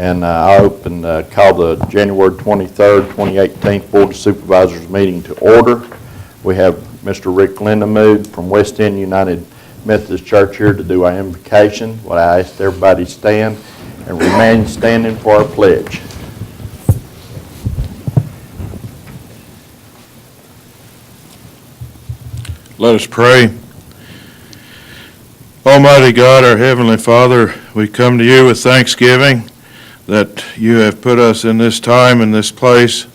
And I call the January 23rd, 2018 Board of Supervisors meeting to order. We have Mr. Rick Lindemood from West End United Methodist Church here to do our invocation. What I asked everybody to stand and remain standing for our pledge. Let us pray. Almighty God, our Heavenly Father, we come to you with thanksgiving that you have put us in this time and this place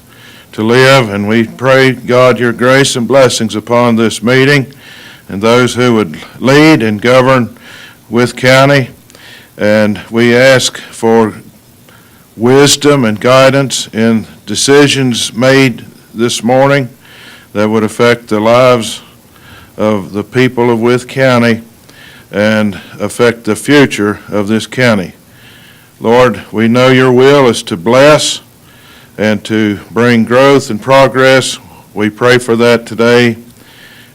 to live, and we pray, God, your grace and blessings upon this meeting and those who would lead and govern Wythe County, and we ask for wisdom and guidance in decisions made this morning that would affect the lives of the people of Wythe County and affect the future of this county. Lord, we know your will is to bless and to bring growth and progress. We pray for that today.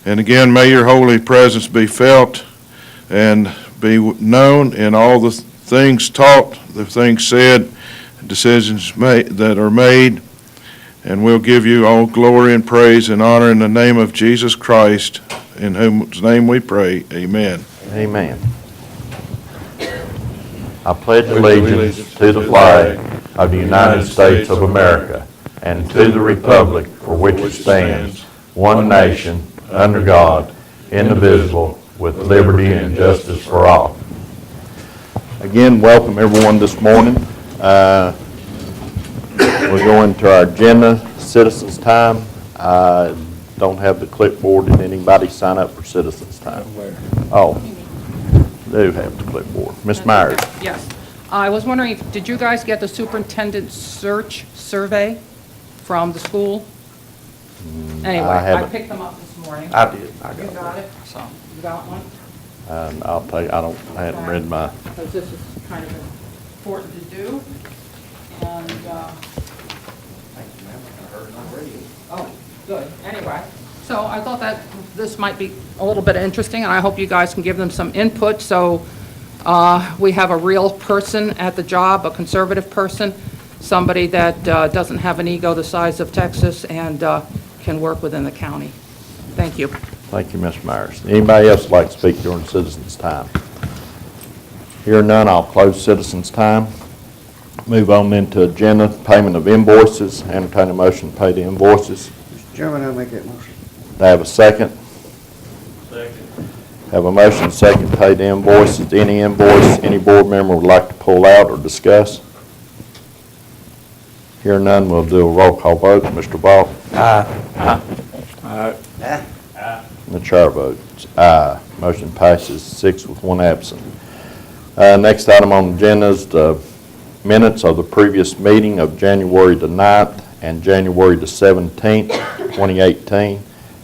And again, may your holy presence be felt and be known in all the things taught, the things said, decisions made that are made. And we'll give you all glory and praise and honor in the name of Jesus Christ, in whose name we pray. Amen. Amen. I pledge allegiance to the flag of the United States of America and to the republic for which it stands, one nation, under God, indivisible, with liberty and justice for all. Again, welcome everyone this morning. We're going to our agenda, citizens time. I don't have the clipboard. Did anybody sign up for citizens time? Oh, do have the clipboard. Ms. Myers. Yes. I was wondering, did you guys get the superintendent search survey from the school? Anyway, I picked them up this morning. I did. You got it? So, you got one? I hadn't read my. Because this is kind of important to do. And, oh, good. Anyway, so I thought that this might be a little bit interesting, and I hope you guys can give them some input. So we have a real person at the job, a conservative person, somebody that doesn't have an ego the size of Texas and can work within the county. Thank you. Thank you, Ms. Myers. Anybody else like to speak during citizens time? Hearing none, I'll close citizens time. Move on into agenda, payment of invoices. Entertain a motion to pay the invoices. Mr. Chairman, I'll make that motion. Do I have a second? Second. Have a motion second to pay the invoices. Any invoice any board member would like to pull out or discuss? Hearing none, we'll do a roll call vote. Mr. Ball? Aye. Aye. The chair votes aye. Motion passes 6 with 1 absent. Next item on the agenda is the minutes of the previous meeting of January the 9th and January the 17th, 2018.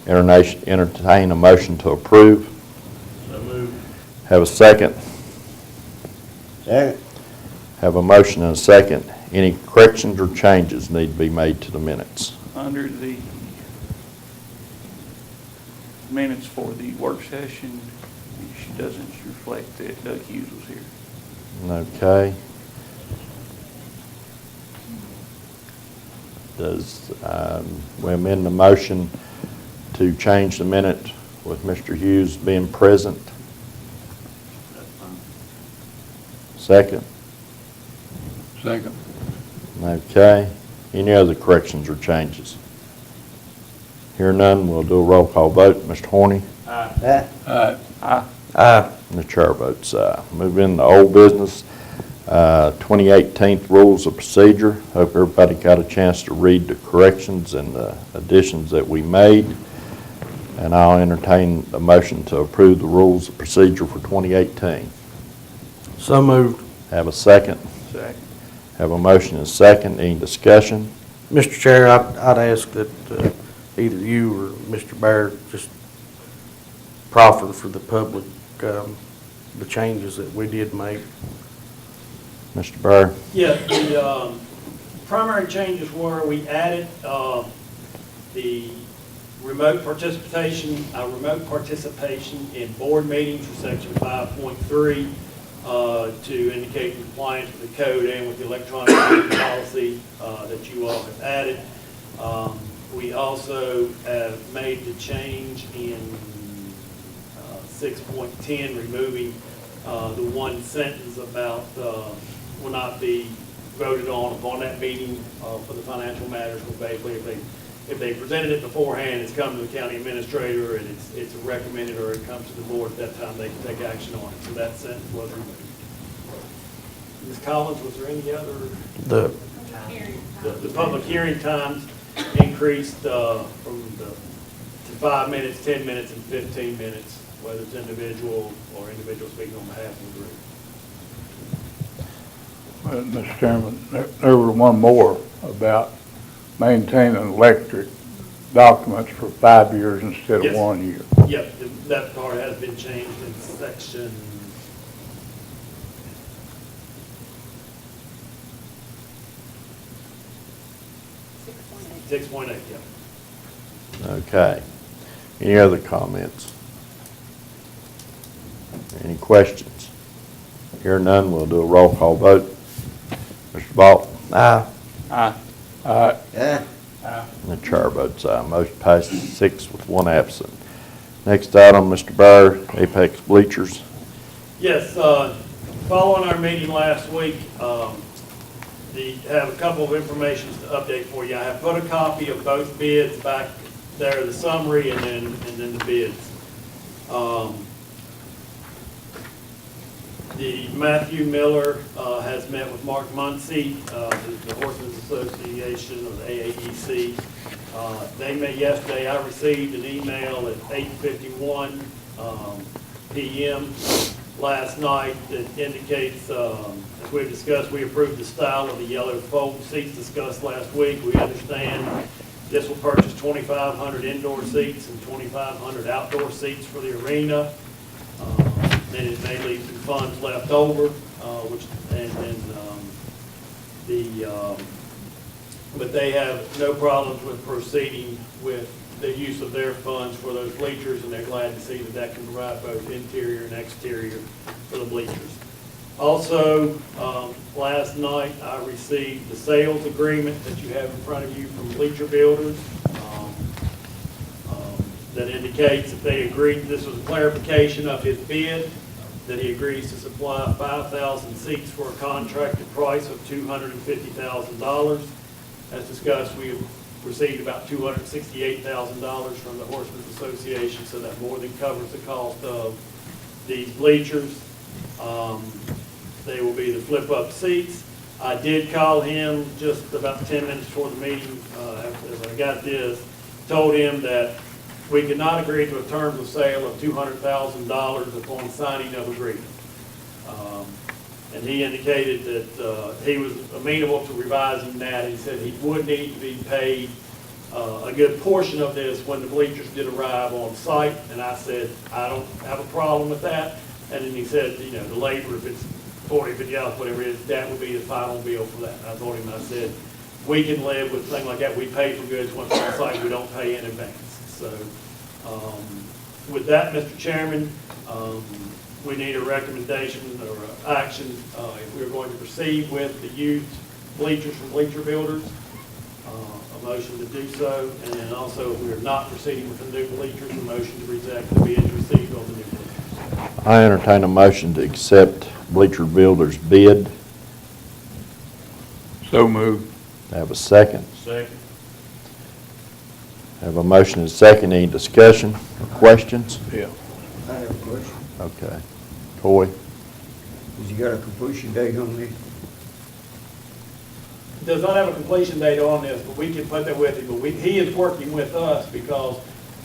Entertain a motion to approve. So moved. Have a second. Second. Have a motion and a second. Any corrections or changes need to be made to the minutes? Under the minutes for the work session, she doesn't reflect that Doug Hughes was here. Okay. Does we amend the motion to change the minute with Mr. Hughes being present? That's fine. Second? Second. Okay. Any other corrections or changes? Hear none, we'll do a roll call vote. Mr. Horny? Aye. Aye. Aye. Aye. And the chair votes aye. Move into old business. 2018 rules of procedure. Hope everybody got a chance to read the corrections and the additions that we made. And I'll entertain a motion to approve the rules of procedure for 2018. So moved. Have a second. Second. Have a motion and a second. Any discussion? Mr. Chair, I'd ask that either you or Mr. Baird just proffer for the public the changes that we did make. Mr. Burr? Yeah, the primary changes were we added the remote participation in board meetings for section 5.3. to indicate compliance with the code and with the electronic meeting policy that you all have added. We also have made the change in 6.10, removing the one sentence about will not be voted on upon that meeting for the financial matters. Well, basically, if they presented it beforehand, it's come to the county administrator and it's recommended, or it comes to the board at that time, they can take action on it. So that sentence was removed. Ms. Collins, was there any other? The public hearing times increased from to 5 minutes, 10 minutes, and 15 minutes, whether it's individual or individual speaking on behalf of the group. Mr. Chairman, there was one more about maintaining electric documents for 5 years instead of Yes. 1 year. Yep, that part has been changed in section 6.8, yeah. Okay. Any other comments? Any questions? Hear none, we'll do a roll call vote. Mr. Balt? Aye. And the chair votes aye. Motion passes 6 with 1 absent. Next item, Mr. Byer, Apex Bleachers. Yes, following our meeting last week, have a couple of information to update for you. I have put a copy of both bids back there, the summary and then the bids. The Matthew Miller has met with Mark Muncie, the Horsemen's Association, or the AAEC. They met yesterday. I received an email at 8:51 p.m. last night that indicates, as we've discussed, we approved the style of the yellow fold seats discussed last week. We understand this will purchase 2,500 indoor seats and 2,500 outdoor seats for the arena. Then it may leave some funds left over, but they have no problems with proceeding with the use of their funds for those bleachers, and they're glad to see that that can provide both interior and exterior for the bleachers. Also, last night I received the sales agreement that you have in front of you from Bleacher Builders. That indicates that they agreed, this was a clarification of his bid, that he agrees to supply 5,000 seats for a contracted price of $250,000. As discussed, we have received about $268,000 from the Horsemen's Association, so that more than covers the cost of these bleachers. They will be the flip-up seats. I did call him just about 10 minutes before the meeting, as I got this, told him that we could not agree to a terms of sale of $200,000 upon signing of agreement. And he indicated that he was amenable to revising that. He said he would need to be paid a good portion of this when the bleachers did arrive on site. And I said, I don't have a problem with that. And then he said, you know, the labor, if it's 40, 50 hours, whatever it is, that would be the final bill for that. And I told him, I said, we can live with things like that. We pay for goods once on site, we don't pay in advance. So with that, Mr. Chairman, we need a recommendation or action if we're going to proceed with the used bleachers from Bleacher Builders, a motion to do so. And then also, if we are not proceeding with the new bleachers, a motion to reject the bids received on the new bleachers. I entertain a motion to accept Bleacher Builders' bid. So moved. Have a second. Second. Have a motion and a second. Any discussion or questions? Yeah. I have a question. Okay. Toy? Has you got a completion date on this? Does not have a completion date on this, but we can put that with him. But he is working with us because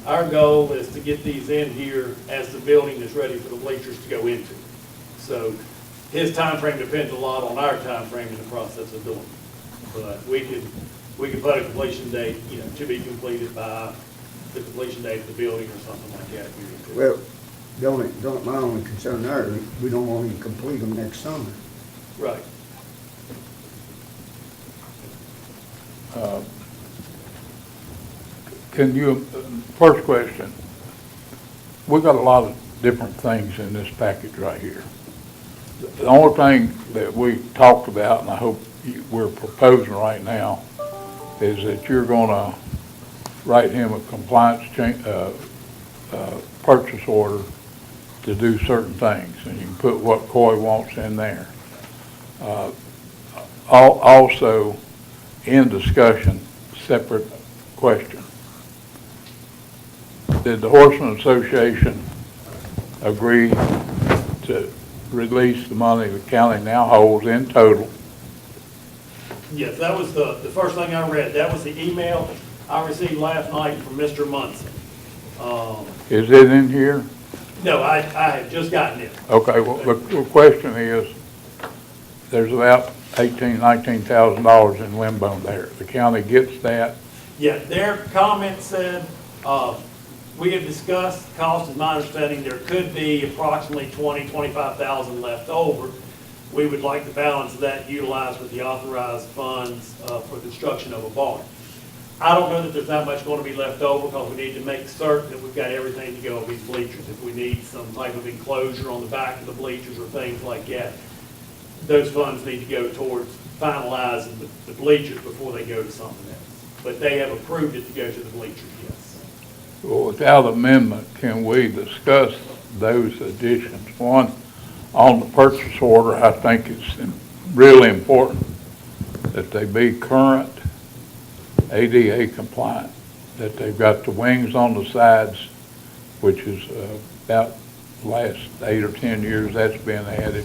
our goal is to get these in here as the building is ready for the bleachers to go into. So his time frame depends a lot on our time frame in the process of doing it. But we can put a completion date, you know, to be completed by the completion date of the building or something like that. Well, my only concern there, we don't want to complete them next summer. Right. Can you, first question, we got a lot of different things in this package right here. The only thing that we talked about, and I hope we're proposing right now, is that you're gonna write him a compliance purchase order to do certain things, and you can put what Coy wants in there. Also, in discussion, separate question. Did the Horseman Association agree to release the money the county now holds in total? Yes, that was the first thing I read. That was the email I received last night from Mr. Munson. Is it in here? No, I had just gotten it. Okay, well, the question is, there's about $19,000 in limbo there. The county gets that. Yeah, their comment said, we have discussed, cost is my understanding, there could be approximately $25,000 left over. We would like the balance of that utilized with the authorized funds for construction of a barn. I don't know that there's that much going to be left over because we need to make certain that we've got everything to go with these bleachers. If we need some type of enclosure on the back of the bleachers or things like that, those funds need to go towards finalizing the bleachers before they go to something else. But they have approved it to go to the bleachers, yes. Well, without amendment, can we discuss those additions? One, on the purchase order, I think it's really important that they be current ADA compliant, that they've got the wings on the sides, which is about the last 8 or 10 years that's been added.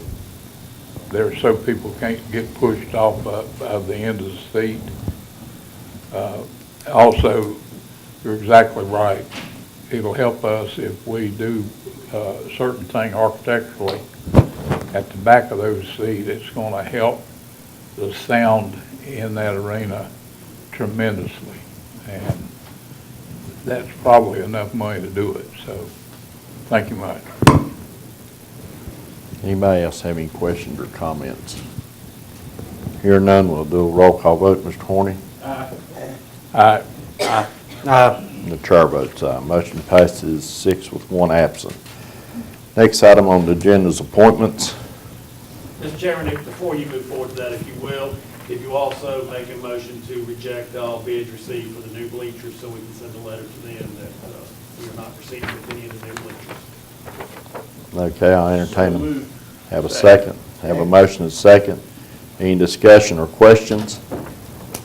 There so people can't get pushed off of the end of the seat. Also, you're exactly right. It'll help us if we do a certain thing architecturally at the back of those seats. It's going to help the sound in that arena tremendously, and that's probably enough money to do it. So, thank you much. Anybody else have any questions or comments? Hearing none, we'll do a roll call vote. Mr. Horny? Aye. The chair votes aye. Motion passes 6 with 1 absent. Next item on the agenda is appointments. Mr. Chairman, before you move forward to that, if you will, if you also make a motion to reject all bids received for the new bleachers, so we can send a letter to them that we are not proceeding with any of the new bleachers. Okay, I'll entertain them. Have a second. Have a motion and second. Any discussion or questions?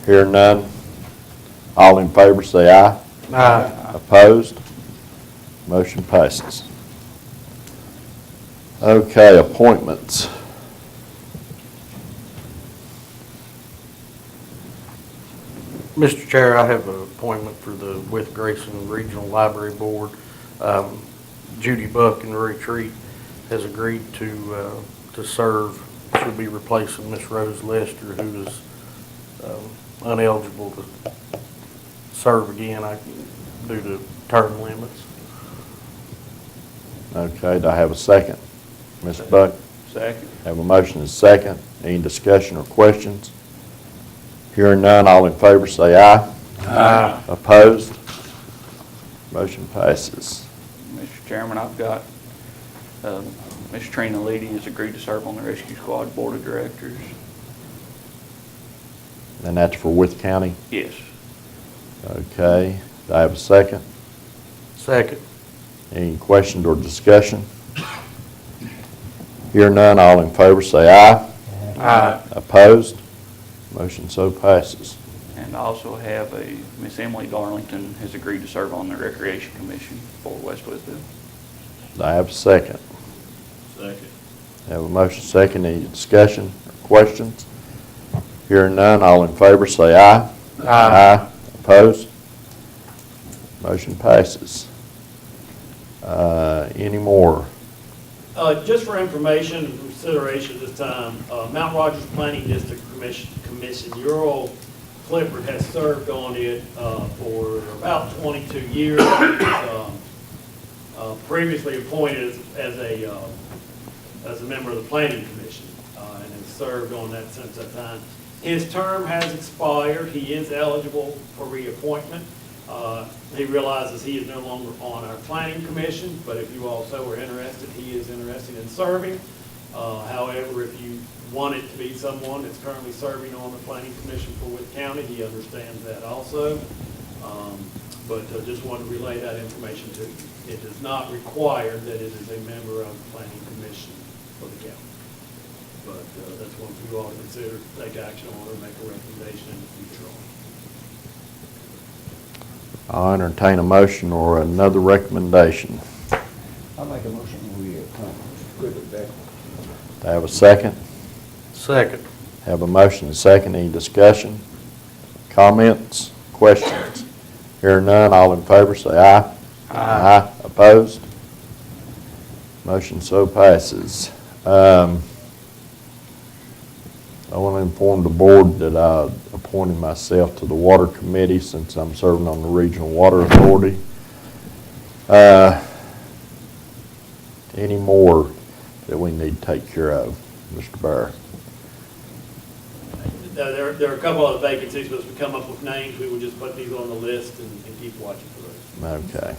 Hearing none. All in favor say aye. Aye. Opposed? Motion passes. Okay, appointments. Mr. Chair, I have an appointment for the Wythe Grayson Regional Library Board. Judy Buck in the retreat has agreed to serve. She'll be replacing Miss Rose Lester, who is uneligible to serve again due to term limits. Okay, do I have a second? Ms. Buck? Second. Have a motion and second. Any discussion or questions? Hearing none, all in favor say aye. Aye. Opposed? Motion passes. Mr. Chairman, I've got, Ms. Trina Leedy has agreed to serve on the Rescue Squad Board of Directors. And that's for Wythe County? Yes. Okay, do I have a second? Second. Any questions or discussion? Hearing none, all in favor say aye. Aye. Opposed? Motion so passes. And I also have Miss Emily Darlington has agreed to serve on the Recreation Commission for West Wytheville. Do I have a second? Second. Have a motion second. Any discussion or questions? Hearing none, all in favor say aye. Aye. Opposed? Motion passes. Any more? Just for information and consideration this time, Mount Rogers Planning District Commission, Earl Clifford has served on it for about 22 years. Previously appointed as a member of the Planning Commission and has served on that since that time. His term has expired. He is eligible for reappointment. He realizes he is no longer on our Planning Commission, but if you also are interested, he is interested in serving. However, if you want it to be someone that's currently serving on the planning commission for Wythe County, he understands that also. But just wanted to relay that information to you. It is not required that it is a member of the planning commission for the county. But that's one for you all to consider, take action on, or make a recommendation in the future on. I'll entertain a motion or another recommendation. I make a motion we appoint Mr. Quigley back. Do I have a second? Second. Have a motion and a second. Any discussion? Comments? Questions? Hearing none, all in favor say aye. Aye. Opposed? Motion so passes. I want to inform the board that I appointed myself to the Water Committee since I'm serving on the Regional Water Authority. Any more that we need to take care of, Mr. Barr? There are a couple other vacancies, but as we come up with names, we would just put these on the list and keep watching for those. Okay.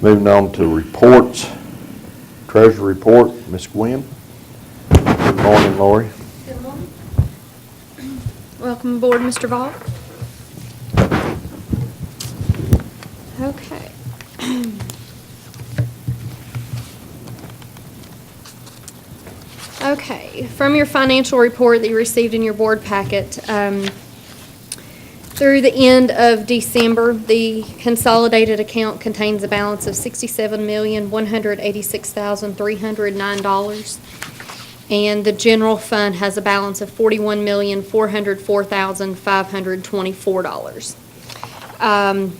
Moving on to reports. Treasury report, Ms. Gwynn. Good morning, Lori. Good morning. Welcome aboard, Mr. Vaught. Okay. Okay, from your financial report that you received in your board packet, through the end of December, the consolidated account contains a balance of $67,186,309. And the general fund has a balance of $41,404,524.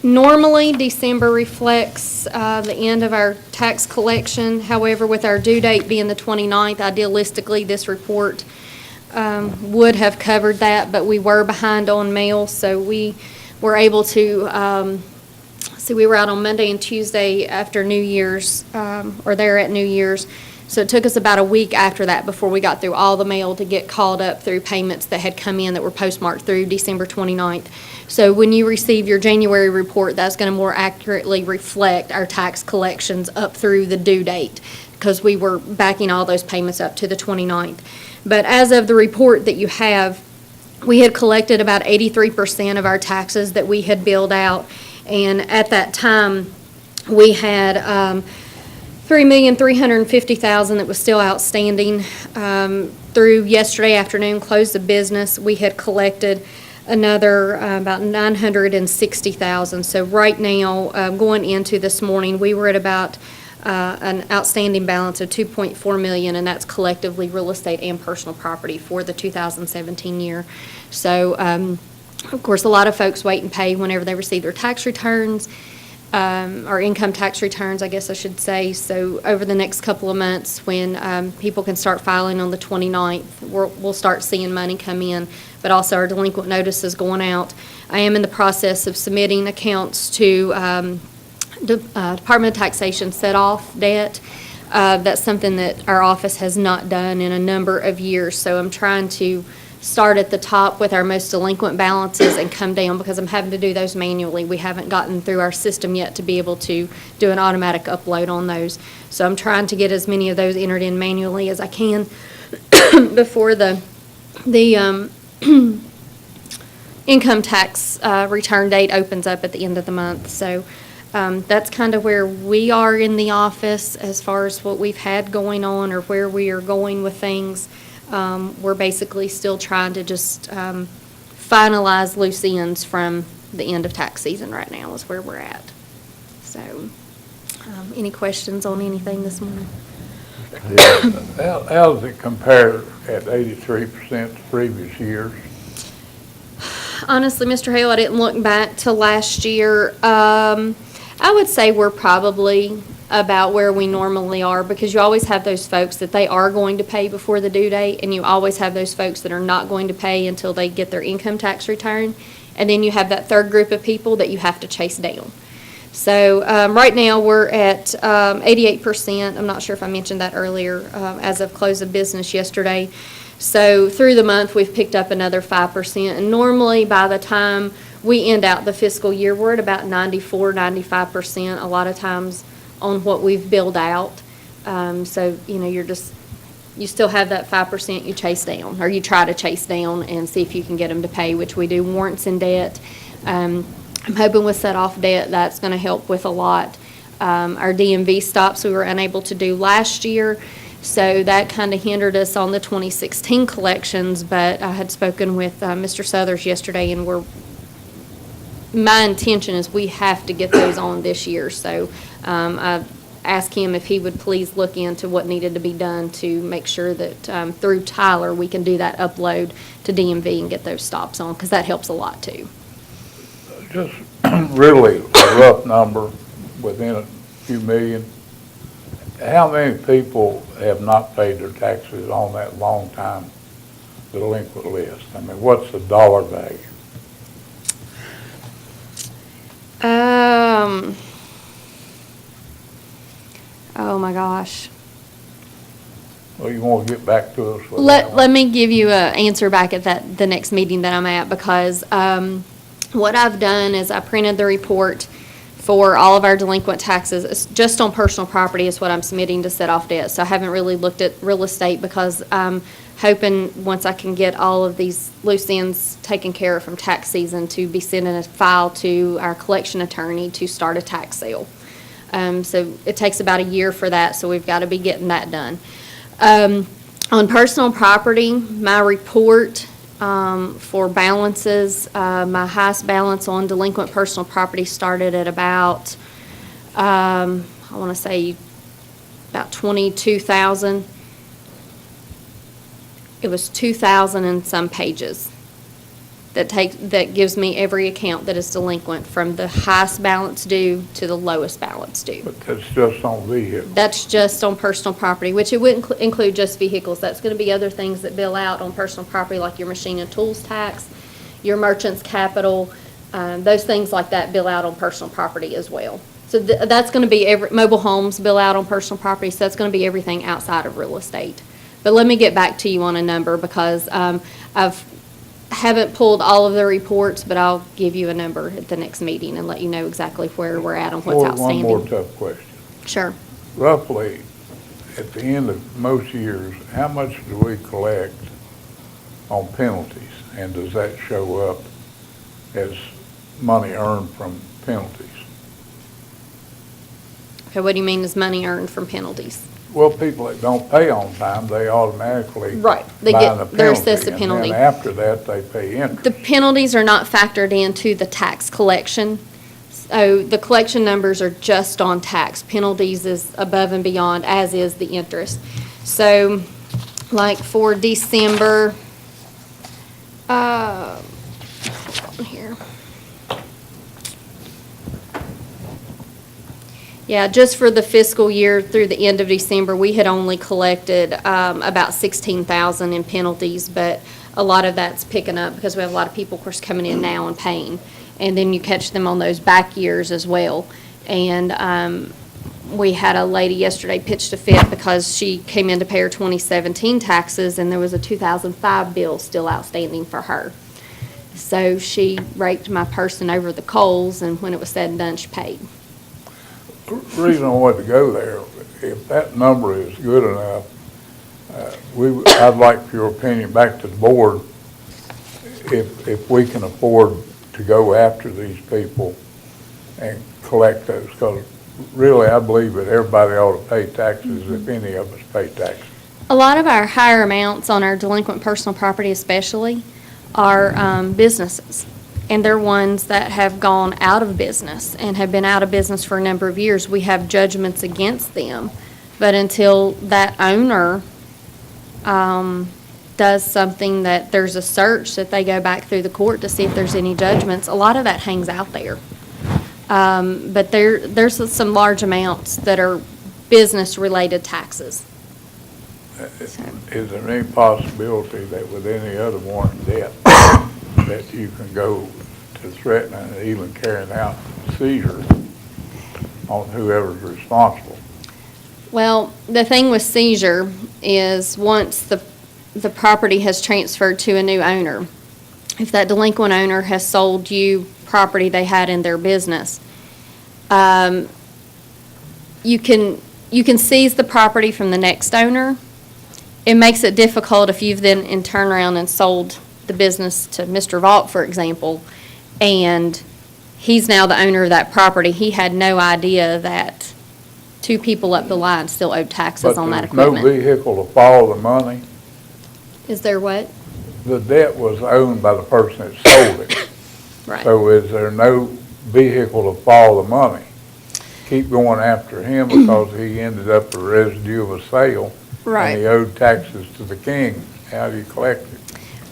Normally, December reflects the end of our tax collection. However, with our due date being the 29th, idealistically, this report would have covered that, but we were behind on mail, so we were able to we were out on Monday and Tuesday after New Year's, or there at New Year's. So it took us about a week after that before we got through all the mail to get caught up through payments that had come in that were postmarked through December 29th. So when you receive your January report, that's going to more accurately reflect our tax collections up through the due date, because we were backing all those payments up to the 29th. But as of the report that you have, we had collected about 83% of our taxes that we had billed out. And at that time, we had $3,350,000 that was still outstanding. Through yesterday afternoon, close of business, we had collected another about $960,000. So right now, going into this morning, we were at about an outstanding balance of $2.4 million, and that's collectively real estate and personal property for the 2017 year. So, of course, a lot of folks wait and pay whenever they receive their tax returns, or income tax returns, I guess I should say. So over the next couple of months, when people can start filing on the 29th, we'll start seeing money come in, but also our delinquent notices going out. I am in the process of submitting accounts to Department of Taxation set-off debt. That's something that our office has not done in a number of years, so I'm trying to start at the top with our most delinquent balances and come down, because I'm having to do those manually. We haven't gotten through our system yet to be able to do an automatic upload on those. So I'm trying to get as many of those entered in manually as I can before the income tax return date opens up at the end of the month. So that's kind of where we are in the office as far as what we've had going on or where we are going with things. We're basically still trying to just finalize loose ends from the end of tax season right now is where we're at. So, any questions on anything this morning? How does it compare at 83% to previous years? Honestly, Mr. Hale, I didn't look back to last year. I would say we're probably about where we normally are, because you always have those folks that they are going to pay before the due date, and you always have those folks that are not going to pay until they get their income tax return, and then you have that third group of people that you have to chase down. So right now we're at 88%. I'm not sure if I mentioned that earlier, as of close of business yesterday. So through the month we've picked up another 5%, and normally by the time we end out the fiscal year, we're at about 94, 95% a lot of times on what we've billed out. So, you still have that 5% you chase down, or you try to chase down and see if you can get them to pay, which we do. Warrants in debt. I'm hoping with set-off debt, that's going to help with a lot. Our DMV stops we were unable to do last year, so that kind of hindered us on the 2016 collections, but I had spoken with Mr. Southers yesterday, and my intention is we have to get those on this year. So I asked him if he would please look into what needed to be done to make sure that through Tyler, we can do that upload to DMV and get those stops on, because that helps a lot too. Just really a rough number, within a few million. How many people have not paid their taxes on that long time delinquent list? I mean, what's the dollar value? Oh my gosh. Well, you want to get back to us with that Let one? me give you an answer back at the next meeting that I'm at, because what I've done is I printed the report for all of our delinquent taxes. It's just on personal property is what I'm submitting to set off debt. So I haven't really looked at real estate, because I'm hoping once I can get all of these loose ends taken care of from tax season, to be sending a file to our collection attorney to start a tax sale. So it takes about a year for that, so we've got to be getting that done. On personal property, my report for balances, my highest balance on delinquent personal property started at about, I want to say about 22,000. It was 2,000 and some pages. That gives me every account that is delinquent, from the highest balance due to the lowest balance due. But that's just on vehicles. That's just on personal property, which it wouldn't include just vehicles. That's going to be other things that bill out on personal property, like your machine and tools tax, your merchant's capital, those things like that bill out on personal property as well. So that's going to be mobile homes bill out on personal property, so that's going to be everything outside of real estate. But let me get back to you on a number, because haven't pulled all of the reports, but I'll give you a number at the next meeting and let you know exactly where we're at on what's outstanding. One more tough question. Sure. Roughly, at the end of most years, how much do we collect on penalties? And does that show up as money earned from penalties? Okay, what do you mean is money earned from penalties? Well, people that don't pay on time, they automatically Right, they buy get- the they're penalty, assessed a penalty. And then after that, they pay interest. The penalties are not factored into the tax collection. So the collection numbers are just on tax. Penalties is above and beyond, as is the interest. So, like for December, here. Yeah, just for the fiscal year through the end of December, we had only collected about 16,000 in penalties, but a lot of that's picking up because we have a lot of people, of course, coming in now and paying. And then you catch them on those back years as well. And we had a lady yesterday pitched a fit because she came in to pay her 2017 taxes, and there was a 2005 bill still outstanding for her. So she raked my person over the coals, and when it was said and done, she paid. The reason I wanted to go there, if that number is good enough, I'd like your opinion back to the board, if we can afford to go after these people and collect those, because really I believe that everybody ought to pay taxes if any of us pay taxes. A lot of our higher amounts on our delinquent personal property especially are businesses. And they're ones that have gone out of business and have been out of business for a number of years. We have judgments against them. But until that owner does something, that there's a search, that they go back through the court to see if there's any judgments, a lot of that hangs out there. But there's some large amounts that are business-related taxes. Is there any possibility that with any other warrant debt, that you can go to threatening and even carrying out seizure on whoever's responsible? Well, the thing with seizure is once the property has transferred to a new owner, if that delinquent owner has sold you property they had in their business, you can you can seize the property from the next owner. It makes it difficult if you've then in turn around and sold the business to Mr. Vault, for example, and he's now the owner of that property. He had no idea that two people up the line still owed taxes on that But there's no equipment. vehicle to follow the money. Is there what? The debt was owned by the person that sold it. Right. So is there no vehicle to follow the money? Keep going after him because he ended up a residue of a sale. Right. And he owed taxes to the king. How do you collect it?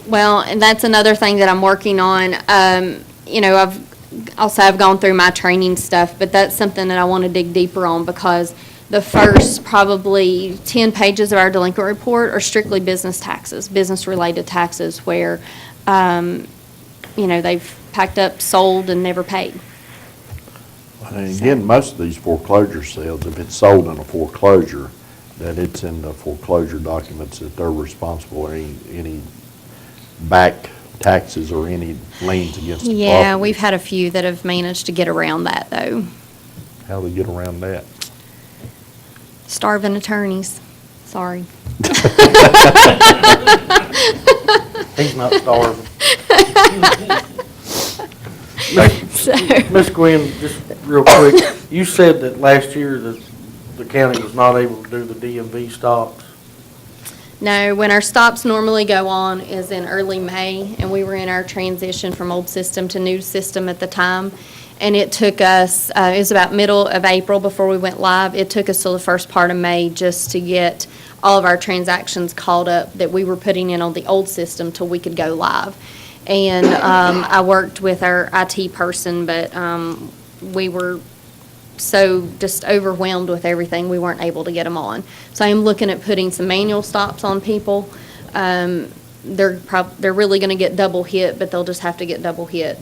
Well, and that's another thing that I'm working on. You know, I've gone through my training stuff, but that's something that I want to dig deeper on because the first probably 10 pages of our delinquent report are strictly business taxes, business-related taxes where, you know, they've packed up, sold, and never paid. And again, most of these foreclosure sales, if it's sold in a foreclosure, that it's in the foreclosure documents that they're responsible for any back taxes or any liens against the property. Yeah, we've had a few that have managed to get around that, though. How do they get around that? Starving attorneys, sorry. He's not starving. So, Ms. Gwen, just real quick, you said that last year that the county was not able to do the DMV stops. no, when our stops normally go on is in early May, and we were in our transition from old system to new system at the time. And it took us, it was about middle of April before we went live. It took us till the first part of May just to get all of our transactions caught up that we were putting in on the old system till we could go live. And I worked with our IT person, but we were so just overwhelmed with everything, we weren't able to get them on. So I am looking at putting some manual stops on people. They're really going to get double hit, but they'll just have to get double hit.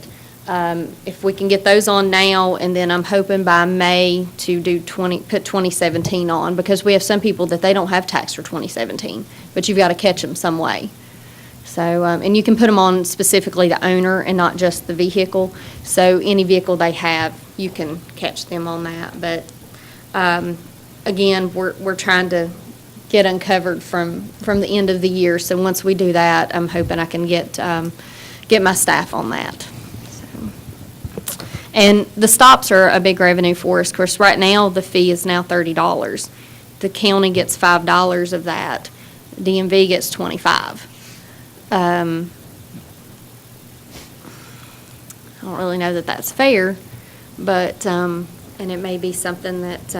If we can get those on now, and then I'm hoping by May to put 2017 on, because we have some people that they don't have tax for 2017, but you've got to catch them some way. So, and you can put them on specifically the owner and not just the vehicle. So any vehicle they have, you can catch them on that. But, again, we're trying to get uncovered from the end of the year. So once we do that, I'm hoping I can get my staff on that. And the stops are a big revenue for us. Of course, right now, the fee is now $30. The county gets $5 of that. DMV gets $25. I don't really know that that's fair, but, and it may be something that,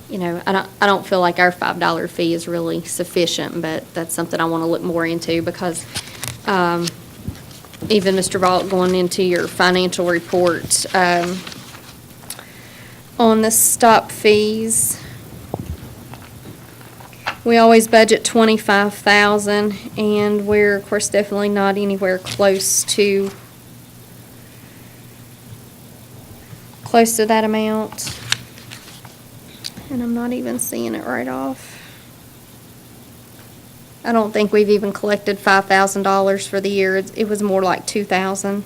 you know, I don't feel like our $5 fee is really sufficient, but that's something I want to look more into because, even Mr. Vault, going into your financial report, on the stop fees, we always budget 25,000, and we're, of course, definitely not anywhere close to that amount. And I'm not even seeing it right off. I don't think we've even collected $5,000 for the year. It was more like 2,000,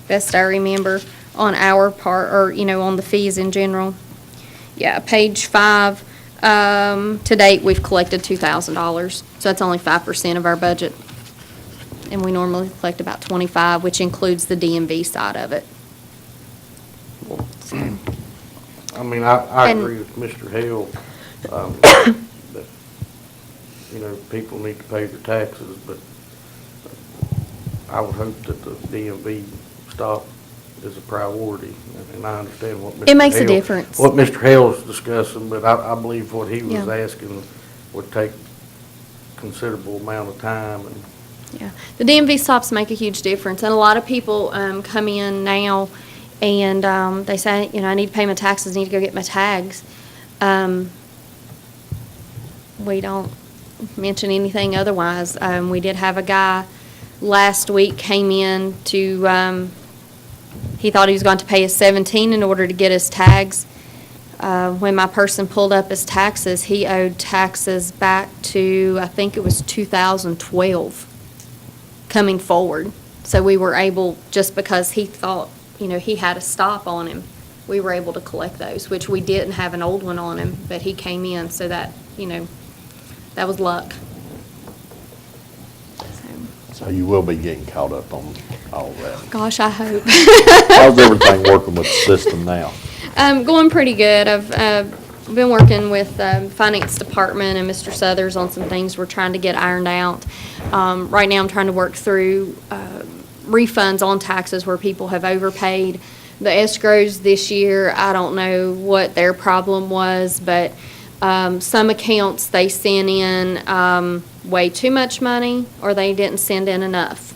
best I remember, on our part, or, you know, on the fees in general. Yeah, page 5, to date, we've collected $2,000, so that's only 5% of our budget. And we normally collect about 25, which includes the DMV side of it. So, I mean, I And- agree with Mr. Hale, that, you know, people need to pay their taxes, but I would hope that the DMV stop is a priority, and I understand what Mr. It makes a Hale- difference. What Mr. Hale's discussing, but I believe what he was Yeah. asking would take considerable amount of time, and Yeah, the DMV stops make a huge difference, and a lot of people come in now, and they say, you know, I need to pay my taxes, I need to go get my tags. We don't mention anything otherwise. We did have a guy last week came in to, he thought he was going to pay his 17 in order to get his tags. When my person pulled up his taxes, he owed taxes back to, I think it was 2012 coming forward. So we were able, just because he thought, you know, he had a stop on him, we were able to collect those, which we didn't have an old one on him, but he came in, so that, that was luck. So you will be getting caught up on all that. Gosh, I hope. How's everything working with the system now? Going pretty good. I've been working with Finance Department and Mr. Southers on some things we're trying to get ironed out. Right now, I'm trying to work through refunds on taxes where people have overpaid. The escrows this year, I don't know what their problem was, but some accounts, they sent in way too much money, or they didn't send in enough.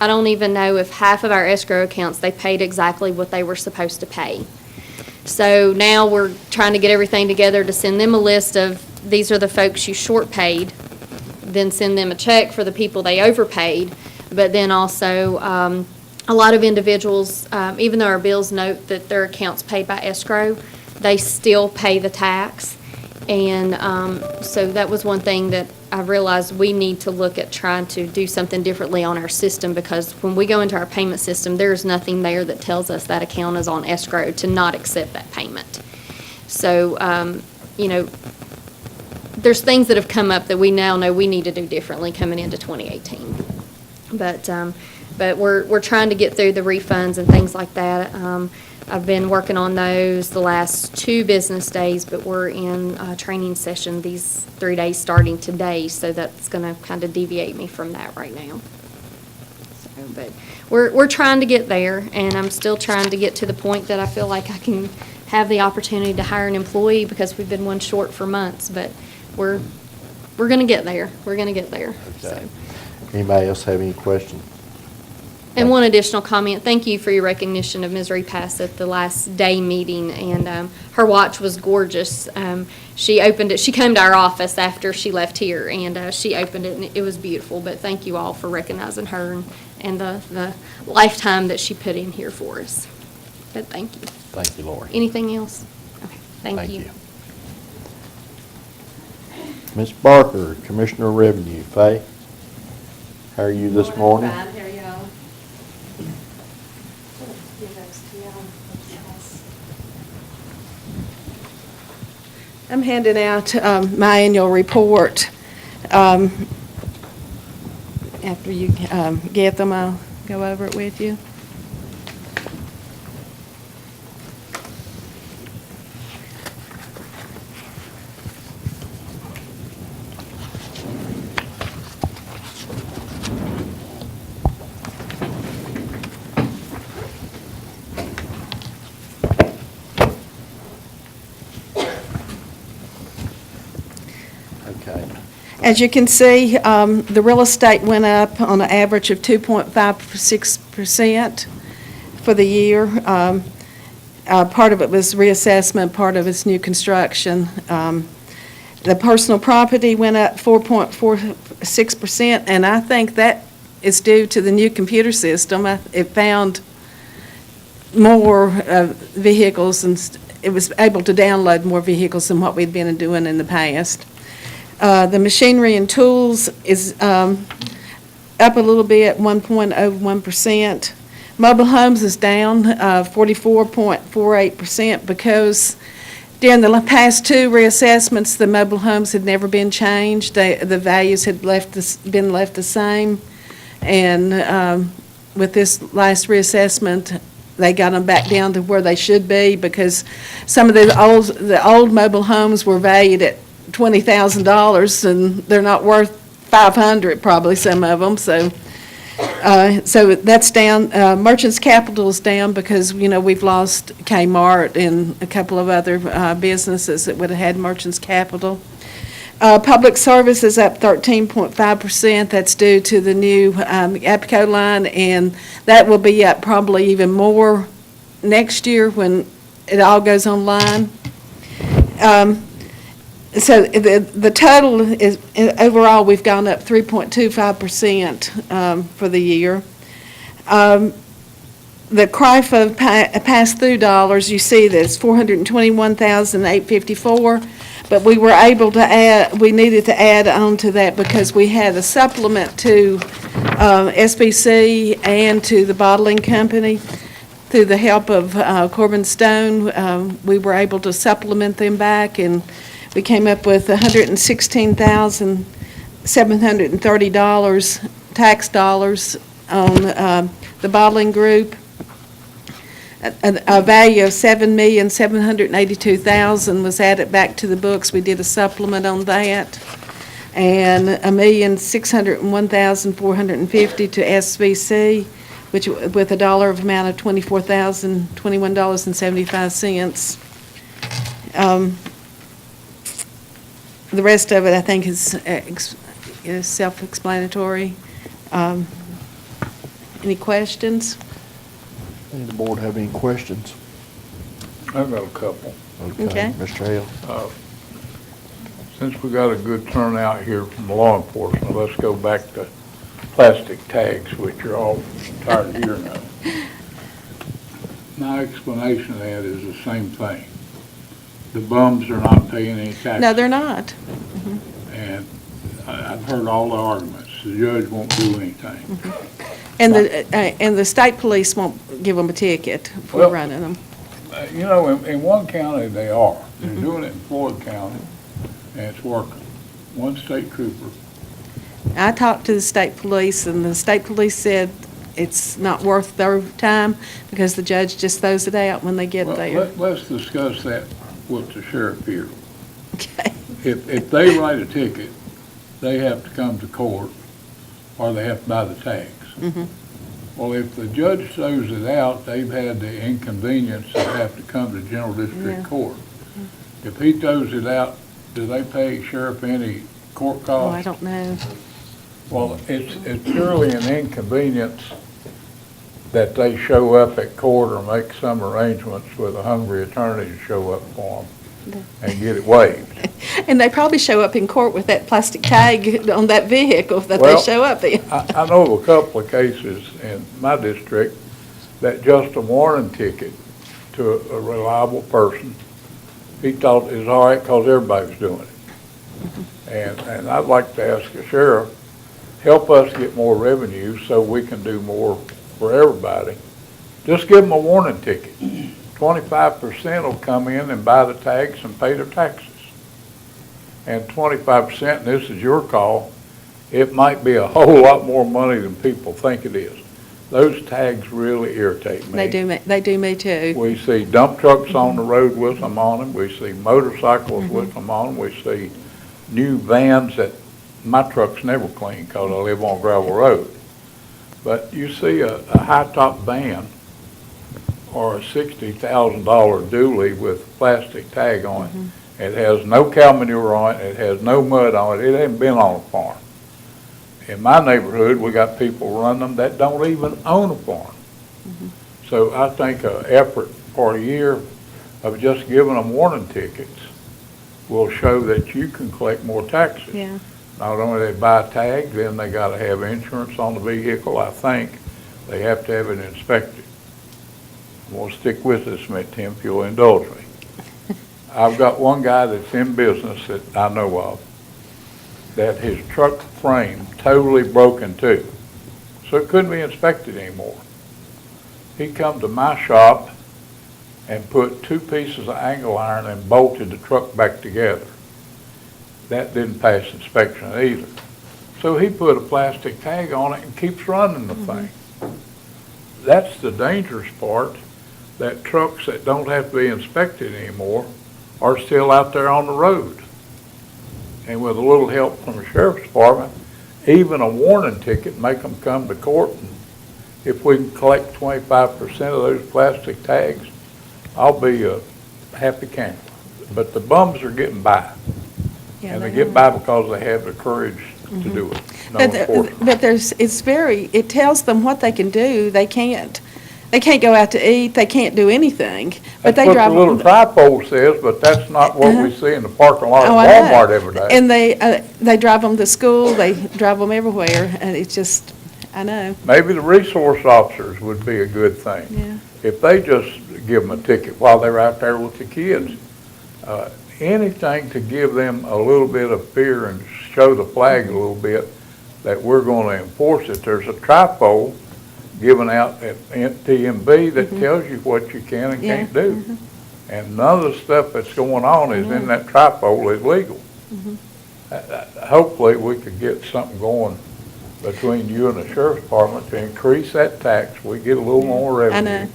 I don't even know if half of our escrow accounts, they paid exactly what they were supposed to pay. So now we're trying to get everything together to send them a list of, these are the folks you short paid, then send them a check for the people they overpaid, but then also, a lot of individuals, even though our bills note that their account's paid by escrow, they still pay the tax. And so that was one thing that I realized we need to look at trying to do something differently on our system, because when we go into our payment system, there's nothing there that tells us that account is on escrow to not accept that payment. So, there's things that have come up that we now know we need to do differently coming into 2018. But we're trying to get through the refunds and things like that. I've been working on those the last 2 business days, but we're in a training session these 3 days starting today, so that's going to kind of deviate me from that right now. So, but we're trying to get there, and I'm still trying to get to the point that I feel like I can have the opportunity to hire an employee, because we've been one short for months, but we're going to get there. We're going to get there. Okay. So. Anybody else have any questions? And one additional comment, thank you for your recognition of Ms. Repass at the last day meeting, and her watch was gorgeous. She opened it, she came to our office after she left here, and she opened it, and it was beautiful. But thank you all for recognizing her and the lifetime that she put in here for us. But thank you. Thank you, Lori. Anything else? Okay, thank you. Ms. Barker, Commissioner of Revenue. Faye, how are you this morning? Fine, how are y'all? I'm handing out my annual report. After you get them, I'll go over it with you. Okay. As you can see, the real estate went up on an average of 2.56% for the year. Part of it was reassessment, part of it's new construction. The personal property went up 4.46%, and I think that is due to the new computer system. It found more vehicles, and it was able to download more vehicles than what we'd been doing in the past. The machinery and tools is up a little bit, 1.01%. Mobile homes is down 44.48%, because during the past 2 reassessments, the mobile homes had never been changed. The values had been left the same. And with this last reassessment, they got them back down to where they should be, because some of the old mobile homes were valued at $20,000, and they're not worth $500 probably, some of them. So that's down. Merchants Capital is down because we've lost Kmart and a couple of other businesses that would have had Merchants Capital. Public service is up 13.5%. That's due to the new APCO line, and that will be up probably even more next year when it all goes online. So the total is, overall, we've gone up 3.25% for the year. The CRIFA pass-through dollars, you see that it's $421,854, but we were able to add, we needed to add on to that because we had a supplement to SBC and to the bottling company. through the help of Corbin Stone, we were able to supplement them back, and we came up with $116,730 tax dollars on the bottling group. A value of $7,782,000 was added back to the books. We did a supplement on that. And $1,601,450 to SVC, which, with a dollar of amount of $24,021.75. The rest of it, I think, is self-explanatory. Any questions? Any of the board have any questions? I've got a couple. Okay. Mr. Hale? Since we got a good turnout here from law enforcement, let's go back to plastic tags, which you're all tired of hearing of. My explanation of that is the same thing. The bums are not paying any taxes. No, they're not. And I've heard all the arguments. The judge won't do anything. And the state police won't give them a ticket for Well, running them. You know, in one county, they are. They're doing it in Floyd County, and it's working. One state trooper. I talked to the state police, and the state police said it's not worth their time because the judge just throws it out when they get Well, there. let's discuss that with the sheriff here. Okay. If they write a ticket, they have to come to court, or they have to buy the tags. Well, if the judge throws it out, they've had the inconvenience of have to come to general district court. If he throws it out, do they pay sheriff any court Oh, costs? I don't know. Well, it's purely an inconvenience that they show up at court or make some arrangements with a hungry attorney to show up for them and get it waived. And they probably show up in court with that plastic tag on that vehicle that they Well, show up in. I know of a couple of cases in my district that just a warning ticket to a reliable person, he thought it was all right because everybody was doing it. And I'd like to ask the sheriff, help us get more revenue so we can do more for everybody. Just give them a warning ticket. 25% will come in and buy the tags and pay their taxes. And 25%, and this is your call, it might be a whole lot more money than people think it is. Those tags really irritate me. They do me too. We see dump trucks on the road with them on them. We see motorcycles with them on them. We see new vans that my truck's never clean because I live on gravel road. But you see a high-top van or a $60,000 dually with plastic tag on it. It has no cow manure on it. It has no mud on it. It hasn't been on a farm. In my neighborhood, we got people run them that don't even own a farm. So I think an effort for a year of just giving them warning tickets will show that you can collect more taxes. Yeah. Not only they buy a tag, then they gotta have insurance on the vehicle. I think they have to have it inspected. I'm gonna stick with this a minute, Tim, if you'll indulge me. I've got one guy that's in business that I know of, that his truck frame totally broken too. So it couldn't be inspected anymore. He come to my shop and put 2 pieces of angle iron and bolted the truck back together. That didn't pass inspection either. So he put a plastic tag on it and keeps running the thing. That's the dangerous part, that trucks that don't have to be inspected anymore are still out there on the road. And with a little help from the sheriff's department, even a warning ticket, make them come to court. And if we can collect 25% of those plastic tags, I'll be a happy camper. But the bums are getting by. Yeah, And they get by because they have the courage to do it. No enforcement. But it tells them what they can do. They can't go out to eat, they can't do anything. But That's they drive. what the little tripod says, but that's not what we see in the parking lot of Oh, I know. Walmart every day. And they drive them to school, they drive them everywhere, and it's just, I know, Maybe the resource officers would be a good thing. yeah. If they just give them a ticket while they're out there with the kids. Anything to give them a little bit of fear and show the flag a little bit that we're going to enforce it. There's a tripod given out at TMB that tells you what you can and Yeah. can't do. And none of the stuff that's going on is in that tripole is legal. Hopefully, we could get something going between you and the sheriff's department to increase that tax. We get a little more I revenue. know.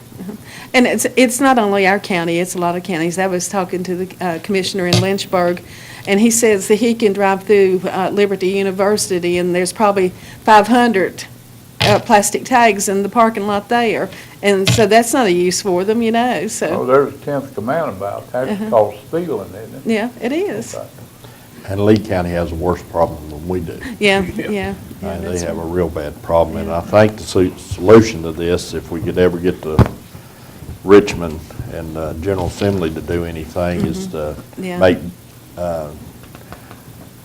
And it's not only our county, it's a lot of counties. I was talking to the commissioner in Lynchburg, and he says that he can drive through Liberty University, and there's probably 500 plastic tags in the parking lot there. And so that's not a use for them, you know, Oh, so, there's a 10th command about it. That's called stealing, isn't it? yeah, it is. Okay. And Lee County has a worse problem than we do. Yeah, yeah. They have a real bad problem, and I think the solution to this, if we could ever get to Richmond and General Assembly to do anything, is to Yeah. make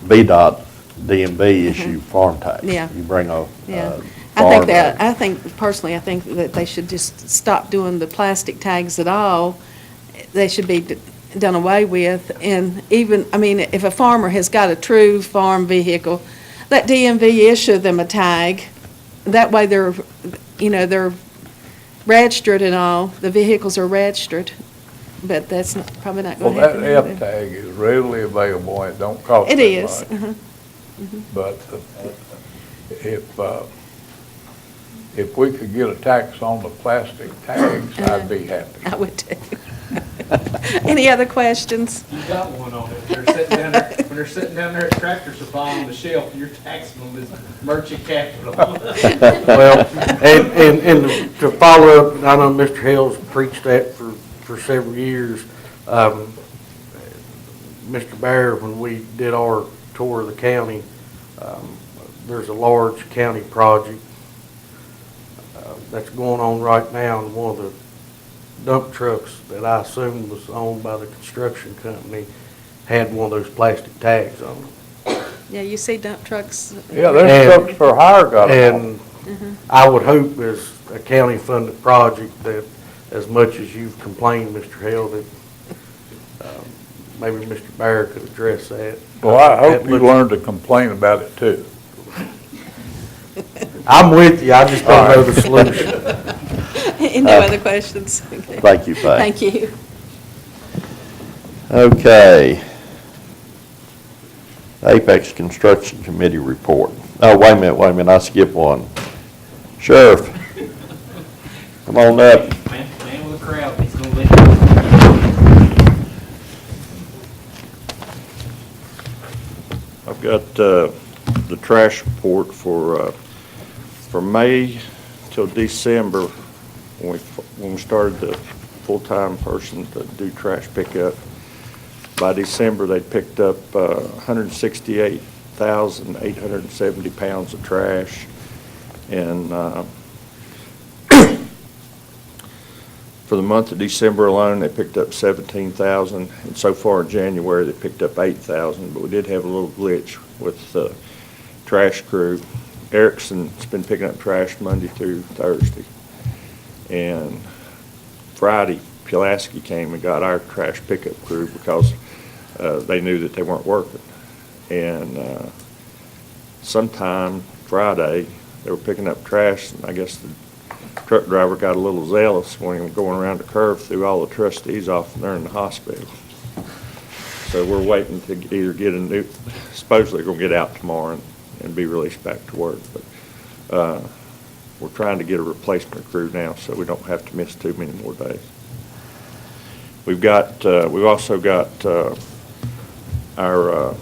VDOT, DMV issue farm tax. Yeah. You bring a Yeah. farm. I think, personally, I think that they should just stop doing the plastic tags at all. They should be done away with, and even, I mean, if a farmer has got a true farm vehicle, let DMV issue them a tag. That way they're, you know, they're registered and all, the vehicles are registered, but that's probably not Well, gonna happen. that either. F tag is readily available, it don't cost It that is, much. But if we could get a tax on the plastic tags, I'd be happy. I would too. Any other questions? You got one on it. They're sitting down there, when they're sitting down there at Tractor Supply on the shelf, you're taxing them as merchant capital. Well, and to follow up, I know Mr. Hales preached that for several years. Mr. Bear, when we did our tour of the county, there's a large county project that's going on right now, and one of the dump trucks that I assumed was owned by the construction company had one of those plastic tags on it. Yeah, you see dump trucks. Yeah, there's And- trucks for hire got them. And I would hope as a county-funded project that as much as you've complained, Mr. Hale, that maybe Mr. Bear could address that. Well, I hope you learn to complain about it too. I'm with you, I just don't know the solution. No other questions? Okay. Thank you, Pat. Thank you. Okay. Apex Construction Committee report. Oh, wait a minute, I skipped one. Sheriff, come on up. Man with a crowd, he's gonna let you. I've got the trash report for May till December, when we started the full-time person to do trash pickup. By December, they picked up 168,870 pounds of trash, and for the month of December alone, they picked up 17,000, and so far in January, they picked up 8,000, but we did have a little glitch with the trash crew. Erickson's been picking up trash Monday through Thursday, and Friday, Pulaski came and got our trash pickup crew because they knew that they weren't working. And sometime Friday, they were picking up trash, and I guess the truck driver got a little zealous when he was going around the curve, threw all the trustees off, and they're in the hospital. So we're waiting to either get a new, supposedly going to get out tomorrow and be released back to work. But we're trying to get a replacement crew now so we don't have to miss too many more days. We've also got our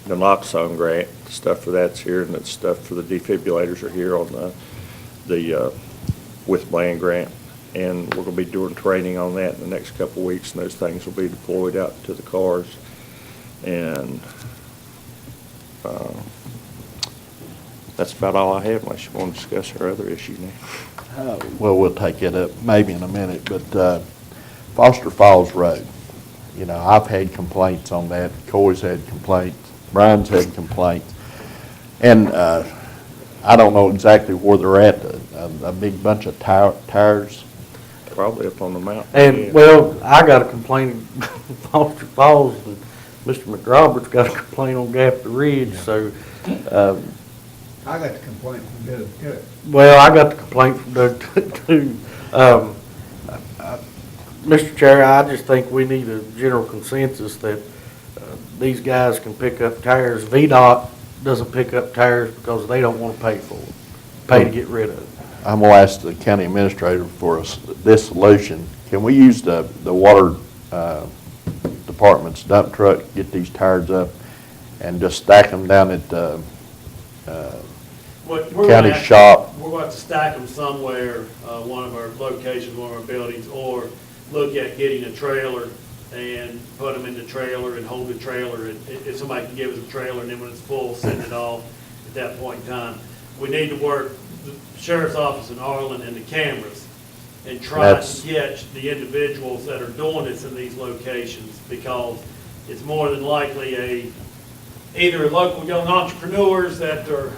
naloxone grant. The stuff for that's here, and the stuff for the defibrillators are here on the Wythe land grant. And we're going to be doing training on that in the next couple of weeks, and those things will be deployed out to the cars. And that's about all I have, unless you want to discuss our other issue now. Well, we'll take it up maybe in a minute, but Foster Falls Road, you know, I've had complaints on that. Coy's had complaints. Brian's had complaints. And I don't know exactly where they're at, a big bunch of tires. Probably up on the mountain. And, well, I got a complaint in Foster Falls, and Mr. McRoberts got a complaint on Gap the Ridge, so I got the complaint from Doug too. Well, I got the complaint from Doug too. Mr. Chair, I just think we need a general consensus that these guys can pick up tires. VDOT doesn't pick up tires because they don't want to pay for it, pay to get rid of it. I'm gonna ask the county administrator for this solution. Can we use the water department's dump truck, get these tires up, and just stack them down at the county shop? We're going to stack them somewhere, one of our locations, one of our buildings, or look at getting a trailer and put them in the trailer and hold the trailer. If somebody can give us a trailer, and then when it's full, send it off at that point in time. We need to work the sheriff's office in Arlen and the cameras and try to get the individuals that are doing this in these locations, because it's more than likely either local young entrepreneurs that are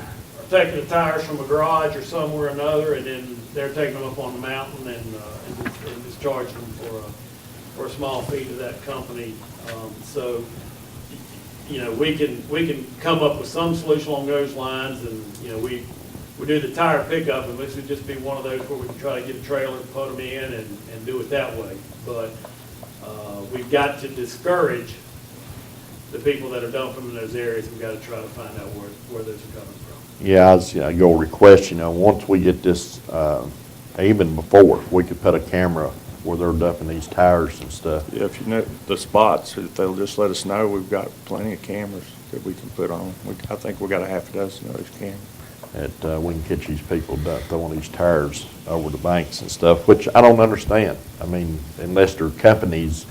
taking the tires from a garage or somewhere or another, and then they're taking them up on the mountain and discharging them for a small fee to that company. So, you know, we can come up with some solution along those lines, and, you know, we do the tire pickup, and this would just be one of those where we can try to get a trailer, put them in, and do it that way. But we've got to discourage the people that are dumping in those areas. We've got to try to find out where those are coming from. Yeah, I was gonna request, you know, once we get this, even before, we could put a camera where they're dumping these tires and stuff. Yeah, if you know the spots, if they'll just let us know, we've got plenty of cameras that we can put on. I think we got a half a dozen of those cameras. That we can catch these people throwing these tires over the banks and stuff, which I don't understand. I mean, unless they're companies,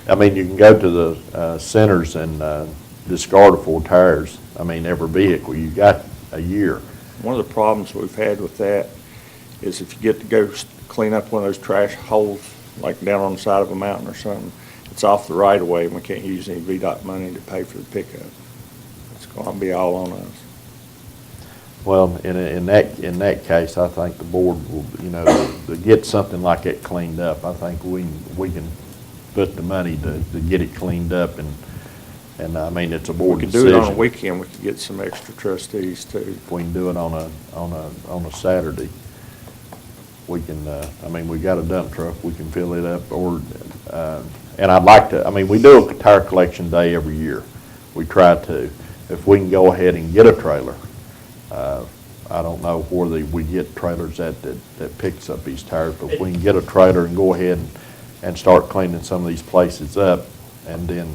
I mean, you can go to the centers and discard 4 tires. I mean, every vehicle, you got a year. One of the problems we've had with that is if you get to go clean up one of those trash holes, like down on the side of a mountain or something, it's off the right of way, and we can't use any VDOT money to pay for the pickup. It's going to be all on us. Well, in that case, I think the board will, you know, to get something like that cleaned up, I think we can put the money to get it cleaned up, and I mean, it's a board decision. We could do it on a weekend, we could get some extra trustees too. If we can do it on a Saturday, we can, I mean, we got a dump truck, we can fill it up, or, and I'd like to, I mean, we do a tire collection day every year. We try to. If we can go ahead and get a trailer, I don't know where we get trailers that picks up these tires, but if we can get a trailer and go ahead and start cleaning some of these places up, and then.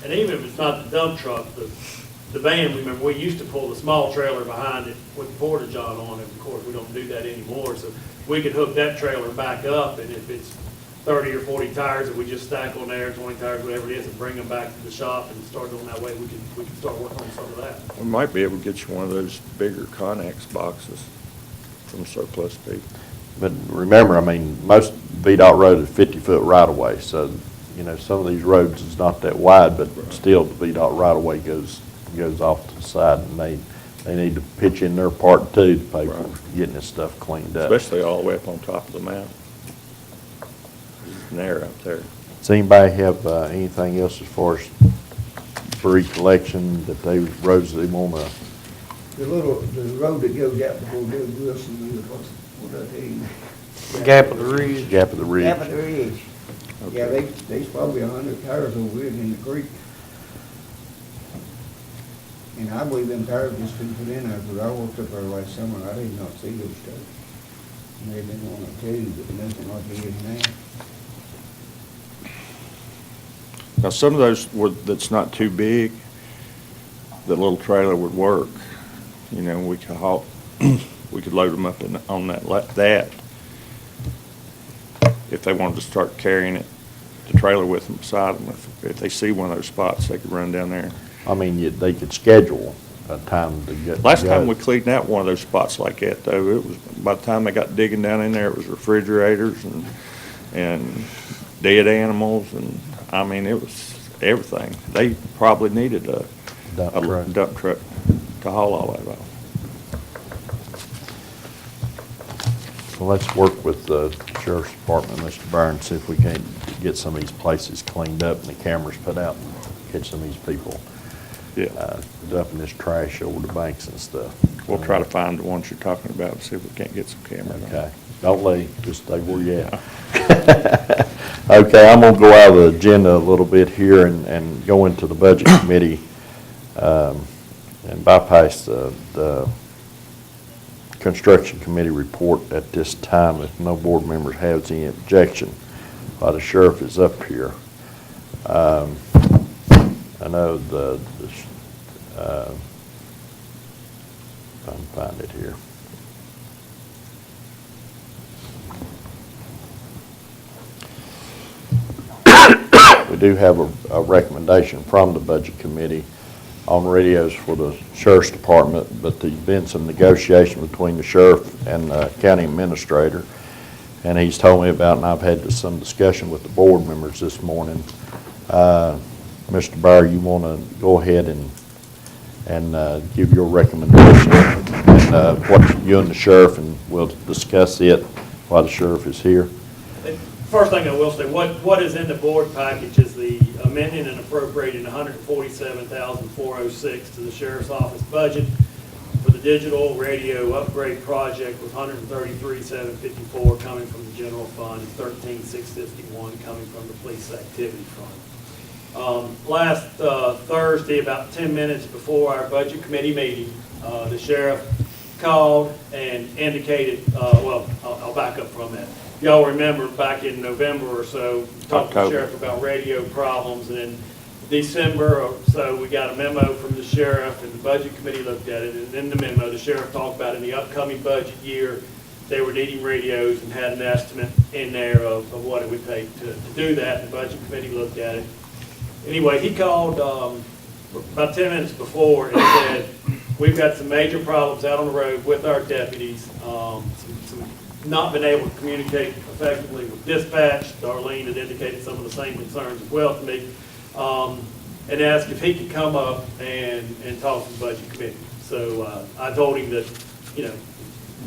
And even if it's not the dump truck, the van, remember, we used to pull the small trailer behind it with the porta john on it. Of course, we don't do that anymore, so we could hook that trailer back up, and if it's 30 or 40 tires that we just stack on there, 20 tires, whatever it is, and bring them back to the shop and start doing that way, we can start working on some of that. We might be able to get you one of those bigger Connex boxes from surplus people. But remember, I mean, most VDOT road is 50-foot right-of-way, so, you know, some of these roads is not that wide, but still the VDOT right-of-way goes off to the side, and they need to pitch in their part too to pay for getting this stuff cleaned up. Especially all the way up on top of the mountain. It's narrow up there. Does anybody have anything else as far as free collection that roads they want to? The road that goes out before Doug Wilson, what's that name? Gap of the Ridge. Gap of the Ridge. Gap of the Ridge. Yeah, there's probably 100 tires over it in the creek. And I believe them tires just been put in there, because I worked up there last summer, and I did not see those tires. And they've been one or two, but nothing like it is now. Now, some of those that's not too big, the little trailer would work. You know, we could load them up on that. If they wanted to start carrying it, the trailer with them beside them, if they see one of those spots, they could run down there. I mean, they could schedule a time to get. Last time we cleaned out one of those spots like that, though, it was, by the time they got digging down in there, it was refrigerators and dead animals, and, I mean, it was everything. They probably needed a dump truck to haul all that off. So let's work with the Sheriff's Department, Mr. Byrne, see if we can't get some of these places cleaned up and the cameras put out and catch some of these people. dumping this trash over the banks and stuff. We'll try to find the ones you're talking about and see if we can't get some cameras on. Okay, don't leave, just stay where you at. Okay, I'm gonna go out of the agenda a little bit here and go into the budget committee, and bypass the construction committee report at this time, if no board members have any objection, while the sheriff is up here. I know trying to find it here. We do have a recommendation from the budget committee on radios for the sheriff's department, but there's been some negotiation between the sheriff and the county administrator, and he's told me about, and I've had some discussion with the board members this morning. Mr. Byer, you want to go ahead and give your recommendation, and what you and the sheriff, and we'll discuss it while the sheriff is here. First thing I will say, what is in the board package is the amending and appropriating $147,406 to the sheriff's office budget for the digital radio upgrade project, with $133,754 coming from the general fund and $13,651 coming from the police activity fund. Last Thursday, about 10 minutes before our budget committee meeting, the sheriff called and indicated, well, I'll back up from that. Y'all remember back in November or so, talked to the sheriff about radio problems, and in December or so, we got a memo from the sheriff, and the budget committee looked at it, and in the memo, the sheriff talked about in the upcoming budget year, they were needing radios and had an estimate in there of what it would take to do that. The budget committee looked at it. Anyway, he called about 10 minutes before and said, we've got some major problems out on the road with our deputies, some not been able to communicate effectively with dispatch. Darlene had indicated some of the same concerns as well to me, and asked if he could come up and talk to the budget committee. So I told him that,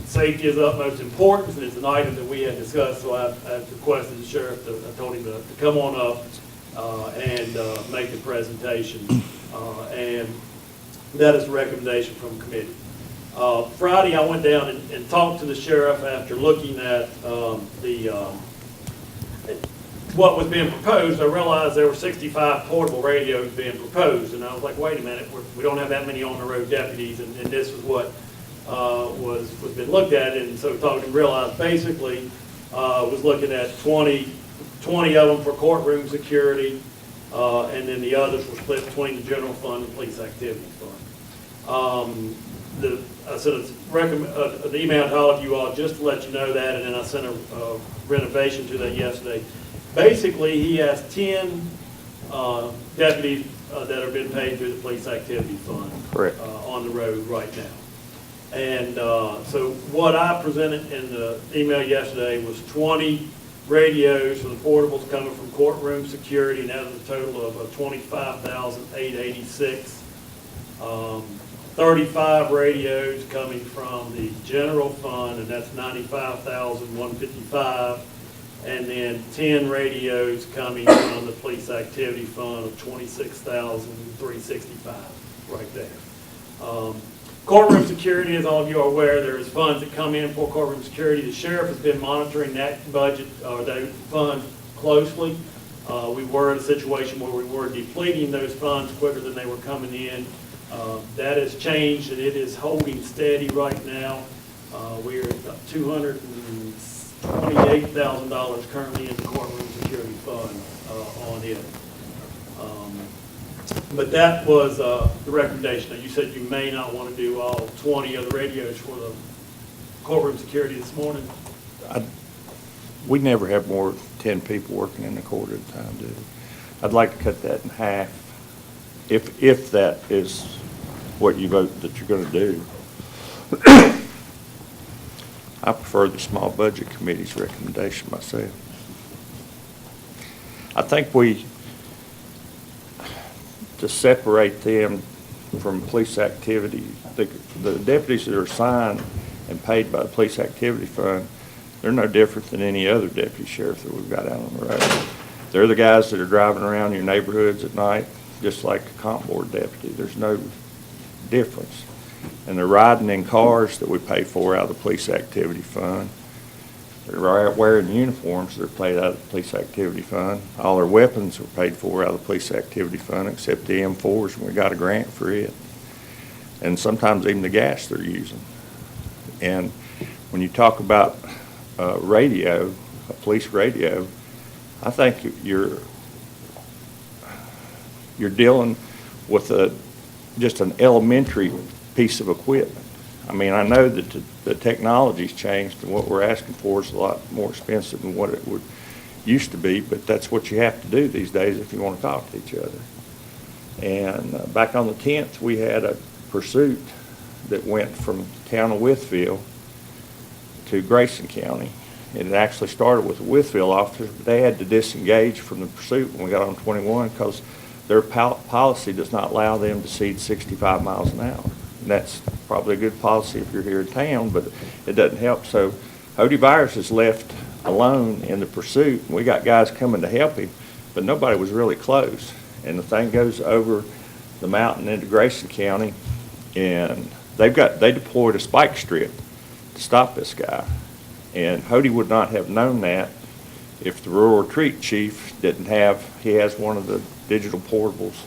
safety is of utmost importance, and it's an item that we had discussed, so I requested the sheriff, I told him to come on up and make the presentation, and that is the recommendation from the committee. Friday, I went down and talked to the sheriff after looking at what was being proposed. I realized there were 65 portable radios being proposed, and I was like, wait a minute, we don't have that many on-the-road deputies, and this is what was been looked at. And so talking, realized basically was looking at 20 of them for courtroom security, and then the others were split between the general fund and police activity fund. I sent an email to all of you all just to let you know that, and then I sent a renovation to that yesterday. Basically, he has 10 deputies that have been paid through the police activity fund. Correct. On the road right now. And so what I presented in the email yesterday was 20 radios for the portables coming from courtroom security, and that was a total of $25,886. 35 radios coming from the general fund, and that's $95,155, and then 10 radios coming from the police activity fund of $26,365 right there. Courtroom security, as all of you are aware, there is funds that come in for courtroom security. The sheriff has been monitoring that budget, or that fund closely. We were in a situation where we were depleting those funds quicker than they were coming in. That has changed, and it is holding steady right now. We're at about $228,000 currently in the courtroom security fund on it. But that was the recommendation. Now, you said you may not want to do all 20 of the radios for the courtroom security this morning. We never have more than 10 people working in the court at a time, do we? I'd like to cut that in half, if that is what you vote that you're going to do. I prefer the small budget committee's recommendation myself. I think to separate them from police activity, the deputies that are assigned and paid by the police activity fund, they're no different than any other deputy sheriff that we've got out on the road. They're the guys that are driving around your neighborhoods at night, just like a comp board deputy. There's no difference. And they're riding in cars that we pay for out of the police activity fund. They're wearing uniforms that are paid out of the police activity fund. All their weapons are paid for out of the police activity fund, except the M4s, and we got a grant for it. And sometimes even the gas they're using. And when you talk about radio, a police radio, I think you're dealing with just an elementary piece of equipment. I mean, I know that the technology's changed and what we're asking for is a lot more expensive than what it would used to be, but that's what you have to do these days if you want to talk to each other. And back on the 10th, we had a pursuit that went from the town of Wytheville to Grayson County. It actually started with the Wytheville officers, but they had to disengage from the pursuit when we got on 21 because their policy does not allow them to exceed 65 miles an hour. And that's probably a good policy if you're here in town, but it doesn't help. So Wythe is left alone in the pursuit. We got guys coming to help him, but nobody was really close. And the thing goes over the mountain into Grayson County, and they deployed a spike strip to stop this guy. And Hody would not have known that if the rural retreat chief he has one of the digital portables,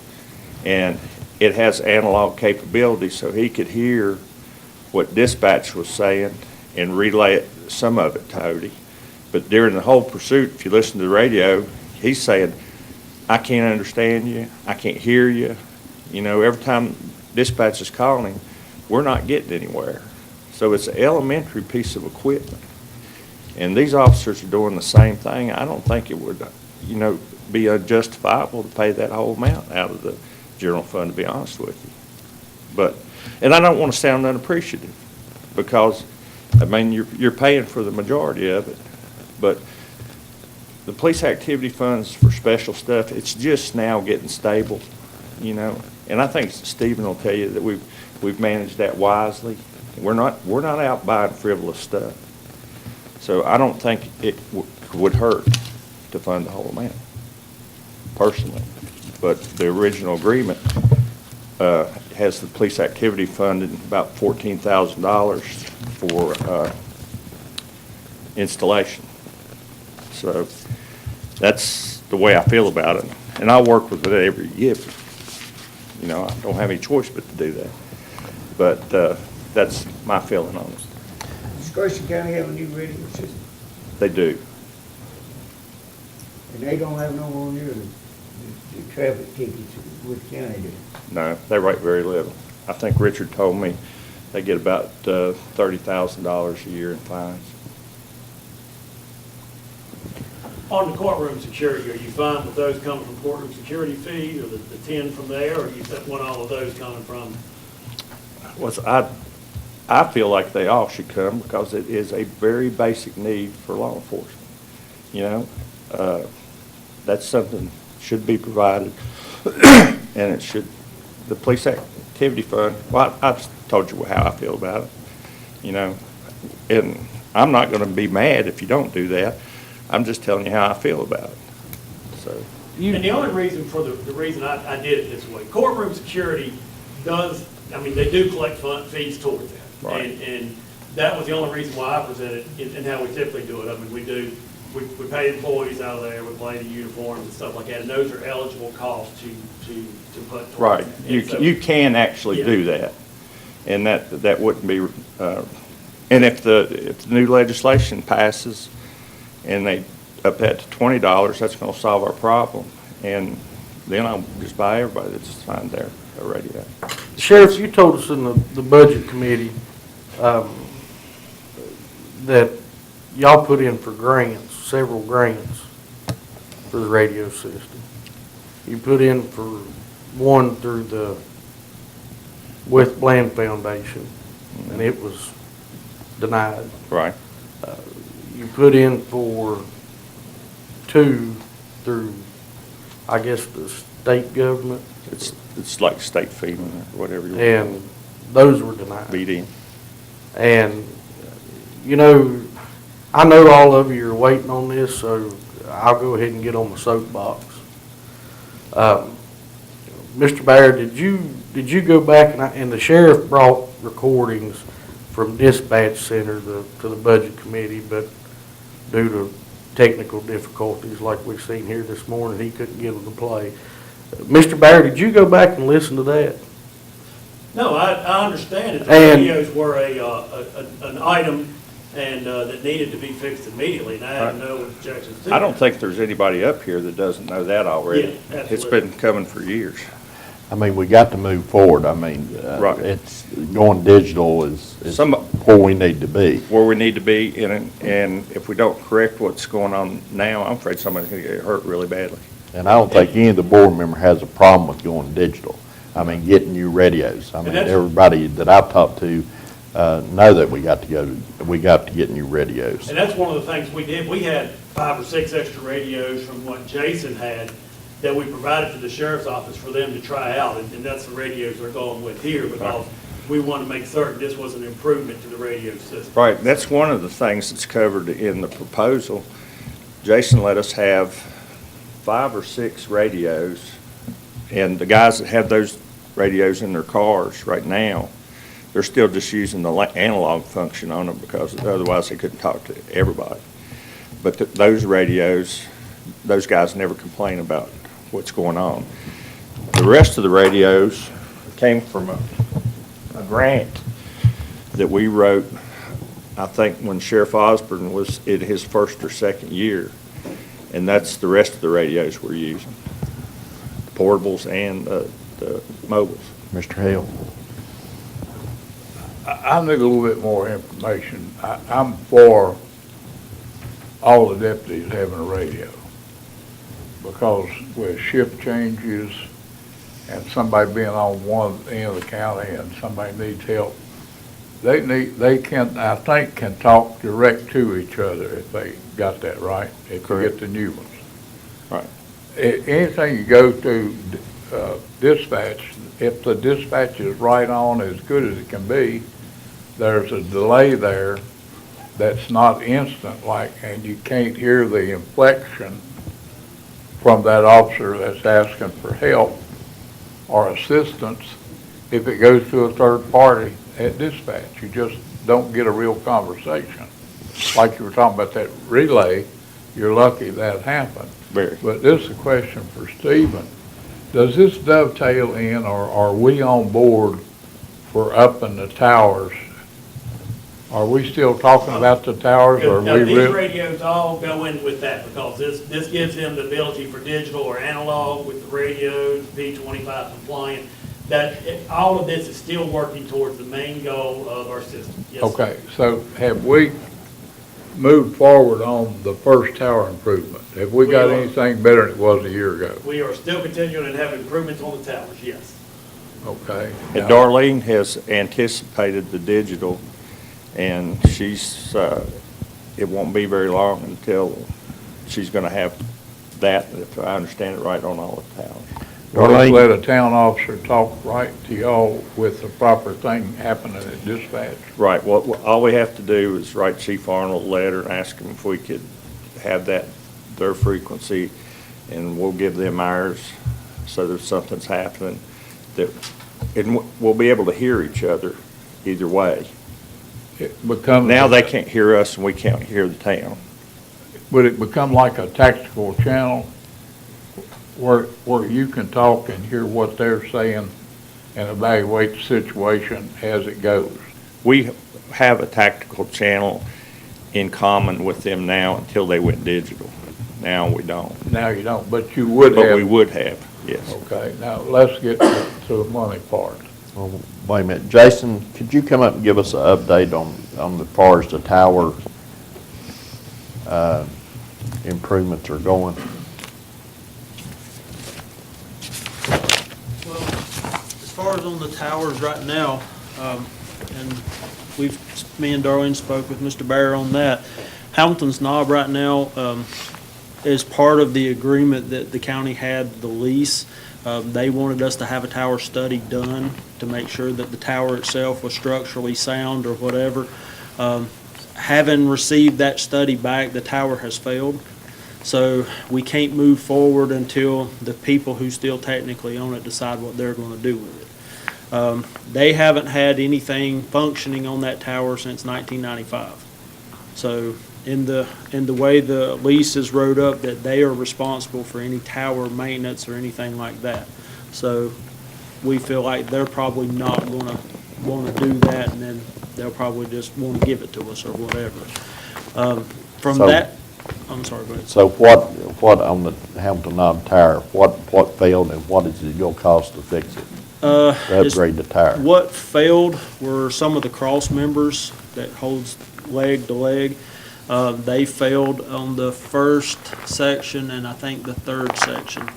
and it has analog capability, so he could hear what dispatch was saying and relay some of it to Hody. But during the whole pursuit, if you listen to the radio, he's saying, I can't understand you, I can't hear you. You know, every time dispatch is calling him, we're not getting anywhere. So it's an elementary piece of equipment. And these officers are doing the same thing. I don't think it would, be unjustifiable to pay that whole amount out of the general fund, to be honest with you. And I don't want to sound unappreciative because, I mean, you're paying for the majority of it, but the police activity funds for special stuff, it's just now getting stable, And I think Stephen will tell you that we've managed that wisely. We're not out buying frivolous stuff. So I don't think it would hurt to fund the whole amount, personally. But the original agreement has the police activity fund in about $14,000 for installation. So that's the way I feel about it. And I work with it every year. I don't have any choice but to do that. But that's my feeling on it. Does Grayson County have a new radio system? They do. And they don't have no more near the traffic tickets Wythe County do? No, they write very little. I think Richard told me they get about $30,000 a year in fines. On the courtroom security, are you fine with those coming from courtroom security fees, or the 10 from there, or do you want all of those coming from? I feel like they all should come because it is a very basic need for law enforcement. That's something should be provided, and the police activity fund, well, I've told you how I feel about it, and I'm not going to be mad if you don't do that. I'm just telling you how I feel about it. So. And the only reason for the reason I did it this way, courtroom security they do collect fees towards that. Right. And that was the only reason why I presented and how we typically do it. We pay employees out of there, we pay the uniforms and stuff like that, and those are eligible costs to put towards. Right. It. You can actually do that, and that wouldn't be. And if the new legislation passes, and they up that to $20, that's going to solve our problem, and then I'll just buy everybody that's signed there a radio. Sheriff, you told us in the budget committee that y'all put in for grants, several grants for the radio system. You put in for one through the Wythe Bland Foundation, and it was denied. Right. You put in for two through, I guess, the state government. It's like state FEMA or whatever you want. And those were denied. BD. And, I know all of you are waiting on this, so I'll go ahead and get on the soapbox. Mr. Baird, did you go back and the sheriff brought recordings from dispatch center to the budget committee, but due to technical difficulties like we've seen here this morning, he couldn't get them to play. Mr. Baird, did you go back and listen to that? No, I understand that the And- radios were an item and that needed to be fixed immediately, and I have no objections to that. I don't think there's anybody up here that doesn't know that already. Yeah, It's absolutely. been coming for years. I mean, we got to move forward. I mean, Right. it's, going digital is Some- where we need to be. Where we need to be, and if we don't correct what's going on now, I'm afraid somebody's gonna get hurt really badly. And I don't think any of the board member has a problem with going digital. I mean, getting new radios. I mean, that's- everybody that I've talked to, know that we got to get new radios. And that's one of the things we did. We had 5 or 6 extra radios from what Jason had that we provided to the sheriff's office for them to try out. And that's the radios they're going with here because we want to make certain this was an improvement to the radio system. Right, that's one of the things that's covered in the proposal. Jason let us have 5 or 6 radios, and the guys that have those radios in their cars right now, they're still just using the analog function on them because otherwise they couldn't talk to everybody. But those radios, those guys never complain about what's going on. The rest of the radios came from a grant that we wrote, I think, when Sheriff Osborne was in his first or second year. And that's the rest of the radios we're using, the portables and the mobiles. Mr. Hale? I need a little bit more information. I'm for all the deputies having a radio, because with shift changes and somebody being on one end of the county and somebody needs help, they can, I think, can talk direct to each other if they got that right, if you get the new ones. Right. Anything you go to dispatch, if the dispatch is right on as good as it can be, there's a delay there that's not instant, like, and you can't hear the inflection from that officer that's asking for help or assistance if it goes to a third party at dispatch. You just don't get a real conversation. Like you were talking about that relay, you're lucky that happened. Very. But this is a question for Stephen. Does this dovetail in, or are we on board for upping the towers? Are we still talking about the towers, or are Now, we these really? radios all go in with that because this gives them the ability for digital or analog with the radios, P25 compliant. All of this is still working towards the main goal of our system. Yes, sir. Okay, so have we moved forward on the first tower improvement? Have we got We are. anything better than it was a year ago? We are still continuing and have improvements on the towers, yes. Okay. And Darlene has anticipated the digital, and she's, it won't be very long until she's gonna have that, if I understand it right, on all the towers. Or let's let a town officer talk right to y'all with the proper thing happening at dispatch. Right, well, all we have to do is write Chief Arnold a letter and ask him if we could have that, their frequency, and we'll give them ours, so that if something's happening, that, and we'll be able to hear each other either way. It becomes. Now they can't hear us and we can't hear the town. Would it become like a tactical channel where you can talk and hear what they're saying and evaluate the situation as it goes? We have a tactical channel in common with them now until they went digital. Now we don't. Now you don't, but you would have. But we would have, yes. Okay, now let's get to the money part. Well, wait a minute. Jason, could you come up and give us an update on the far as the tower improvements are going? Well, as far as on the towers right now, and me and Darlene spoke with Mr. Bear on that. Hamilton's Knob right now is part of the agreement that the county had, the lease. They wanted us to have a tower study done to make sure that the tower itself was structurally sound or whatever. Having received that study back, the tower has failed. So we can't move forward until the people who still technically own it decide what they're going to do with it. They haven't had anything functioning on that tower since 1995. So in the way the lease is wrote up, that they are responsible for any tower maintenance or anything like that. So we feel like they're probably not going to want to do that, and then they'll probably just want to give it to us or whatever. From So- that, I'm sorry, go ahead. So what on the Hamilton Knob Tower, what failed and what is it gonna cost to fix it? To upgrade the tower? What failed were some of the cross members that holds leg to leg. They failed on the first section and I think the third section.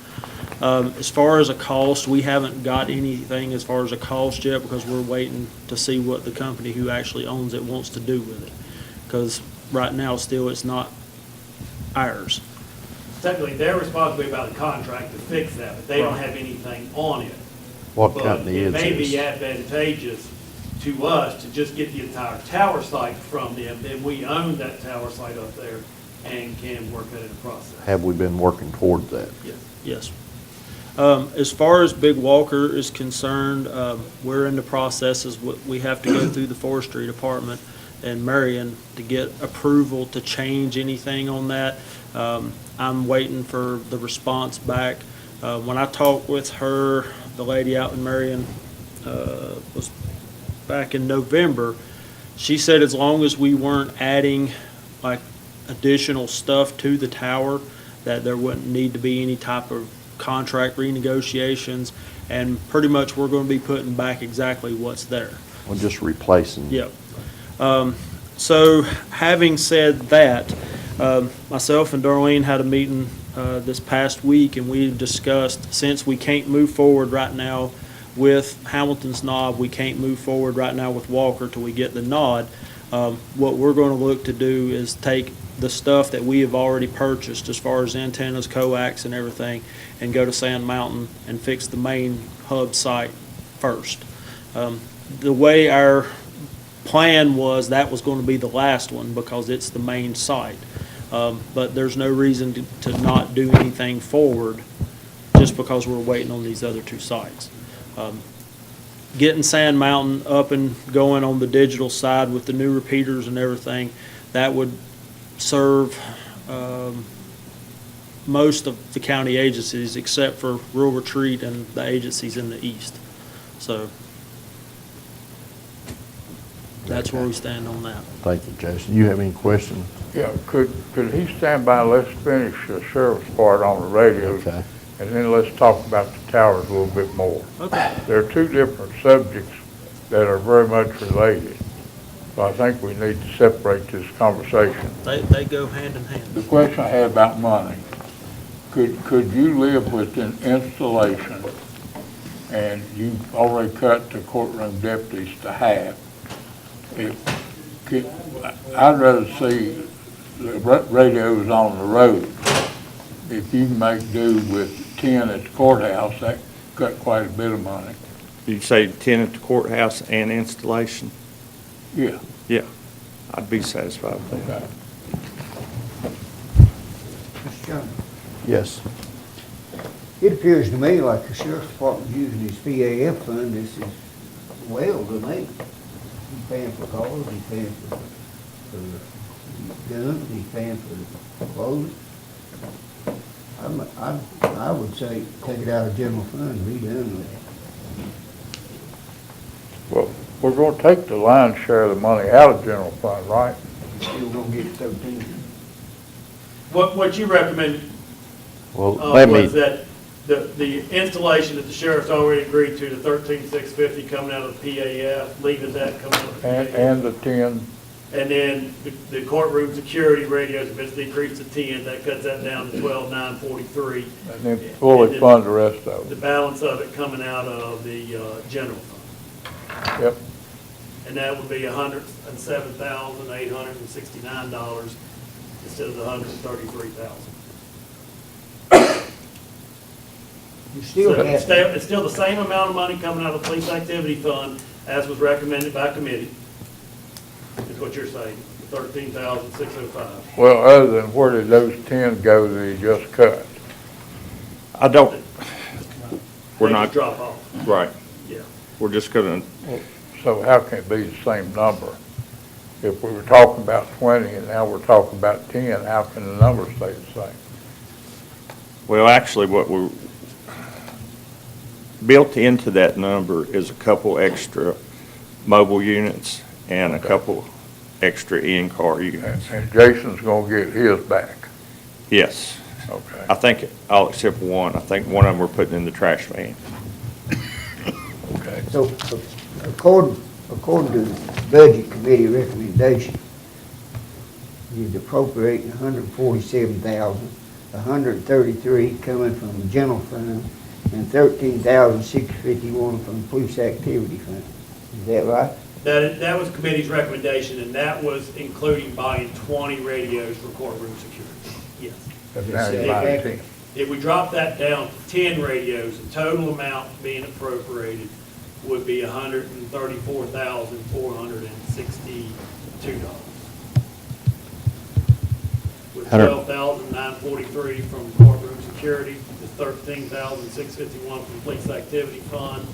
As far as a cost, we haven't got anything as far as a cost yet because we're waiting to see what the company who actually owns it wants to do with it. Because right now, still, it's not ours. Technically, they're responsible about the contract to fix that, but they don't have anything on it. What But company is it may be this? advantageous to us to just get the entire tower site from them, then we own that tower site up there and can work that in the process. Have we been working towards that? Yes. As far as Big Walker is concerned, we're in the processes, we have to go through the forestry department and Marion to get approval to change anything on that. I'm waiting for the response back. When I talked with her, the lady out in Marion, was back in November, she said as long as we weren't adding like additional stuff to the tower, that there wouldn't need to be any type of contract renegotiations, and pretty much we're going to be putting back exactly what's there. We're just replacing. Yep. So having said that, myself and Darlene had a meeting this past week, and we discussed, since we can't move forward right now with Hamilton's Knob, we can't move forward right now with Walker till we get the nod. What we're going to look to do is take the stuff that we have already purchased as far as antennas, coax, and everything, and go to Sand Mountain and fix the main hub site first. The way our plan was, that was going to be the last one because it's the main site. But there's no reason to not do anything forward just because we're waiting on these other two sites. Getting Sand Mountain up and going on the digital side with the new repeaters and everything, that would serve most of the county agencies except for Rural Retreat and the agencies in the east. So that's where we stand on that. Thank you, Jason. You have any questions? Yeah, could he stand by, let's finish the service part on the radios, Okay. and then let's talk about the towers a little bit more. Okay. There are two different subjects that are very much related, so I think we need to separate this conversation. They go hand in hand. The question I had about money, could you live with an installation, and you've already cut the courtroom deputies to half? I'd rather see the radios on the road. If you can make do with 10 at the courthouse, that cut quite a bit of money. You say 10 at the courthouse and installation? Yeah. Yeah, I'd be satisfied with that. Okay. Mr. Chairman, Yes. it appears to me like the sheriff's department's using his PAF fund. This is well to me. He's paying for cars, he's paying for guns, he's paying for clothes. I would say take it out of general fund and be done with it. Well, we're going to take the lion's share of the money out of general fund, right? You're still gonna get 13. What you recommended Well, let me, was that the installation that the sheriff's already agreed to, the 13,650 coming out of the PAF, leaving that coming out of the PAF. And the 10, And then the courtroom security radios, if it's decreased to 10, that cuts that down to 12,943. and then fully fund the rest of The it. balance of it coming out of the general fund. Yep. And that would be $107,869 instead of the $133,000. You still So have. it's still the same amount of money coming out of the police activity fund as was recommended by committee, is what you're saying. $13,605. Well, other than where did those 10 go that he just cut? I don't, we're They not, just drop off, right, yeah. we're just gonna, So how can it be the same number? If we were talking about 20 and now we're talking about 10, how can the number stay the same? well, actually, what we're, built into that number is a couple extra mobile units and a couple extra in-car units. And Jason's gonna get his back, Yes, okay? I think all except one. I think one of them we're putting in the trash man. Okay. So, according to the Budget Committee recommendation, you're appropriating $147,133 coming from the general fund and $13,651 from the police activity fund. Is that right? That was the committee's recommendation, and that was including buying 20 radios for courtroom security. Yes. But now you're buying 10. If we drop that down to 10 radios, the total amount being appropriated would be $134,462. With $12,943 from courtroom security, the $13,651 from police activity fund,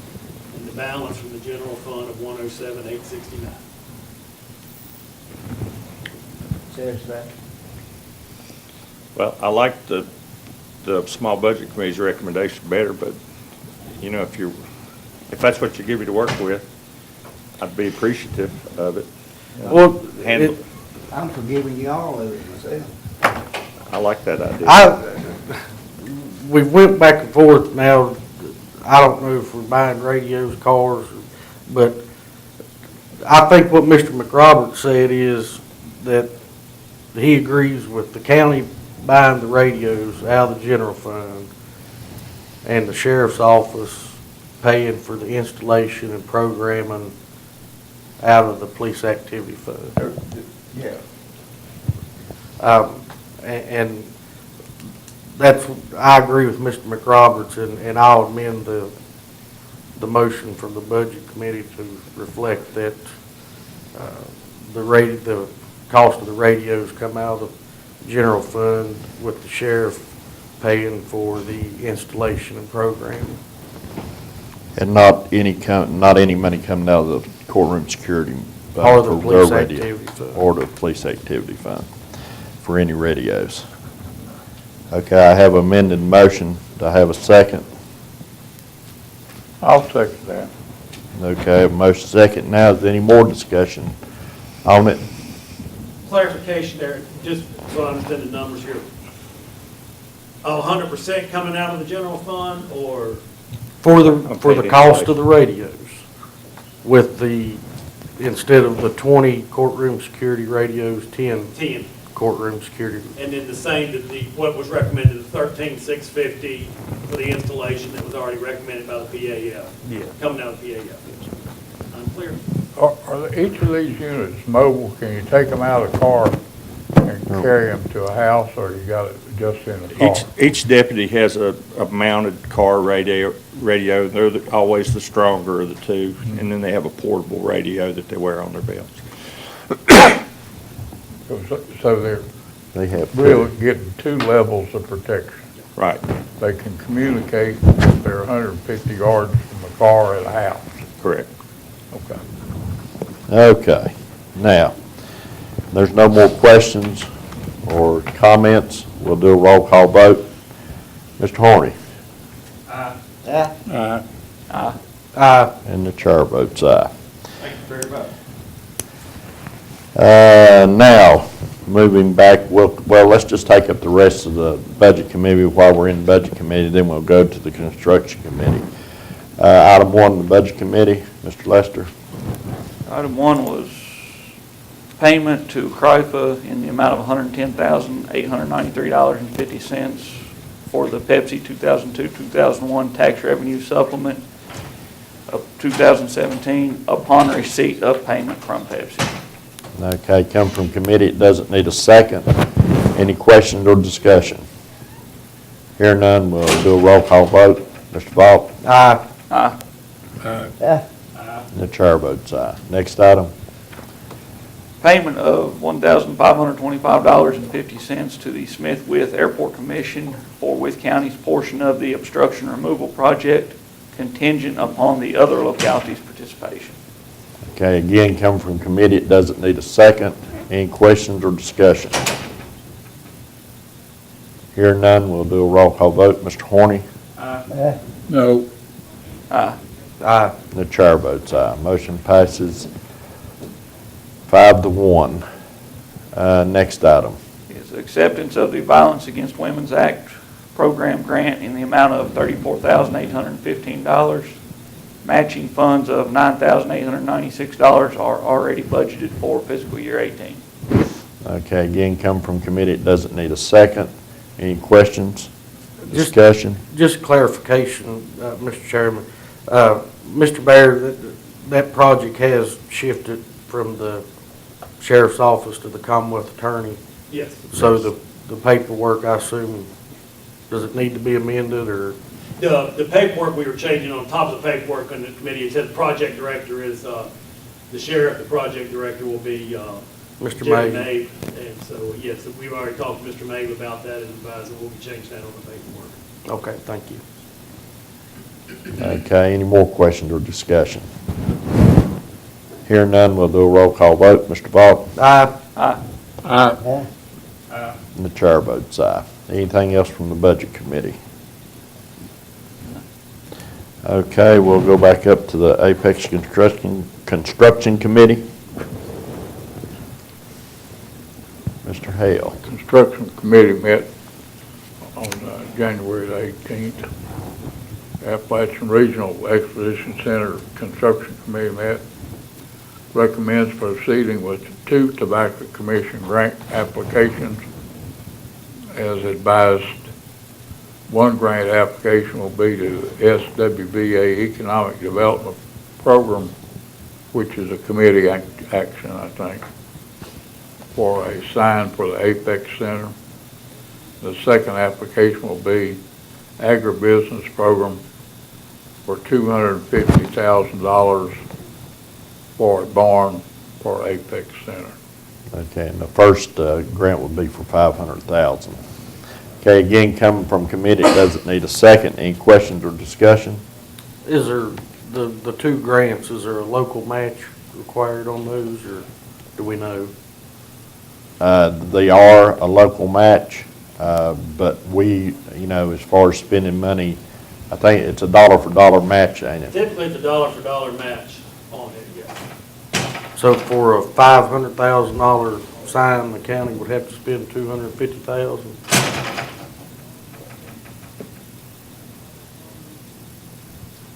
and the balance from the general fund of $107,869. Satisfied? Well, I like the small budget committee's recommendation better, but, you know, if that's what you give me to work with, I'd be appreciative of it. Well, Handle- I'm forgiving you all of it myself. I like that idea. we went back and forth now. I don't know if we're buying radios, cars, but I think what Mr. McRoberts said is that he agrees with the county buying the radios out of the general fund and the sheriff's office paying for the installation and programming out of the police activity fund. Yeah. And that's, I agree with Mr. McRoberts, and I'll amend the motion from the Budget Committee to reflect that the cost of the radios come out of the general fund with the sheriff paying for the installation and programming. And not any money coming out of the courtroom security. Or the for police their radio, activity fund. Or the police activity fund for any radios. Okay, I have amended motion. Do I have a second? I'll second that. Okay, I have a motion second. Now, is there any more discussion on it? Clarification there, just so I understand the numbers here. 100% coming out of the general fund, or? For the cost of the radios, with instead of the 20 courtroom security radios, 10 10. courtroom security. And then the same, what was recommended, the $13,650 for the installation that was already recommended by the PAF. Yeah. Coming out of the PAF. Unclear? Are each of these units mobile? Can you take them out of the car and carry them to a house, or you got it just in the car? Each deputy has a mounted car radio. They're always the stronger of the two, and then they have a portable radio that they wear on their belts. So they're They have really getting 2 levels of protection. Right, They can communicate if they're 150 yards from a car at a house. correct. Okay. Okay, now, there's no more questions or comments. We'll do a roll call vote. Mr. Horny? And the chair votes aye. Thank you very much. Now, moving back, well, let's just take up the rest of the Budget Committee while we're in the Budget Committee, then we'll go to the Construction Committee. Item 1, the Budget Committee, Mr. Lester. Item 1 was payment to CRIPA in the amount of $110,893.50 for the Pepsi 2002-2001 tax revenue supplement of 2017 upon receipt of payment from Pepsi. Okay, come from committee, it doesn't need a second. Any questions or discussion? Hearing none, we'll do a roll call vote. Mr. Vaught? Aye. And the chair votes aye. Next item. payment of $1,525.50 to the Wythe Airport Commission for Wythe County's portion of the obstruction removal project, contingent upon the other localities' participation. Okay, again, come from committee, it doesn't need a second. Any questions or discussion? Hearing none, we'll do a roll call vote. Mr. Horny? No. Aye. Aye. The chair votes aye. Motion passes 5-1. Next item. Is acceptance of the Violence Against Women's Act program grant in the amount of $34,815. Matching funds of $9,896 are already budgeted for fiscal year 18. Okay, again, come from committee, it doesn't need a second. Any questions, discussion? Just clarification, Mr. Chairman. Mr. Baird, that project has shifted from the sheriff's office to the Commonwealth Attorney. Yes. So the paperwork, I assume, does it need to be amended, or? The paperwork, we were changing on top of the paperwork on the committee. It said the project director is the sheriff, the project director will be Mr. Jerry May. May. And so, yes, we've already talked to Mr. May about that and advised that we'll be changing that on the paperwork. Okay, thank you. Okay, any more questions or discussion? Hearing none, we'll do a roll call vote. Mr. Vaughn? Aye. Aye. Aye. And the chair votes aye. Anything else from the budget committee? Okay, we'll go back up to the Apex Construction Committee. Mr. Hale. Construction Committee met on January the 18th. Appalachian Regional Exposition Center Construction Committee met. Recommends proceeding with 2 Tobacco Commission grant applications. As advised, one grant application will be to SWBA Economic Development Program, which is a committee action, I think, for a sign for the Apex Center. The second application will be agribusiness program for $250,000 for a barn for Apex Center. Okay, and the first grant would be for $500,000. Okay, again, coming from committee, it doesn't need a second. Any questions or discussion? Is there, the 2 grants, is there a local match required on those, or do we know? They are a local match, but we, as far as spending money, I think it's a dollar for dollar match, ain't it? Typically, it's a dollar for dollar match on it, yes. So for a $500,000 sign, the county would have to spend $250,000?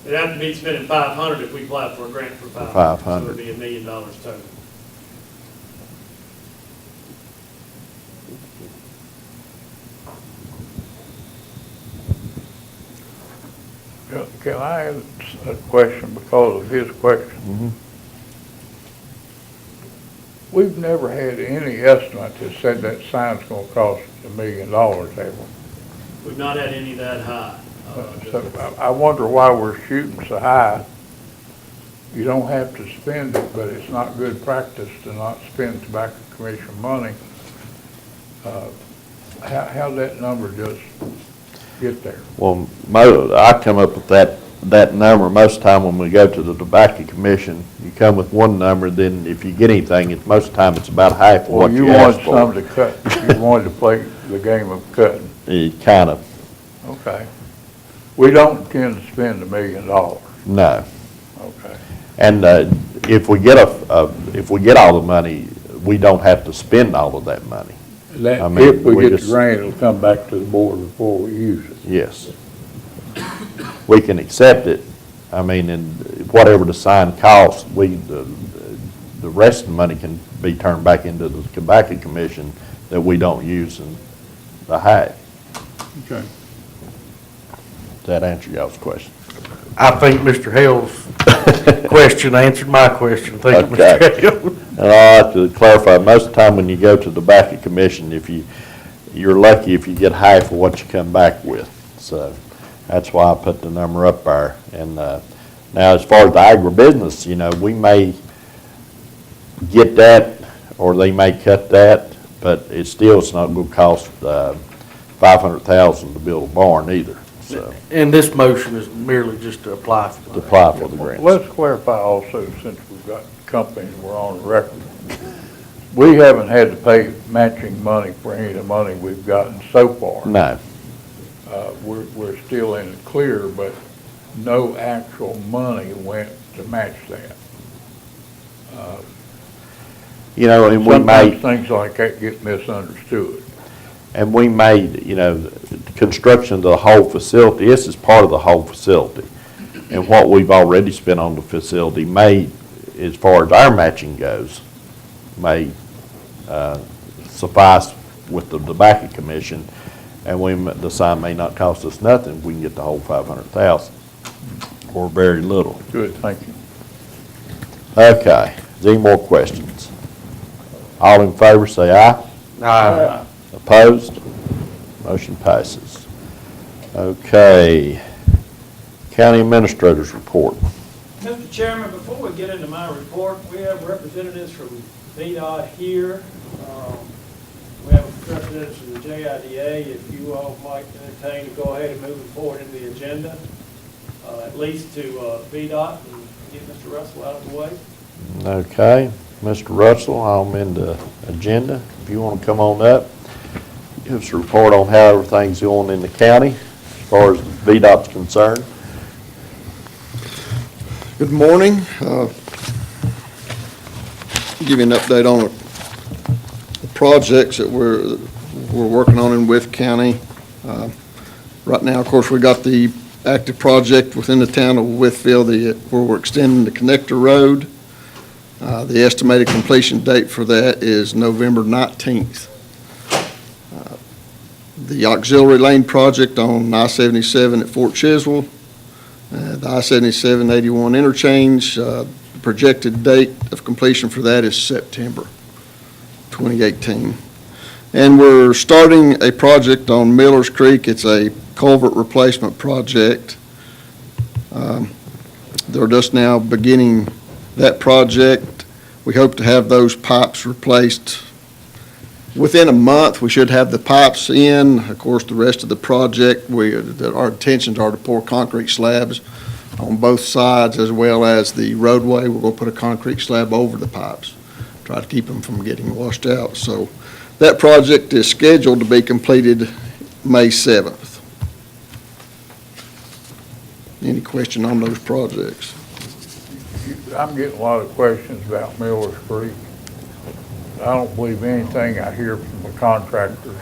It'd have to be spending $500 if we applied for a grant for $500. $500. So it'd be $1 million total. Can I ask a question because of his question? We've never had any estimate that said that sign's gonna cost $1 million, have we? We've not had any that high. So I wonder why we're shooting so high. You don't have to spend it, but it's not good practice to not spend tobacco commission money. How'd that number just get there? Well, I come up with that number. Most of the time when we go to the Tobacco Commission, you come with one number, then if you get anything, most of the time it's about half of what you asked for. Well, you wanted some to cut, you wanted to play the game of cutting. Kind of, Okay. We don't intend to spend $1 million. no. Okay. And if we get if we get all the money, we don't have to spend all of that money. That, I mean, if we get the just- grant, it'll come back to the board before we use it. Yes. We can accept it. I mean, and whatever the sign costs, the rest of the money can be turned back into the Tobacco Commission that we don't use in the half. Okay. Does that answer y'all's question? I think Mr. Hale's question answered my question. Thank you, Mr. Hale. And I have to clarify, most of the time when you go to the Tobacco Commission, you're lucky if you get half of what you come back with. So that's why I put the number up there. And now as far as the agribusiness, we may get that or they may cut that, but it's not gonna cost, $500,000 to build a barn either, so, And this motion is merely just to apply for to the apply for the grant. Let's clarify also, since we've got companies, we're on record. We haven't had to pay matching money for any of the money we've gotten so far. No, We're still in the clear, but no actual money went to match that. and we Sometimes made, things like that get misunderstood. construction of the whole facility, this is part of the whole facility. And what we've already spent on the facility may, as far as our matching goes, may suffice with the tobacco commission, and the sign may not cost us nothing, we can get the whole 500,000, or very little. Good, thank you. Okay, is there any more questions? All in favor, say aye. Opposed? Motion passes. Okay, county administrators report. Mr. Chairman, before we get into my report, we have representatives from VDOT here. We have representatives from the JIDA. If you all might entertain to go ahead and move it forward in the agenda, at least to VDOT and get Mr. Russell out of the way. Okay, Mr. Russell, I'll amend the agenda. If you want to come on up, give us a report on how everything's going in the county as far as VDOT's concerned. Good morning. Give you an update on the projects that we're working on in Wythe County. Right now, of course, we got the active project within the town of Wytheville where we're extending the connector road. The estimated completion date for that is November 19th. The auxiliary lane project on I-77 at Fort Chiswell, the I-77-81 interchange, the projected date of completion for that is September 2018. And we're starting a project on Miller's Creek. It's a culvert replacement project. They're just now beginning that project. We hope to have those pipes replaced within a month. We should have the pipes in. Of course, the rest of the project, our intentions are to pour concrete slabs on both sides as well as the roadway. We're going to put a concrete slab over the pipes, try to keep them from getting washed out. So that project is scheduled to be completed May 7th. Any question on those projects? I'm getting a lot of questions about Miller's Creek. I don't believe anything I hear from the contractors,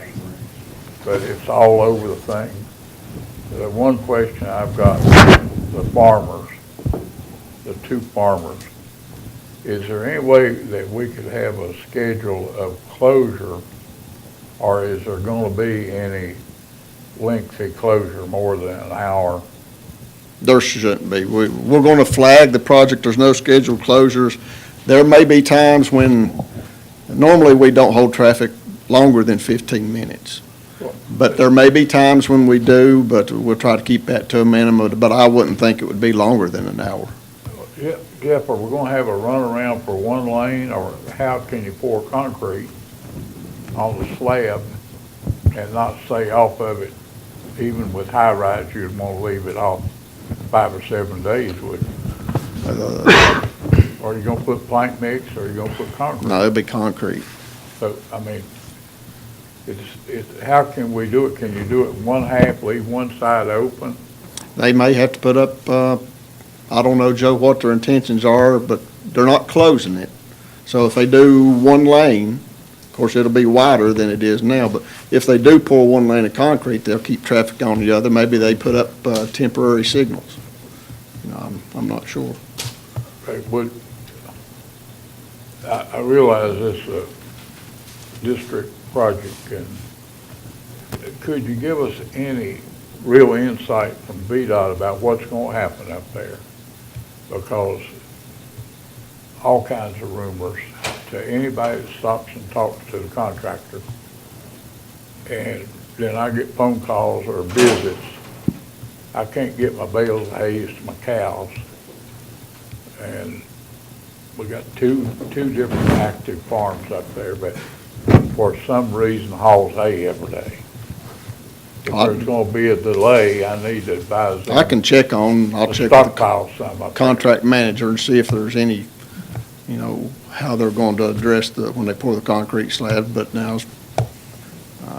but it's all over the thing. The one question I've got, the farmers, the two farmers, is there any way that we could have a schedule of closure, or is there going to be any lengthy closure more than an hour? There shouldn't be. We're going to flag the project. There's no scheduled closures. There may be times when normally we don't hold traffic longer than 15 minutes. But there may be times when we do, but we'll try to keep that to a minimum. But I wouldn't think it would be longer than an hour. Jeff, are we going to have a runaround for one lane, or how can you pour concrete on the slab and not stay off of it? Even with high rise, you'd want to leave it off 5 or 7 days, would you? Are you going to put plank mix, or are you going to put concrete? No, it'll be concrete. So, I mean, how can we do it? Can you do it one half, leave one side open? They may have to put up, I don't know, Joe, what their intentions are, but they're not closing it. So if they do one lane, of course, it'll be wider than it is now, but if they do pour one lane of concrete, they'll keep traffic on the other. Maybe they put up temporary signals. I'm not sure. Okay, I realize this is a district project, and could you give us any real insight from VDOT about what's going to happen up there? Because all kinds of rumors to anybody that stops and talks to the contractor. And then I get phone calls or visits. I can't get my bales of hay to my cows. And we got two different active farms up there, but for some reason hauls hay every day. If there's gonna be a delay, I need to advise them. I can check on, I'll to check with the stockpile some up there. contract manager and see if there's any, how they're going to address when they pour the concrete slab, but now,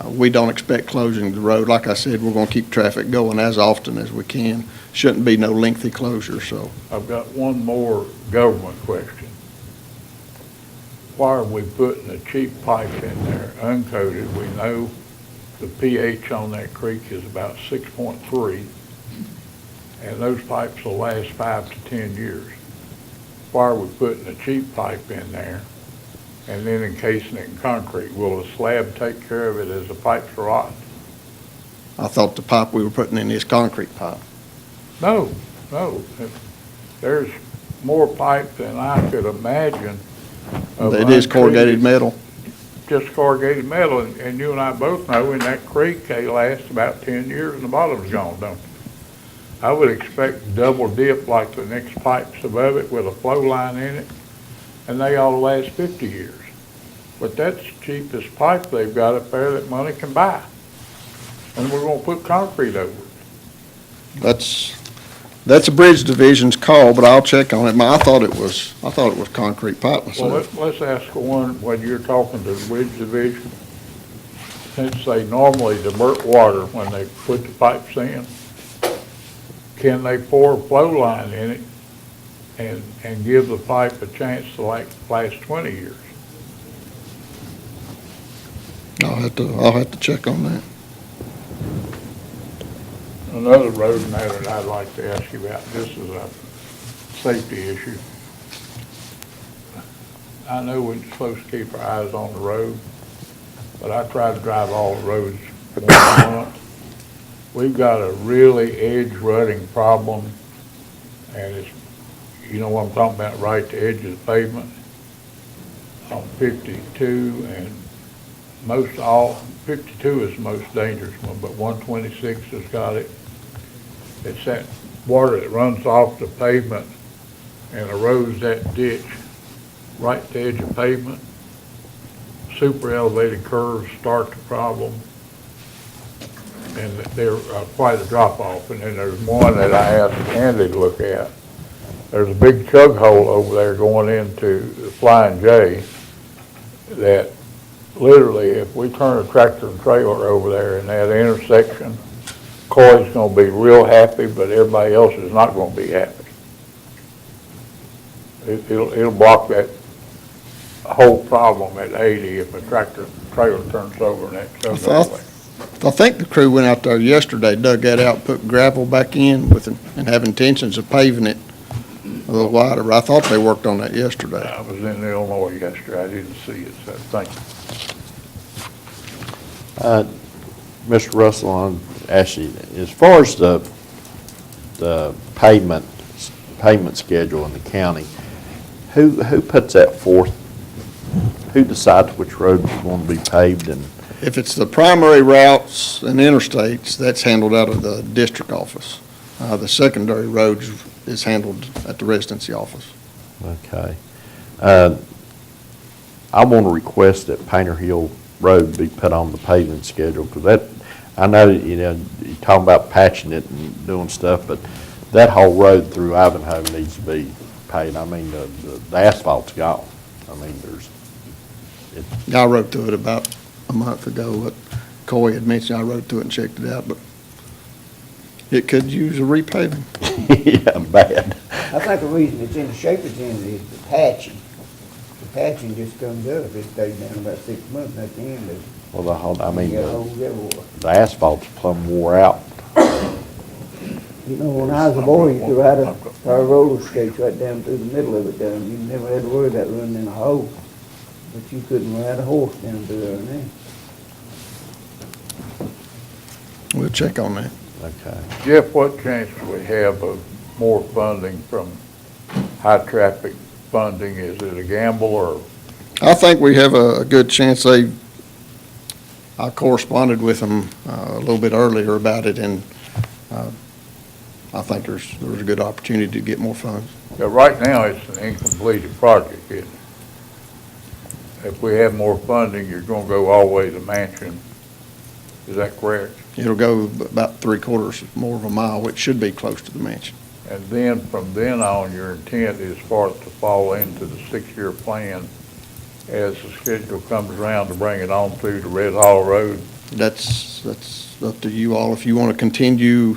we don't expect closing the road. Like I said, we're gonna keep traffic going as often as we can. Shouldn't be no lengthy closure, so. I've got one more government question. Why are we putting a cheap pipe in there, uncoated? We know the pH on that creek is about 6.3, and those pipes will last 5 to 10 years. Why are we putting a cheap pipe in there and then encasing it in concrete? Will the slab take care of it as the pipes rot? I thought the pipe we were putting in is concrete pipe. No. There's more pipe than I could imagine. It is corrugated metal. Just corrugated metal, and you and I both know in that creek, they last about 10 years and the bottom's gone, don't they? I would expect double dip like the next pipes above it with a flow line in it, and they ought to last 50 years. But that's the cheapest pipe they've got up there that money can buy. And we're gonna put concrete over it. That's a bridge division's call, but I'll check on it. I thought it was concrete pipe Well, myself. let's ask one, when you're talking to the bridge division, since they normally divert water when they put the pipes in, can they pour a flow line in it and give the pipe a chance to last 20 years? I'll have to check on that. Another road matter that I'd like to ask you about, this is a safety issue. I know we're supposed to keep our eyes on the road, but I try to drive all the roads once a month. We've got a really edge rutting problem, and it's, you know what I'm talking about, right at the edge of the pavement on 52, and 52 is the most dangerous one, but 126 has got it. It's that water that runs off the pavement and erodes that ditch right at the edge of pavement. Super elevated curves start the problem, and they're quite a drop off. And then there's one that I asked Andy to look at. There's a big chug hole over there going into the Flying J that literally, if we turn a tractor and trailer over there in that intersection, Coy's gonna be real happy, but everybody else is not gonna be happy. It'll block that whole problem at 80 if a tractor trailer turns over in that chug hole. I think the crew went out there yesterday, dug that out, put gravel back in and have intentions of paving it a little wider, but I thought they worked on that yesterday. I was in Illinois yesterday, I didn't see it, so thank you. Mr. Russell, I'm asking, as far as the payment schedule in the county, who puts that forth? Who decides which roads are going to be paved? And If it's the primary routes and interstates, that's handled out of the district office. The secondary roads is handled at the residency office. okay. I want to request that Painter Hill Road be put on the paving schedule, because that, I know, you're talking about patching it and doing stuff, but that whole road through Ivanhoe needs to be paved. I mean, the asphalt's gone. I mean, I rode through it about a month ago, but Coy had mentioned I rode through it and checked it out, but it could use a repaving. yeah, bad. I think the reason it's in the shape it's in is the patching. The patching just comes up, it stays down about 6 months, and at the end of Well, the whole, I mean, you got holes everywhere. the asphalt's plumb wore out. You know, when I was a boy, you could ride our roller skates right down through the middle of it down. You never had to worry about running in a hole. But you couldn't ride a horse down through there now. We'll check on that. Okay. Jeff, what chance do we have of more funding from high traffic funding? Is it a gamble or? I think we have a good chance. I corresponded with them a little bit earlier about it, and I think there's a good opportunity to get more funds. Yeah, right now, it's an incompleted project, isn't it? If we have more funding, you're gonna go all the way to Mansion. Is that correct? It'll go about 3/4 more of a mile, which should be close to the mansion. And then, from then on, your intent is for it to fall into the 6-year plan as the schedule comes around to bring it on through to Red Hall Road? That's up to you all. If you want to continue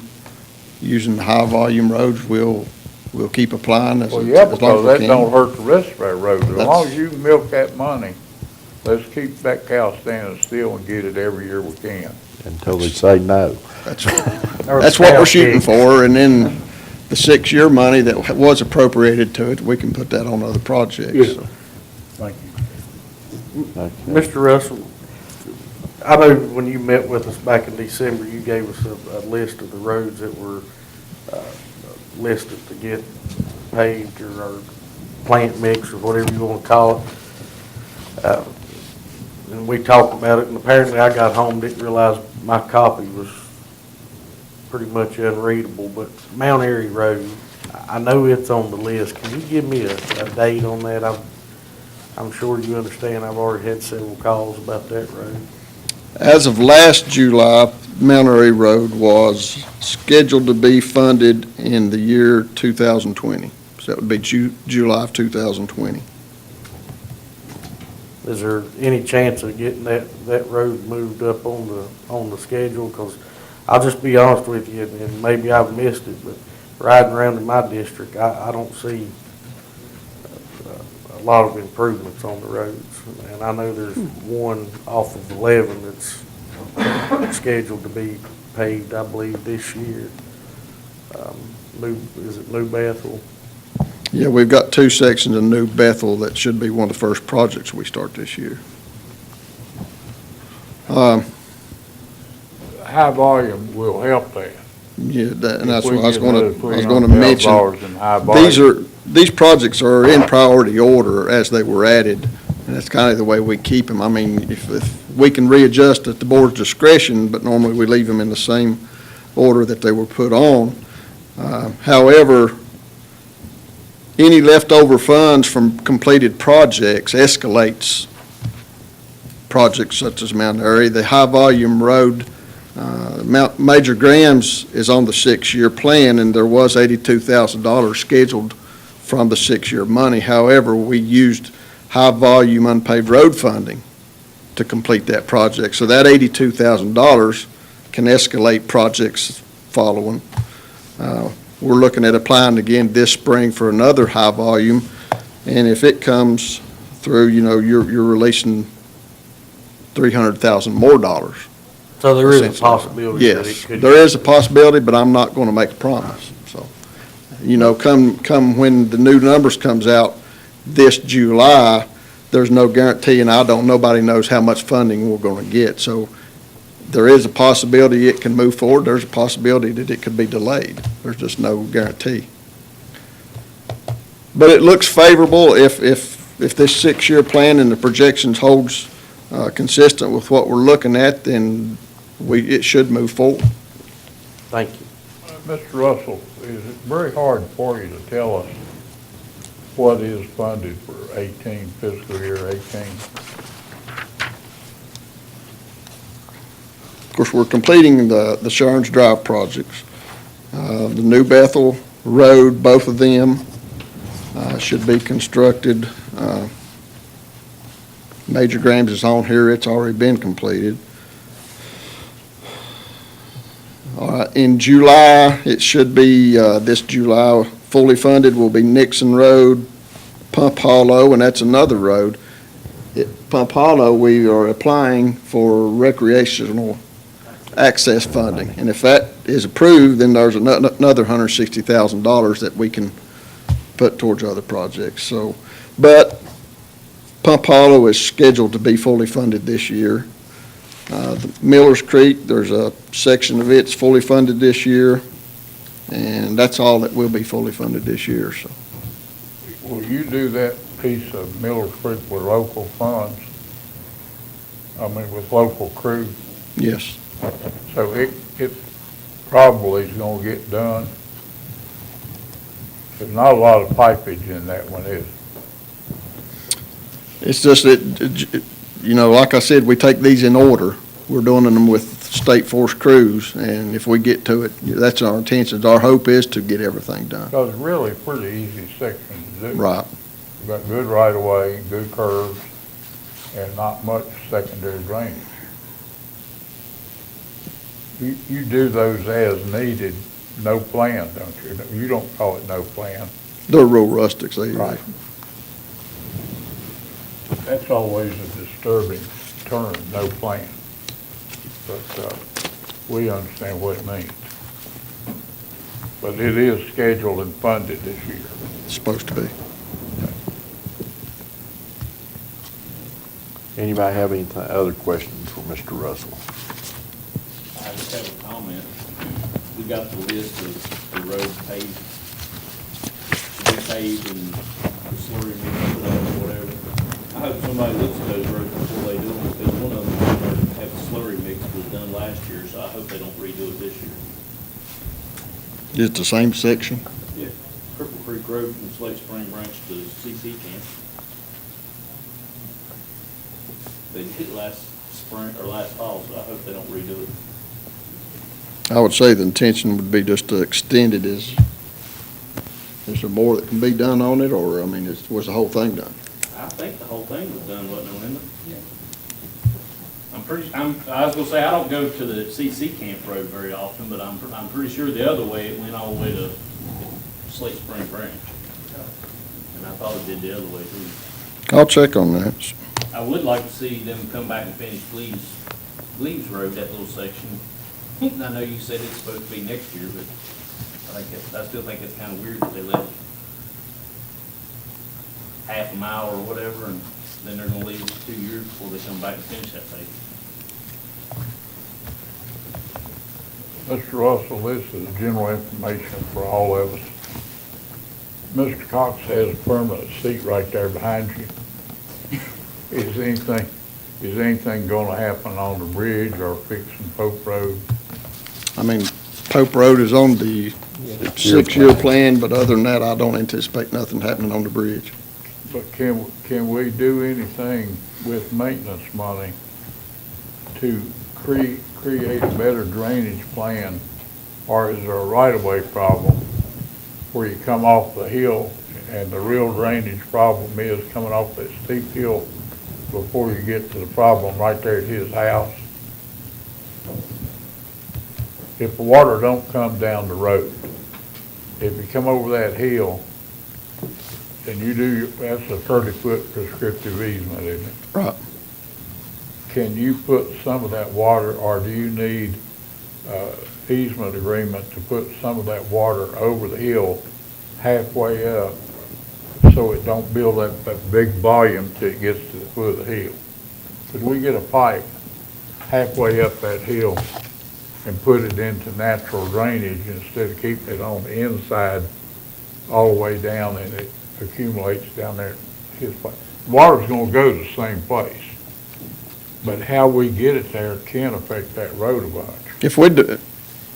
using the high-volume roads, we'll keep applying as Well, as yeah, long because as that we don't can. hurt the rest of our roads. As long as you milk that money, let's keep that cow standing still and get it every year we can. Until they say no. That's what we're shooting for, and then the 6-year money that was appropriated to it, we can put that on other projects. Yes. Thank you. Mr. Russell, I know when you met with us back in December, you gave us a list of the roads that were listed to get paved or plant mix or whatever you want to call it. And we talked about it, and apparently I got home, didn't realize my copy was pretty much unreadable, but Mount Airy Road, I know it's on the list. Can you give me a date on that? I'm sure you understand, I've already had several calls about that road. As of last July, Mount Airy Road was scheduled to be funded in the year 2020. So that would be July of 2020. Is there any chance of getting that road moved up on the schedule? Because I'll just be honest with you, and maybe I've missed it, but riding around in my district, I don't see a lot of improvements on the roads. And I know there's one off of 11 that's scheduled to be paved, I believe, this year. Is it New Bethel? Yeah, we've got 2 sections of New Bethel that should be one of the first projects we start this year. High volume will help that. Yeah, and that's If we what I was get going another to mention. $300,000 in high volume. These projects are in priority order as they were added, and that's kind of the way we keep them. I mean, if we can readjust at the board's discretion, but normally we leave them in the same order that they were put on. However, any leftover funds from completed projects escalates projects such as Mount Airy. The high-volume road, Major Graham's is on the 6-year plan, and there was $82,000 scheduled from the 6-year money. However, we used high-volume unpaved road funding to complete that project. So that $82,000 can escalate projects following. We're looking at applying again this spring for another high volume, and if it comes through, you're releasing $300,000 more dollars. So there is a possibility that it Yes, could. there is a possibility, but I'm not going to make a promise. So, come when the new numbers comes out this July, there's no guarantee, and nobody knows how much funding we're going to get. So there is a possibility it can move forward. There's a possibility that it could be delayed. There's just no guarantee. But it looks favorable if this 6-year plan and the projections holds consistent with what we're looking at, then it should move forward. Thank you. Mr. Russell, is it very hard for you to tell us what is funded for fiscal year 18? Of course, we're completing the Sharns Drive projects. The New Bethel Road, both of them should be constructed. Major Graham's is on here. It's already been completed. In July, it should be, this July, fully funded will be Nixon Road, Pump Hollow, and that's another road. Pump Hollow, we are applying for recreational access funding. And if that is approved, then there's another $160,000 that we can put towards other projects. So, but Pump Hollow is scheduled to be fully funded this year. The Millers Creek, there's a section of it's fully funded this year, and that's all that will be fully funded this year. So, Will you do that piece of Miller Creek with local funds? I mean, with local crews? yes. So it probably is gonna get done There's not a lot of pipage in that one, is there? It's just that, you know, like I said, we take these in order. We're doing them with state force crews, and if we get to it, that's our intentions. Our hope is to get everything done. Because it's really a pretty easy section to do. Right. You've got good right-of-way, good curves, and not much secondary drainage. You do those as needed, no plan, don't you? You don't call it no plan. They're real rustic, so you're right. That's always a disturbing term, no plan. But we understand what it means. But it is scheduled and funded this year. It's supposed to be. Anybody have any other questions for Mr. Russell? I just have a comment. We got the list of the roads paved, to be paved and the slurry mix put up or whatever. I hope somebody looks at those roads before they do them, because one of them have the slurry mix was done last year, so I hope they don't redo it this year. It's the same section. Yeah, Cripple Creek Road from Slate Spring Branch to CC Camp. They did it last spring, or last fall, so I hope they don't redo it. I would say the intention would be just to extend it. Is there more that can be done on it, or, I mean, was the whole thing done? I think the whole thing was done, wasn't it, Linda? I was gonna say, I don't go to the CC Camp Road very often, but I'm pretty sure the other way, it went all the way to Slate Spring Branch. And I thought it did the other way too. I'll check on that. I would like to see them come back and finish Gleaves Road, that little section. I know you said it's supposed to be next year, but I still think it's kind of weird that they left half a mile or whatever, and then they're gonna leave it 2 years before they come back and finish that thing. Mr. Russell, this is general information for all of us. Mr. Cox has a permanent seat right there behind you. Is anything gonna happen on the bridge or fixing Pope Road? I mean, Pope Road is on the 6-year plan, but other than that, I don't anticipate nothing happening on the bridge. But can we do anything with maintenance money to create a better drainage plan? Or is there a right-of-way problem where you come off the hill and the real drainage problem is coming off that steep hill before you get to the problem right there at his house? If the water don't come down the road, if you come over that hill, and that's a 30-foot prescriptive easement, isn't it? Right. Can you put some of that water, or do you need easement agreement to put some of that water over the hill halfway up so it don't build up that big volume till it gets to the foot of the hill? Could we get a pipe halfway up that hill and put it into natural drainage instead of keeping it on the inside all the way down and it accumulates down there at his place? Water's gonna go to the same place, but how we get it there can affect that road a bunch. If we do,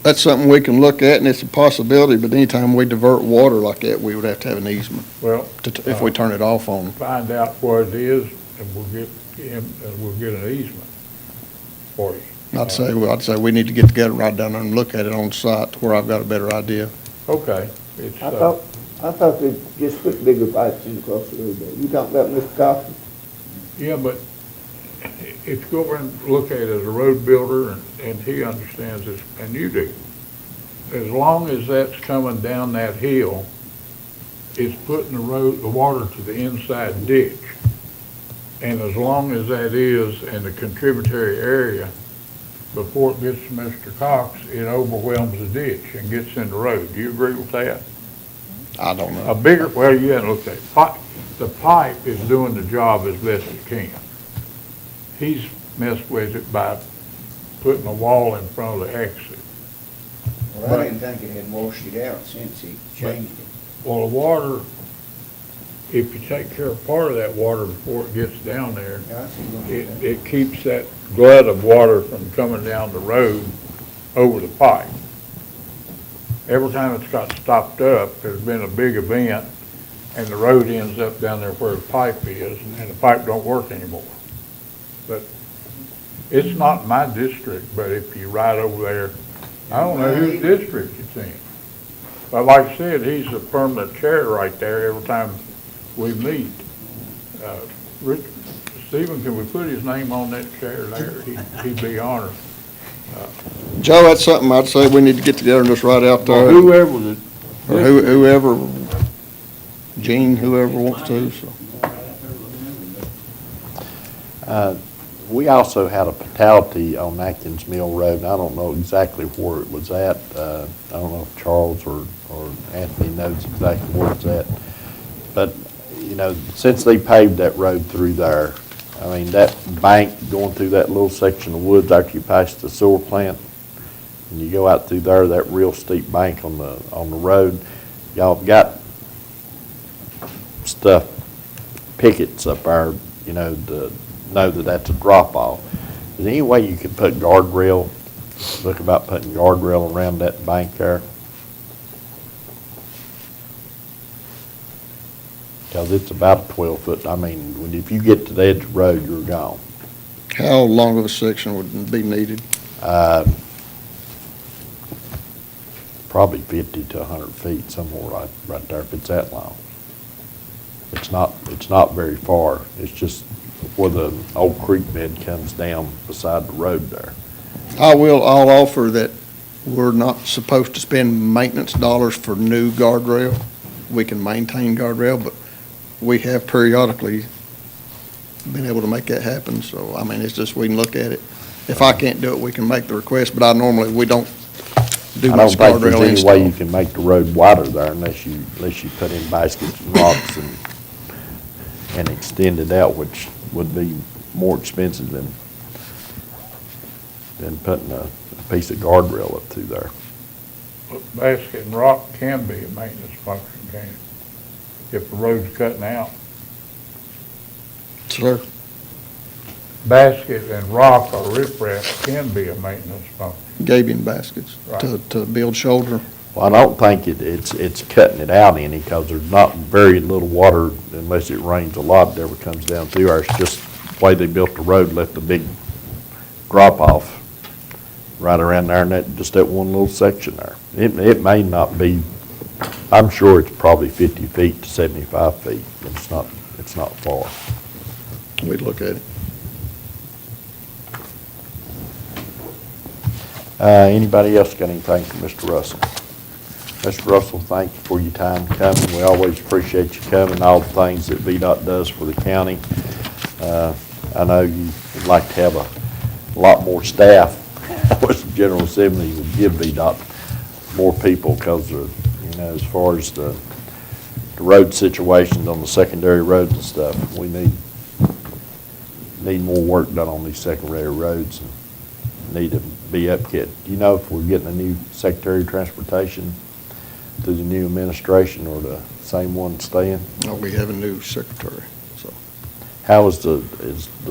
that's something we can look at, and it's a possibility, but anytime we divert water like that, we would have to have an easement Well, if we turn it off on them. find out what it is, and we'll get an easement for you. I'd say we need to get together right down there and look at it on site to where I've got a better idea. Okay. It's, I thought they just put bigger pipes in across the road there. You talking about Mr. Coffin? Yeah, but if you go over and look at it as a road builder, and he understands this, and you do, as long as that's coming down that hill, it's putting the water to the inside ditch. And as long as that is in the contributory area, before it gets to Mr. Cox, it overwhelms the ditch and gets in the road. Do you agree with that? I don't know. Well, you gotta look at it. The pipe is doing the job as best it can. He's messed with it by putting a wall in front of the exit. Well, I didn't think it had washed it out since he changed it. Well, the water, if you take care of part of that water before it gets down there, Yeah, I see what you're saying. it keeps that glut of water from coming down the road over the pipe. every time it's got stopped up, there's been a big event, and the road ends up down there where the pipe is, and the pipe don't work anymore. But it's not my district, but if you ride over there, I don't know whose district it's in. But like I said, he's a permanent chair right there every time we meet. Stephen, can we put his name on that chair there? He'd be honored. Joe, that's something I'd say we need to get together and just write out there. Whoever the. Or whoever, Gene, whoever wants to, so. We also had a fatality on Atkins Mill Road, and I don't know exactly where it was at. I don't know if Charles or Anthony knows exactly where it's at. But, you know, since they paved that road through there, I mean, that bank going through that little section of woods after you pass the sewer plant, and you go out through there, that real steep bank on the road, y'all have got stuff, pickets up there, you know, to know that that's a drop-off. Is there any way you could put guardrail, look about putting guardrail around that bank there? Because it's about 12 foot, I mean, if you get to the edge of the road, you're gone. How long of a section would be needed? Probably 50 to 100 feet, somewhere right there, if it's that long. It's not very far. It's just where the old creek bed comes down beside the road there. I'll offer that we're not supposed to spend maintenance dollars for new guardrail. We can maintain guardrail, but we have periodically been able to make that happen, so, I mean, it's just, we can look at it. If I can't do it, we can make the request, but we don't do I don't much think there's guardrail any install. way you can make the road wider there unless you put in baskets and rocks and extend it out, which would be more expensive than putting a piece of guardrail up through there. But basket and rock can be a maintenance function, can't it? If the road's cutting out. Sir, Basket and rock or riprap can be a maintenance function. gabion baskets Right. to build shoulder. Well, I don't think it's cutting it out any, because there's not very little water unless it rains a lot that ever comes down through there. It's just the way they built the road, left a big drop off right around there, and just that one little section there. It may not be, I'm sure it's probably 50 feet to 75 feet. It's not far. We'd look at it. Anybody else got anything for Mr. Russell? Mr. Russell, thank you for your time coming. We always appreciate you coming, all the things that VDOT does for the county. I know you would like to have a lot more staff. I wish the General Assembly would give VDOT more people, because, as far as the road situations on the secondary roads and stuff, we need more work done on these secondary roads and need to be upkept. Do you know if we're getting a new Secretary of Transportation through the new administration, or the same one staying? We have a new secretary, so. How is the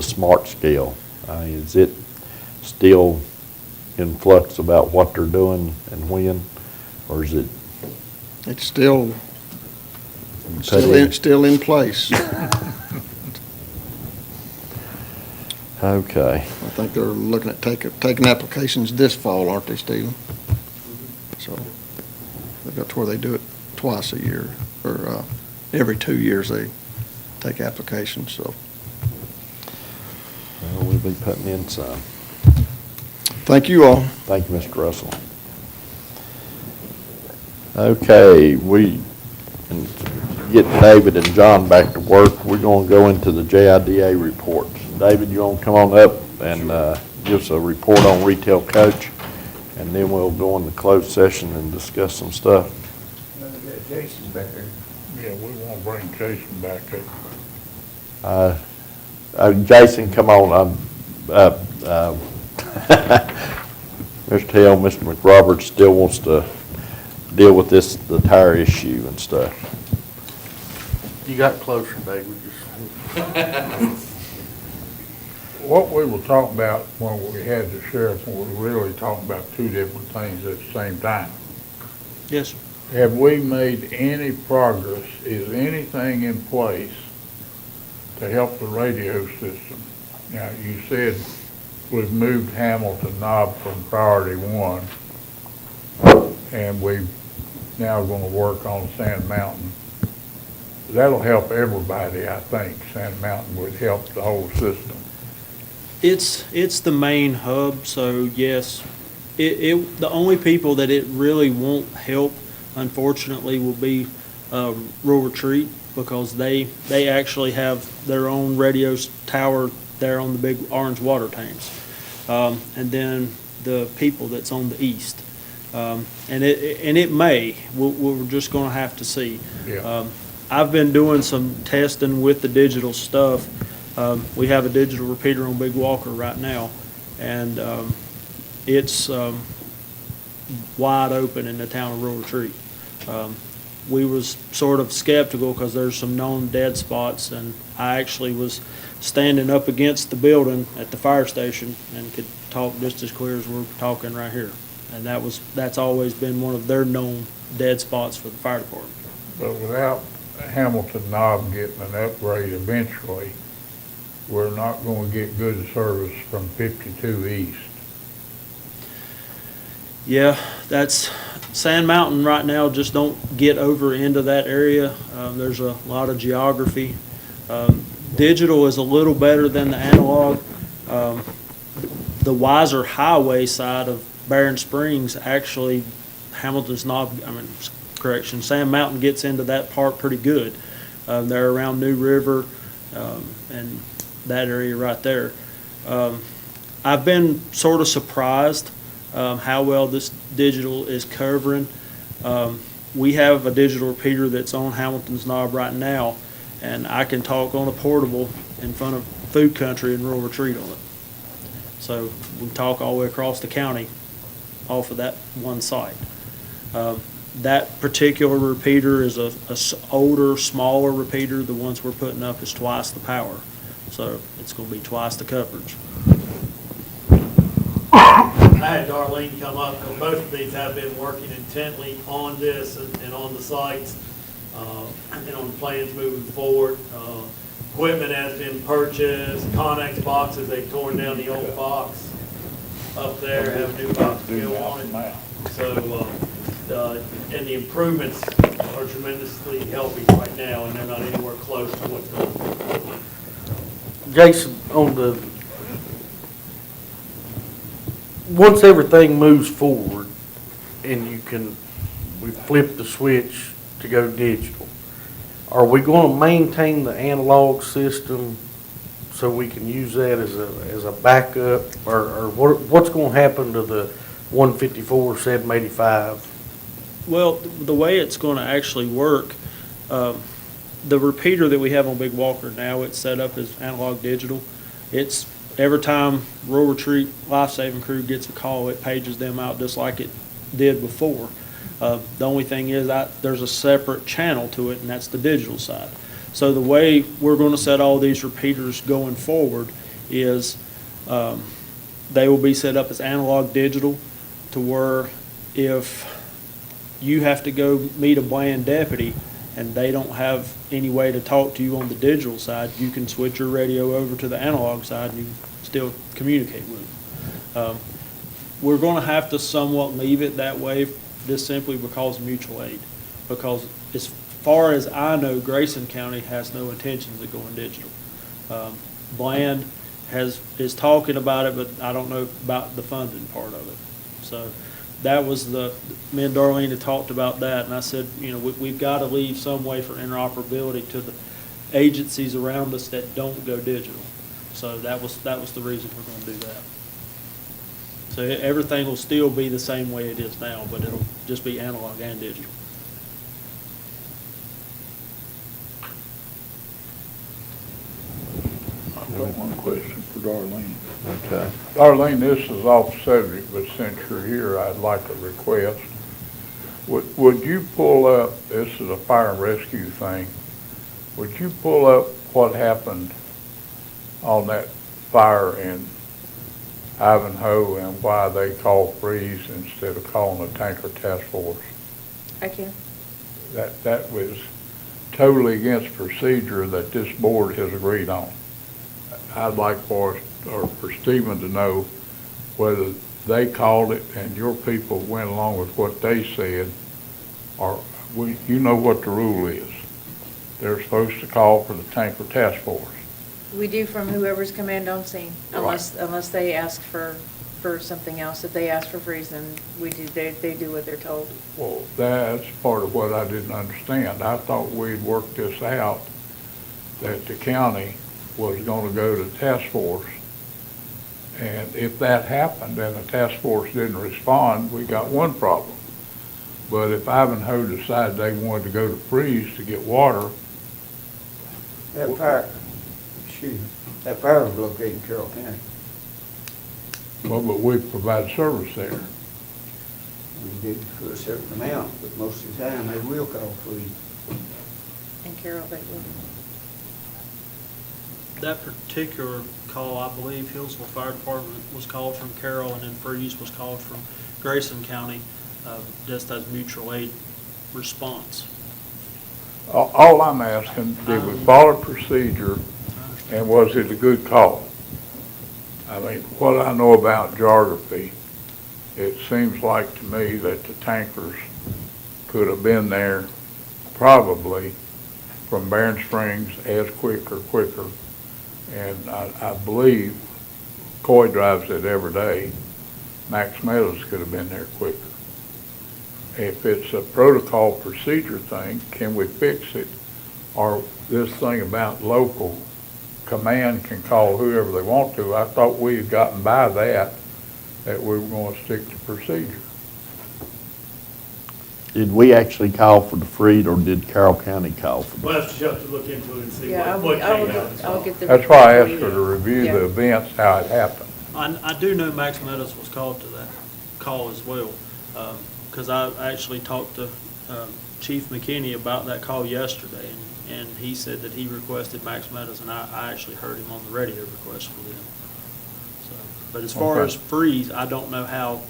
SMART scale? Is it still in flux about what they're doing and when, or is it? It's still in place. Okay. I think they're looking at taking applications this fall, aren't they, Stephen? So they've got to where they do it twice a year, or every 2 years they take applications, so. Well, we'll be putting in some. Thank you all. Thank you, Mr. Russell. Okay, we can get David and John back to work. We're going to go into the JIDA reports. David, you want to come on up and give us a report on retail coach, and then we'll go into closed session and discuss some stuff. Jason back there. Yeah, we want to bring Jason back up. Jason, come on. Mr. Hill, Mr. McRoberts still wants to deal with the tire issue and stuff. You got closer, David. What we were talking about when we had the sheriff, we were really talking about two different things at the same time. Yes, sir. Have we made any progress? Is anything in place to help the radio system? Now, you said we've moved Hamilton Knob from priority one, and we've now gonna work on Sand Mountain. That'll help everybody, I think. Sand Mountain would help the whole system. It's the main hub, so yes. The only people that it really won't help, unfortunately, will be Rural Retreat, because they actually have their own radio tower there on the big orange water tanks. And then the people that's on the east. And it may, we're just gonna have to see. Yeah. I've been doing some testing with the digital stuff. We have a digital repeater on Big Walker right now, and it's wide open in the town of Rural Retreat. We was sort of skeptical because there's some known dead spots, and I actually was standing up against the building at the fire station and could talk just as clear as we're talking right here. And that's always been one of their known dead spots for the fire department. But without Hamilton Knob getting an upgrade eventually, we're not gonna get good service from 52 East. Yeah, that's, Sand Mountain right now, just don't get over into that area. There's a lot of geography. Digital is a little better than the analog. The Wiser Highway side of Barron Springs, actually, Sand Mountain gets into that part pretty good. They're around New River, and that area right there. I've been sort of surprised how well this digital is covering. We have a digital repeater that's on Hamilton's Knob right now, and I can talk on a portable in front of Food Country and Rural Retreat on it. So we can talk all the way across the county off of that one site. That particular repeater is a older, smaller repeater. The ones we're putting up is twice the power. So it's going to be twice the coverage. I had Darlene come up, because both of these have been working intently on this and on the sites, and on plans moving forward. Equipment has been purchased, Connex boxes, they've torn down the old box up there, have a new box to go on it. So, and the improvements are tremendously healthy right now, and they're not anywhere close to what's going on. Jason, once everything moves forward and we flip the switch to go digital, are we going to maintain the analog system so we can use that as a backup, or what's going to happen to the 154, 785? Well, the way it's going to actually work, the repeater that we have on Big Walker now, it's set up as analog digital. It's every time Rural Retreat Life Saving Crew gets a call, it pages them out just like it did before. The only thing is there's a separate channel to it, and that's the digital side. So the way we're going to set all these repeaters going forward is they will be set up as analog digital, to where if you have to go meet a Bland deputy and they don't have any way to talk to you on the digital side, you can switch your radio over to the analog side and you can still communicate with them. We're going to have to somewhat leave it that way, just simply because of mutual aid. Because as far as I know, Grayson County has no intentions of going digital. Bland is talking about it, but I don't know about the funding part of it. So that was me and Darlene had talked about that, and I said, we've got to leave some way for interoperability to the agencies around us that don't go digital. So that was the reason we're going to do that. So everything will still be the same way it is now, but it'll just be analog and digital. I've got one question for Darlene. Okay. Darlene, this is off subject, but since you're here, I'd like a request. Would you pull up, this is a fire and rescue thing, would you pull up what happened on that fire in Ivanhoe and why they called freeze instead of calling a tanker task force? I can. That was totally against procedure that this board has agreed on. I'd like for Stephen to know whether they called it and your people went along with what they said, or you know what the rule is. They're supposed to call for the tanker task force. We do from whoever's command on scene, unless they ask for something else. If they ask for freeze, then we do, they do what they're told. Well, that's part of what I didn't understand. I thought we'd worked this out, that the county was gonna go to task force. And if that happened and the task force didn't respond, we got one problem. But if Ivanhoe decided they wanted to go to freeze to get water, That fire, that fire was located in Carroll County. well, but we provide service there. We did for a certain amount, but most of the time they will call freeze. And Carol, they will. That particular call, I believe Hillsville Fire Department was called from Carroll, and then Freeze was called from Grayson County, just as mutual aid response. All I'm asking, did we follow procedure, and was it a good call? I mean, what I know about geography, it seems like to me that the tankers could have been there probably from Barron Springs as quicker. And I believe Coy drives it every day. Max Meadows could have been there quicker. If it's a protocol procedure thing, can we fix it? Or this thing about local command can call whoever they want to. I thought we had gotten by that we were going to stick to procedure. Did we actually call for the freeze, or did Carroll County call for the? We'll have to look into it and see Yeah, what I'll came out. I'll get the. That's why I asked her to review the events, how it happened. I do know Max Meadows was called to that call as well, because I actually talked to Chief McKinney about that call yesterday, and he said that he requested Max Meadows, and I actually heard him on the radio request for them. So, but as far Okay. as freeze, I don't know how,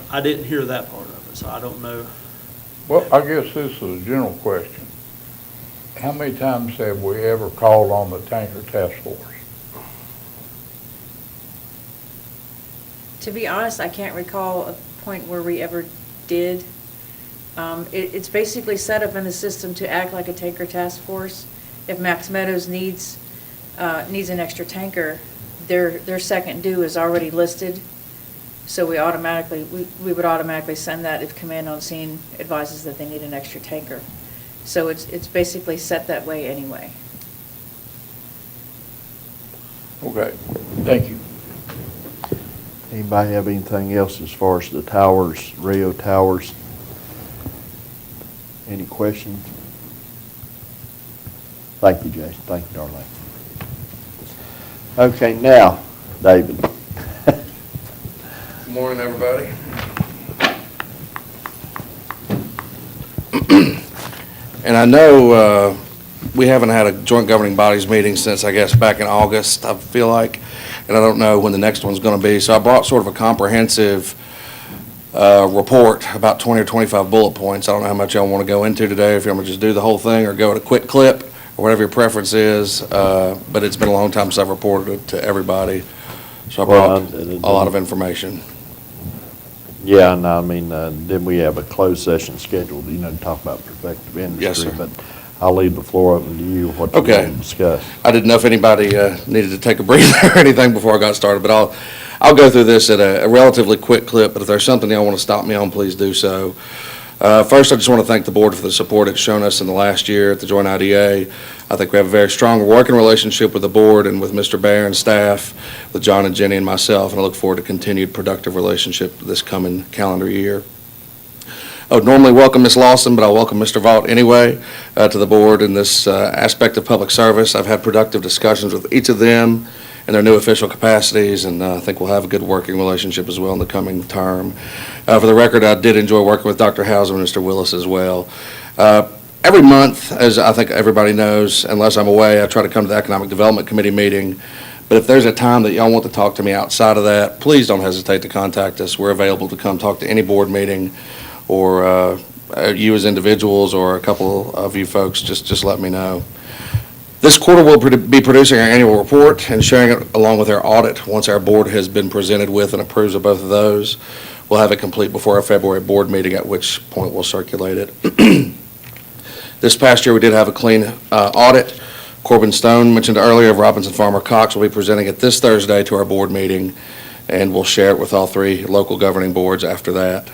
I didn't hear that part of it, so I don't know. Well, I guess this is a general question. How many times have we ever called on the tanker task force? To be honest, I can't recall a point where we ever did. It's basically set up in the system to act like a tanker task force. If Max Meadows needs an extra tanker, their second due is already listed. So we would automatically send that if command on scene advises that they need an extra tanker. So it's basically set that way anyway. Okay, thank you. Anybody have anything else as far as the towers, Rio Towers? Any questions? Thank you, Jason. Thank you, Darlene. Okay, now, David. Good morning, everybody. And I know we haven't had a joint governing bodies meeting since, I guess, back in August, I feel like, and I don't know when the next one's going to be. So I brought sort of a comprehensive report, about 20 or 25 bullet points. I don't know how much y'all want to go into today, if you want to just do the whole thing or go at a quick clip, or whatever your preference is, but it's been a long time since I've reported it to everybody. So I brought a lot of information. Yeah, and I mean, then we have a closed session scheduled, to talk about prospective industry. Yes, sir. But I'll leave the floor open to you, what you want to discuss. I didn't know if anybody needed to take a breather or anything before I got started, but I'll go through this at a relatively quick clip, but if there's something y'all want to stop me on, please do so. First, I just want to thank the board for the support it's shown us in the last year at the Joint IDA. I think we have a very strong working relationship with the board and with Mr. Bear and staff, with John and Jenny and myself, and I look forward to continued productive relationship this coming calendar year. I would normally welcome Ms. Lawson, but I'll welcome Mr. Vaught anyway to the board in this aspect of public service. I've had productive discussions with each of them in their new official capacities, and I think we'll have a good working relationship as well in the coming term. For the record, I did enjoy working with Dr. Hauser and Mr. Willis as well. Every month, as I think everybody knows, unless I'm away, I try to come to the Economic Development Committee meeting. But if there's a time that y'all want to talk to me outside of that, please don't hesitate to contact us. We're available to come talk to any board meeting or you as individuals or a couple of you folks, just let me know. This quarter, we'll be producing our annual report and sharing it along with our audit. Once our board has been presented with and approves of both of those, we'll have it complete before our February board meeting, at which point we'll circulate it. This past year, we did have a clean audit. Corbin Stone, mentioned earlier, of Robinson Farmer Cox, will be presenting it this Thursday to our board meeting, and we'll share it with all 3 local governing boards after that.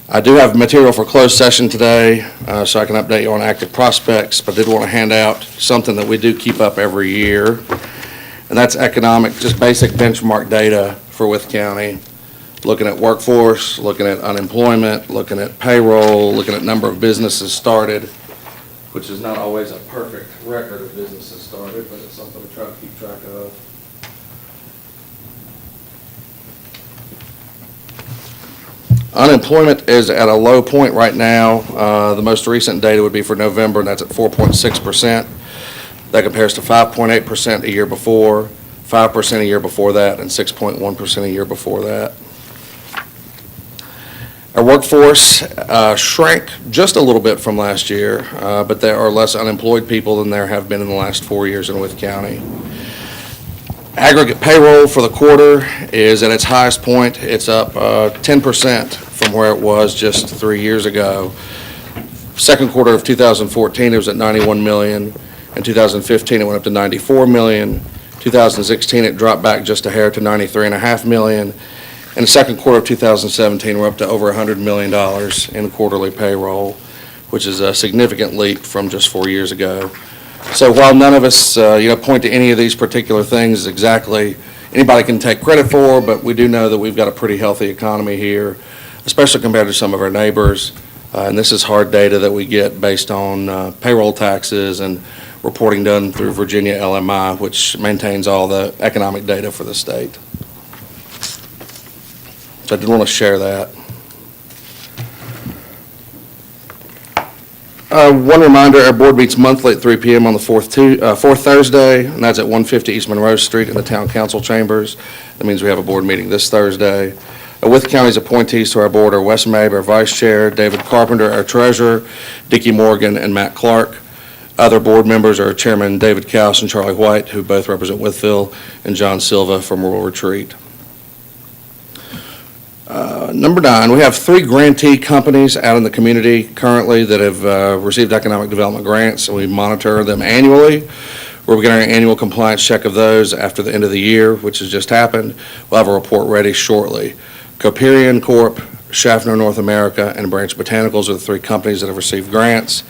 I do have material for closed session today, so I can update you on active prospects, but I did want to hand out something that we do keep up every year, and that's economic, just basic benchmark data for Wythe County, looking at workforce, looking at unemployment, looking at payroll, looking at number of businesses started, which is not always a perfect record of businesses started, but it's something we try to keep track of. Unemployment is at a low point right now. The most recent data would be for November, and that's at 4.6%. That compares to 5.8% a year before, 5% a year before that, and 6.1% a year before that. Our workforce shrank just a little bit from last year, but there are less unemployed people than there have been in the last 4 years in Wythe County. Aggregate payroll for the quarter is at its highest point. It's up 10% from where it was just 3 years ago. Second quarter of 2014, it was at $91 million. In 2015, it went up to $94 million. 2016, it dropped back just a hair to $93.5 million. In the second quarter of 2017, we're up to over $100 million in quarterly payroll, which is a significant leap from just 4 years ago. So while none of us, point to any of these particular things exactly, anybody can take credit for, but we do know that we've got a pretty healthy economy here, especially compared to some of our neighbors. And this is hard data that we get based on payroll taxes and reporting done through Virginia LMI, which maintains all the economic data for the state. So I did want to share that. One reminder, our board meets monthly at 3 p.m. on the fourth Thursday, and that's at 150 East Monroe Street in the Town Council Chambers. That means we have a board meeting this Thursday. Wythe County's appointees to our board are Wes Mabe, our vice chair, David Carpenter, our treasurer, Dickie Morgan, and Matt Clark. Other board members are Chairman David Cowse and Charlie White, who both represent Wytheville, and John Silva from Rural Retreat. Number 9, we have 3 grantee companies out in the community currently that have received economic development grants, and we monitor them annually. We're getting an annual compliance check of those after the end of the year, which has just happened. We'll have a report ready shortly. Coperion Corp., Schaffner North America, and Branch Botanicals are the 3 companies that have received grants.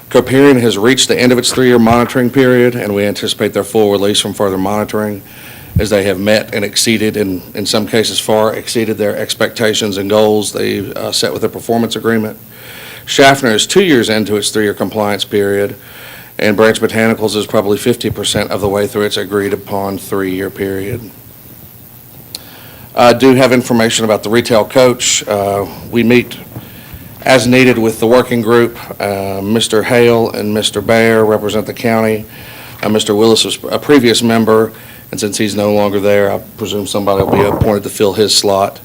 Coperion has reached the end of its 3-year monitoring period, and we anticipate their full release from further monitoring, as they have met and exceeded, in some cases far exceeded their expectations and goals they set with their performance agreement. Schaffner is 2 years into its 3-year compliance period, and Branch Botanicals is probably 50% of the way through its agreed upon 3-year period. I do have information about the retail coach. We meet as needed with the working group. Mr. Hale and Mr. Bear represent the county. Mr. Willis was a previous member, and since he's no longer there, I presume somebody will be appointed to fill his slot.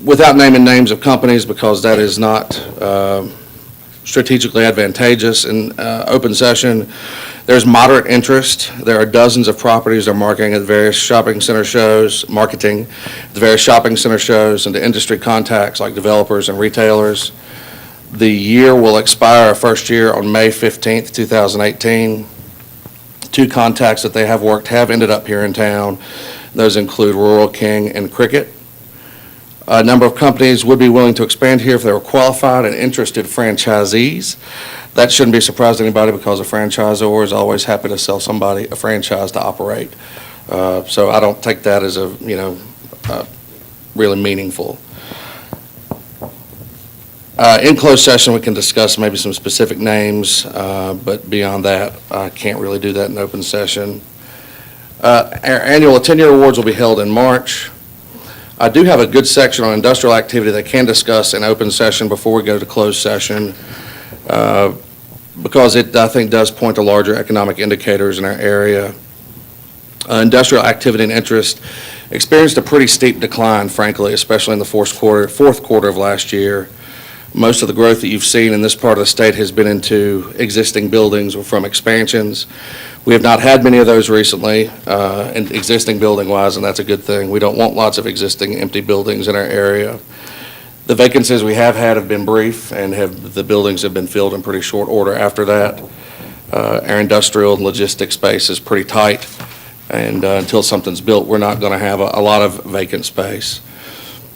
Without naming names of companies, because that is not strategically advantageous in open session, there's moderate interest. There are dozens of properties they're marketing at various shopping center shows, and to industry contacts like developers and retailers. The year will expire, our first year, on May 15th, 2018. 2 contacts that they have worked have ended up here in town. Those include Rural King and Cricket. A number of companies would be willing to expand here if they were qualified and interested franchisees. That shouldn't be a surprise to anybody, because a franchisor is always happy to sell somebody a franchise to operate. So I don't take that as really meaningful. In closed session, we can discuss maybe some specific names, but beyond that, I can't really do that in open session. Our annual 10-year awards will be held in March. I do have a good section on industrial activity that can discuss in open session before we go to closed session, because it, I think, does point to larger economic indicators in our area. Industrial activity and interest experienced a pretty steep decline, frankly, especially in the fourth quarter of last year. Most of the growth that you've seen in this part of the state has been into existing buildings or from expansions. We have not had many of those recently, and existing building-wise, and that's a good thing. We don't want lots of existing empty buildings in our area. The vacancies we have had have been brief, and the buildings have been filled in pretty short order after that. Our industrial and logistics space is pretty tight, and until something's built, we're not going to have a lot of vacant space.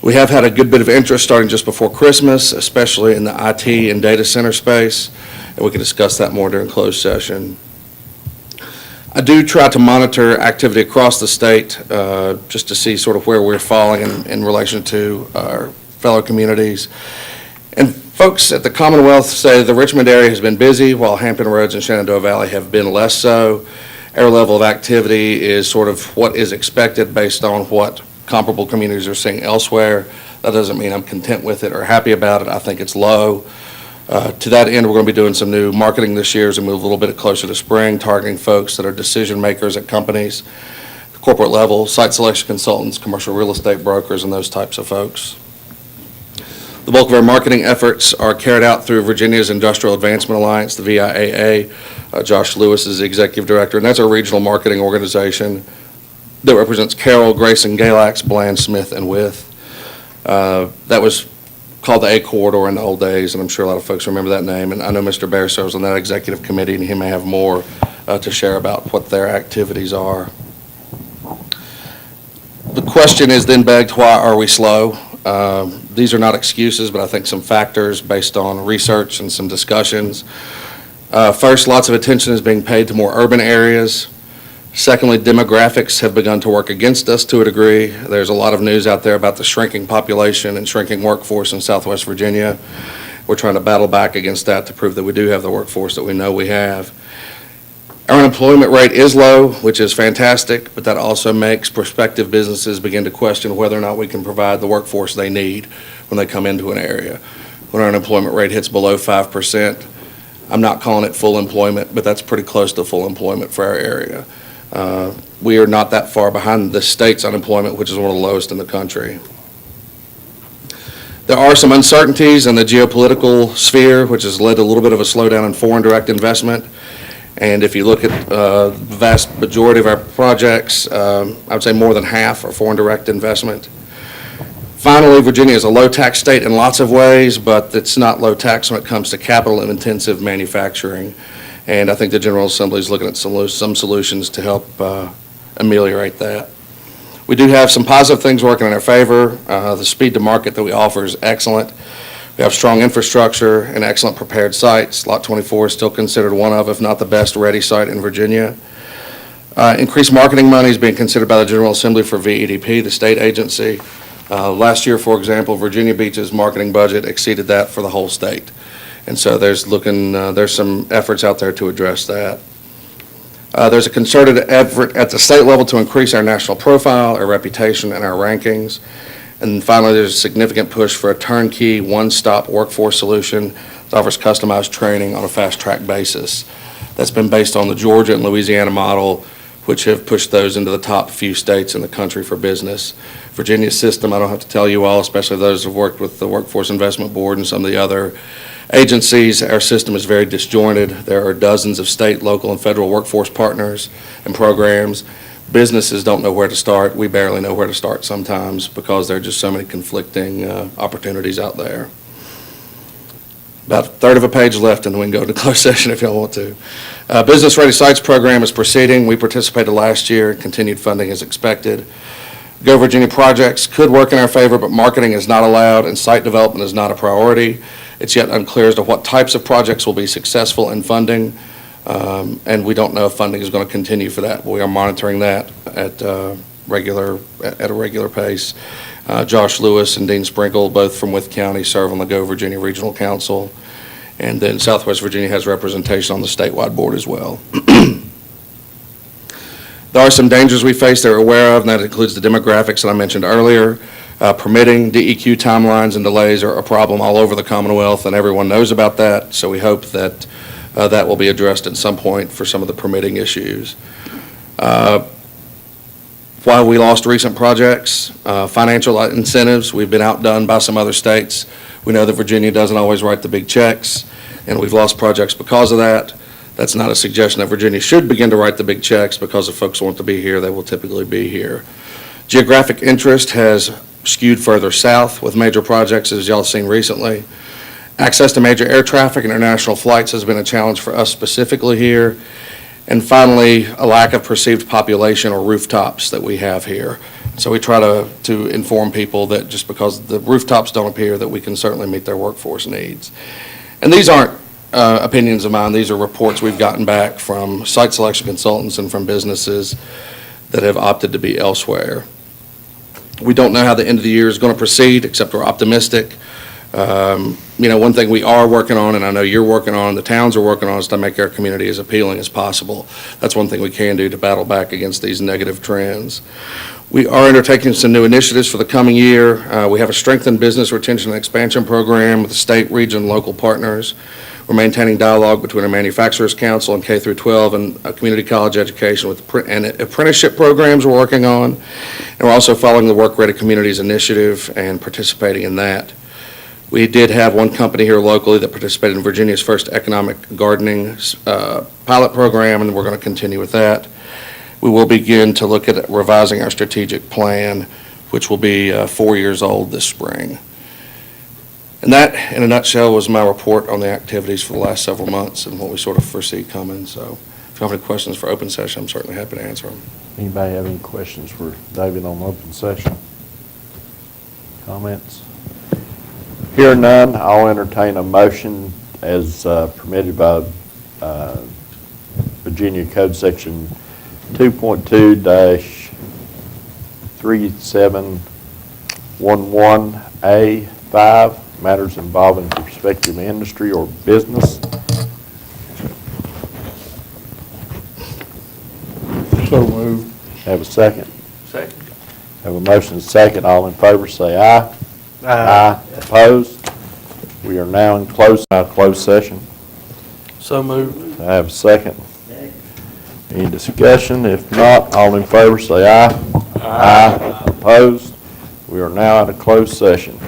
We have had a good bit of interest starting just before Christmas, especially in the IT and data center space, and we can discuss that more during closed session. I do try to monitor activity across the state just to see sort of where we're falling in relation to our fellow communities. And folks at the Commonwealth say the Richmond area has been busy while Hampton Roads and Shenandoah Valley have been less so. Our level of activity is sort of what is expected based on what comparable communities are seeing elsewhere. That doesn't mean I'm content with it or happy about it. I think it's low. To that end, we're going to be doing some new marketing this year as we move a little bit closer to spring, targeting folks that are decision makers at companies, corporate level, site selection consultants, commercial real estate brokers, and those types of folks. The bulk of our marketing efforts are carried out through Virginia's Industrial Advancement Alliance, the VIAA. Josh Lewis is the executive director, and that's our regional marketing organization that represents Carroll, Grayson, Galax, Bland, Smith, and Wythe. That was called the A Corridor in the old days, and I'm sure a lot of folks remember that name. And I know Mr. Bear serves on that executive committee, and he may have more to share about what their activities are. The question is then begged, why are we slow? These are not excuses, but I think some factors based on research and some discussions. First, lots of attention is being paid to more urban areas. Secondly, demographics have begun to work against us to a degree. There's a lot of news out there about the shrinking population and shrinking workforce in Southwest Virginia. We're trying to battle back against that to prove that we do have the workforce that we know we have. Our unemployment rate is low, which is fantastic, but that also makes prospective businesses begin to question whether or not we can provide the workforce they need when they come into an area. When our unemployment rate hits below 5%, I'm not calling it full employment, but that's pretty close to full employment for our area. We are not that far behind the state's unemployment, which is one of the lowest in the country. There are some uncertainties in the geopolitical sphere, which has led to a little bit of a slowdown in foreign direct investment. And if you look at the vast majority of our projects, I would say more than half are foreign direct investment. Finally, Virginia is a low-tax state in lots of ways, but it's not low tax when it comes to capital-intensive manufacturing. And I think the General Assembly is looking at some solutions to help ameliorate that. We do have some positive things working in our favor. The speed to market that we offer is excellent. We have strong infrastructure and excellent prepared sites. Lot 24 is still considered one of, if not the best, ready site in Virginia. Increased marketing money is being considered by the General Assembly for VEDP, the state agency. Last year, for example, Virginia Beach's marketing budget exceeded that for the whole state. And so there's some efforts out there to address that. There's a concerted effort at the state level to increase our national profile, our reputation, and our rankings. And finally, there's a significant push for a turnkey, one-stop workforce solution that offers customized training on a fast-track basis. That's been based on the Georgia and Louisiana model, which have pushed those into the top few states in the country for business. Virginia's system, I don't have to tell you all, especially those who have worked with the Workforce Investment Board and some of the other agencies, our system is very disjointed. There are dozens of state, local, and federal workforce partners and programs. Businesses don't know where to start. We barely know where to start sometimes because there are just so many conflicting opportunities out there. About a third of a page left, and we can go to closed session if y'all want to. Business Ready Sites program is proceeding. We participated last year. Continued funding is expected. Go Virginia projects could work in our favor, but marketing is not allowed and site development is not a priority. It's yet unclear as to what types of projects will be successful in funding, and we don't know if funding is going to continue for that. We are monitoring that at a regular pace. Josh Lewis and Dean Sprinkle, both from Wythe County, serve on the Go Virginia Regional Council, and then Southwest Virginia has representation on the statewide board as well. There are some dangers we face that we're aware of, and that includes the demographics that I mentioned earlier. Permitting, DEQ timelines and delays are a problem all over the Commonwealth, and everyone knows about that, so we hope that that will be addressed at some point for some of the permitting issues. While we lost recent projects, financial incentives, we've been outdone by some other states. We know that Virginia doesn't always write the big checks, and we've lost projects because of that. That's not a suggestion that Virginia should begin to write the big checks, because if folks want to be here, they will typically be here. Geographic interest has skewed further south with major projects, as y'all have seen recently. Access to major air traffic and international flights has been a challenge for us specifically here. And finally, a lack of perceived population or rooftops that we have here. So we try to inform people that just because the rooftops don't appear, that we can certainly meet their workforce needs. And these aren't opinions of mine. These are reports we've gotten back from site selection consultants and from businesses that have opted to be elsewhere. We don't know how the end of the year is going to proceed, except we're optimistic. One thing we are working on, and I know you're working on, the towns are working on, is to make our community as appealing as possible. That's one thing we can do to battle back against these negative trends. We are undertaking some new initiatives for the coming year. We have a strengthened business retention and expansion program with the state, region, and local partners. We're maintaining dialogue between our Manufacturers Council and K through 12 and community college education and apprenticeship programs we're working on. And we're also following the Work Ready Communities Initiative and participating in that. We did have one company here locally that participated in Virginia's first economic gardening pilot program, and we're going to continue with that. We will begin to look at revising our strategic plan, which will be 4 years old this spring. And that, in a nutshell, was my report on the activities for the last several months and what we sort of foresee coming. So if you have any questions for open session, I'm certainly happy to answer them. Anybody have any questions for David on open session? Comments? Hearing none, I'll entertain a motion as permitted by Virginia Code Section 2.2-3711A5, matters involving prospective industry or business. So moved. Have a second? Second. Have a motion and a second. All in favor say aye. Aye. Opposed? We are now in closed session. So moved. I have a second. Any discussion? If not, all in favor say aye. Aye. Opposed? We are now in a closed session.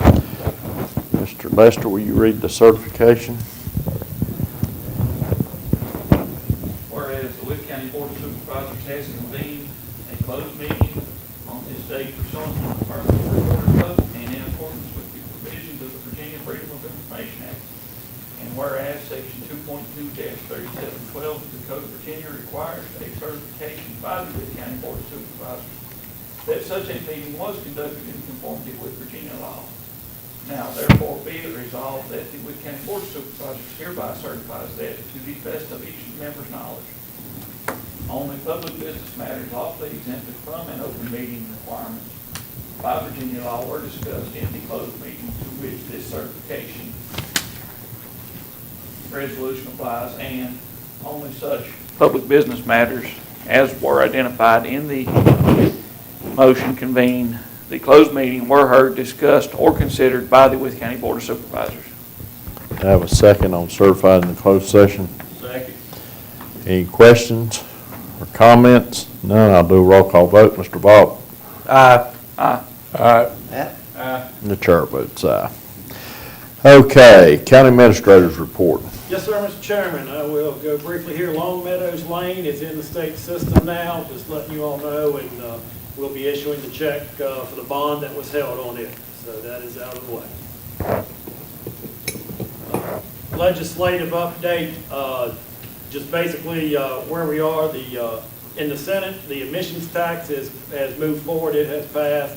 Mr. Lester, will you read the certification? Whereas the Wythe County Board of Supervisors has convened a closed meeting on this date pursuant to the Department of Recorder Code and in accordance with the provisions of the Virginia Freedom of Information Act. And whereas Section 2.2-3712 of the Code of Virginia requires a certification by the Wythe County Board of Supervisors that such a meeting was conducted in conformity with Virginia law. Now, therefore, be it resolved that the Wythe County Board of Supervisors hereby certifies that, to the best of each member's knowledge, only public business matters lawfully exempted from an open meeting requirements by Virginia law were discussed in the closed meeting to which this certification resolution applies, and only such public business matters as were identified in the motion convened the closed meeting were heard, discussed, or considered by the Wythe County Board of Supervisors. I have a second on certified in the closed session. Second. Any questions or comments? None. I'll do a roll call vote. Mr. Vaught? Aye. Aye. Aye. And the chair votes aye. Okay, County Administrator's report. Yes, sir, Mr. Chairman. I will go briefly here. Long Meadows Lane is in the state system now, just letting you all know, and we'll be issuing the check for the bond that was held on it. So that is out of the way. Legislative update, just basically where we are. In the Senate, the emissions tax has moved forward. It has passed.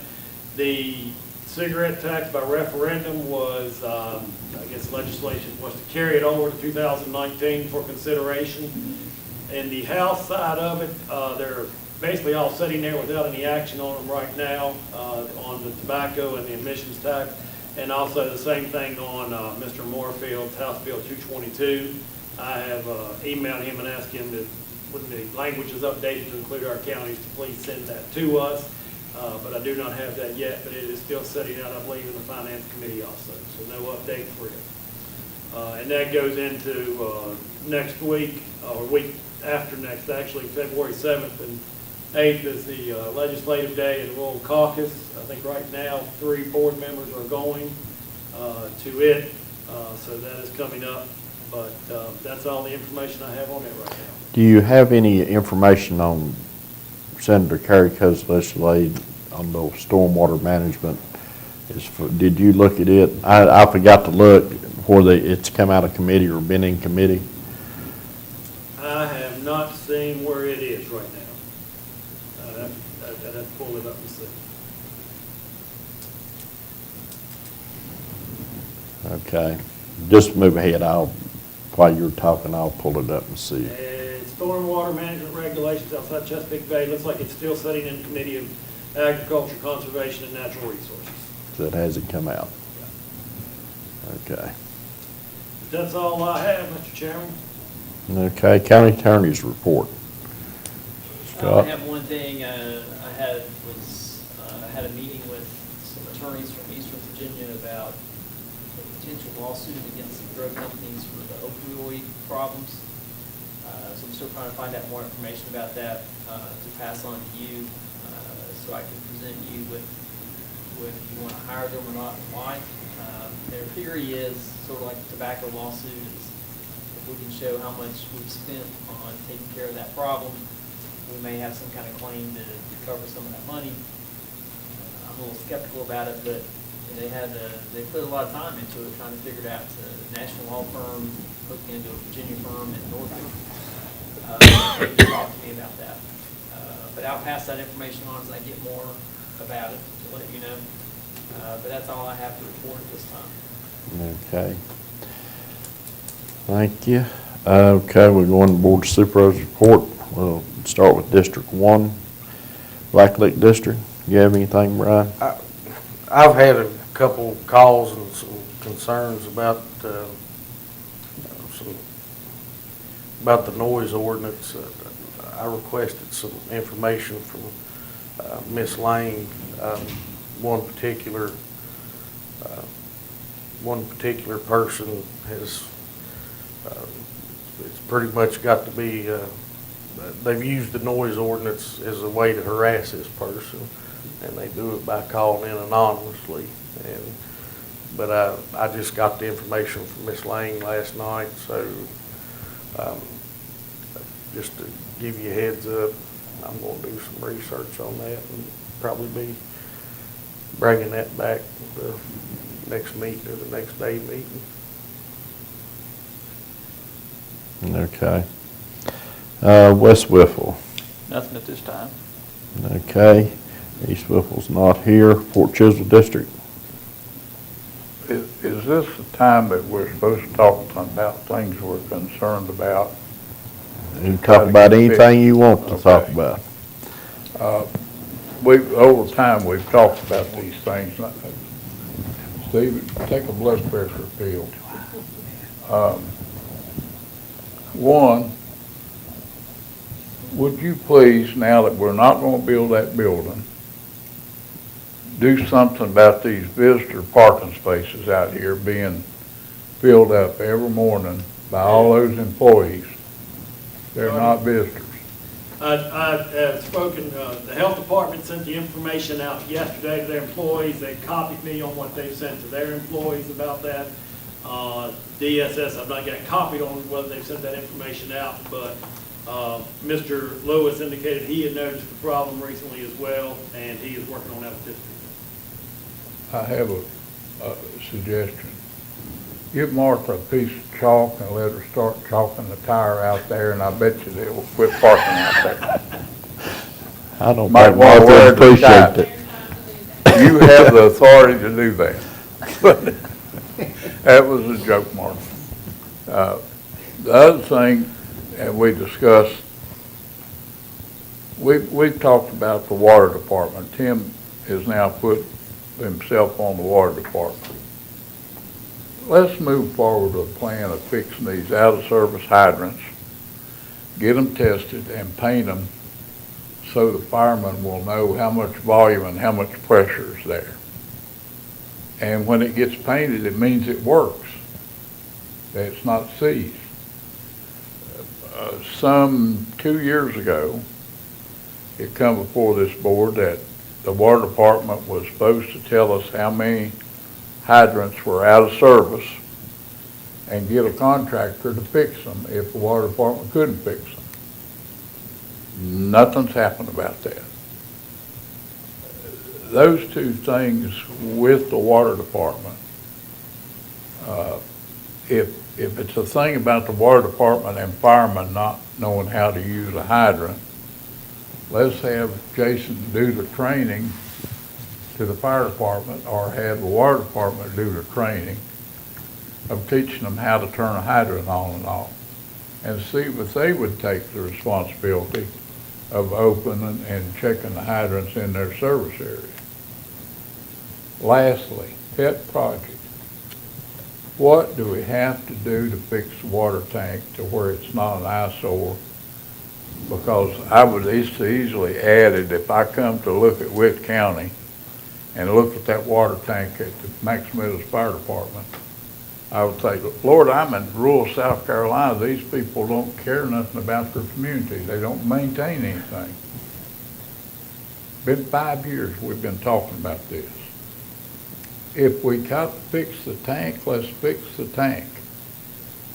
The cigarette tax by referendum was, I guess legislation was to carry it over to 2019 for consideration. In the House side of it, they're basically all sitting there without any action on them right now, on the tobacco and the emissions tax. And also the same thing on Mr. Moorfield's House Bill 222. I have emailed him and asked him that when the language is updated to include our counties to please send that to us. But I do not have that yet, but it is still sitting out, I believe, in the Finance Committee also. So no update for it. And that goes into next week, or week after next, actually, February 7th and 8th is the legislative day in Rural Caucus. I think right now 3 board members are going. to it, so that is coming up. But that's all the information I have on it right now. Do you have any information on Senator Kerry Kozlow's lead on the stormwater management? Did you look at it? I forgot to look whether it's come out of committee or been in committee. I have not seen where it is right now. I'd have to pull it up and see. Okay, just move ahead. While you're talking, I'll pull it up and see. Stormwater management regulations outside Chesapeake Bay, looks like it's still sitting in Committee of Agriculture, Conservation, and Natural Resources. So it hasn't come out. Okay. That's all I have, Mr. Chairman. Okay, county attorney's report. I Scott? have one thing, I had a meeting with some attorneys from Eastern Virginia about a potential lawsuit against some drug companies for the opioid problems. So I'm still trying to find out more information about that to pass on to you, so I can present you with if you want to hire them or not and why. Their theory is, sort of like a tobacco lawsuit, is if we can show how much we've spent on taking care of that problem, we may have some kind of claim to cover some of that money. I'm a little skeptical about it, but they put a lot of time into it, trying to figure it out. It's a national law firm hooked into a Virginia firm in Norfolk. They talked to me about that. But I'll pass that information on as I get more about it to let you know. But that's all I have to report at this time. Okay. Thank you. Okay, we're going to Board of Supervisors report. We'll start with District 1, Black Lake District. You have anything, Brian? I've had a couple calls and some concerns about the noise ordinance. I requested some information from Miss Lane. One particular person has, it's pretty much got to be, they've used the noise ordinance as a way to harass this person, and they do it by calling in anonymously. But I just got the information from Miss Lane last night, so just to give you a heads up, I'm going to do some research on that and probably be bringing that back the next meeting or the next day meeting. Okay. West Whipple. Nothing at this time. Okay. East Whipple's not here. Fort Chisholm District. Is this the time that we're supposed to talk about things we're concerned about? You can talk about anything you want to talk about. Over time, we've talked about these things. Steve, take a blood pressure pill. One, would you please, now that we're not going to build that building, do something about these visitor parking spaces out here being filled up every morning by all those employees? They're not visitors. I have spoken, the health department sent the information out yesterday to their employees. They copied me on what they've sent to their employees about that. DSS, I've not got copied on whether they've sent that information out, but Mr. Lewis indicated he had noticed the problem recently as well, and he is working on that with his people. I have a suggestion. Give Martha a piece of chalk and let her start chalking the tire out there, and I bet you they will quit parking out there. I don't Might think want to wear Martha it appreciate tonight. it. You have the authority to do that. That was a joke, Martha. The other thing, and we discussed, we've talked about the water department. Tim has now put himself on the water department. Let's move forward with a plan of fixing these out-of-service hydrants, get them tested and paint them so the firemen will know how much volume and how much pressure is there. And when it gets painted, it means it works, that it's not seized. Some 2 years ago, it come before this board that the water department was supposed to tell us how many hydrants were out of service and get a contractor to fix them if the water department couldn't fix them. Nothing's happened about that. Those two things with the water department, if it's a thing about the water department and firemen not knowing how to use a hydrant, let's have Jason do the training to the fire department, or have the water department do the training of teaching them how to turn a hydrant on and off, and see if they would take the responsibility of opening and checking the hydrants in their service area. Lastly, pet project. What do we have to do to fix the water tank to where it's not an eyesore? Because I would easily add it, if I come to look at Wythe County and look at that water tank at the Max Meadows Fire Department, I would say, Lord, I'm in rural South Carolina. These people don't care nothing about their community. They don't maintain anything. Been 5 years we've been talking about this. If we got to fix the tank, let's fix the tank.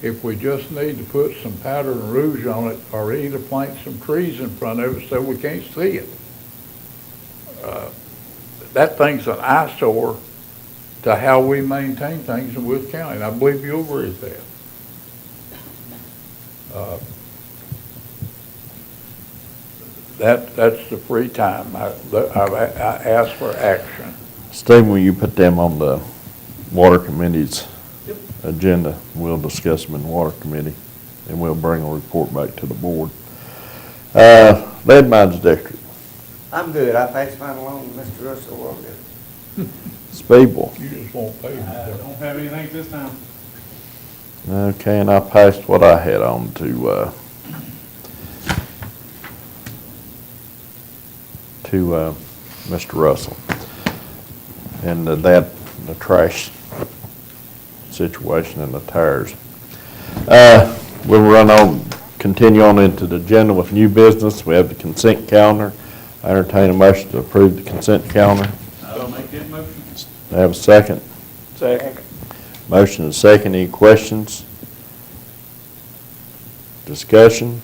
If we just need to put some powder and rouge on it, or either plant some trees in front of it so we can't see it. That thing's an eyesore to how we maintain things in Wythe County, and I believe you'll agree with that. That's the free time. I asked for action. Stephen, will you put them on the water committee's agenda? We'll discuss them in the water committee, and we'll bring a report back to the board. Lead Mines District. I'm good. I passed mine along to Mr. Russell a while ago. Speedwell. You just won't pay me. Don't have anything this time. Okay, and I passed what I had on to Mr. Russell. And the trash situation and the tires. We'll continue on into the agenda with new business. We have the consent calendar. I entertain a motion to approve the consent calendar. I'll make that motion. I have a second. Second. Motion and second. Any questions? Discussion?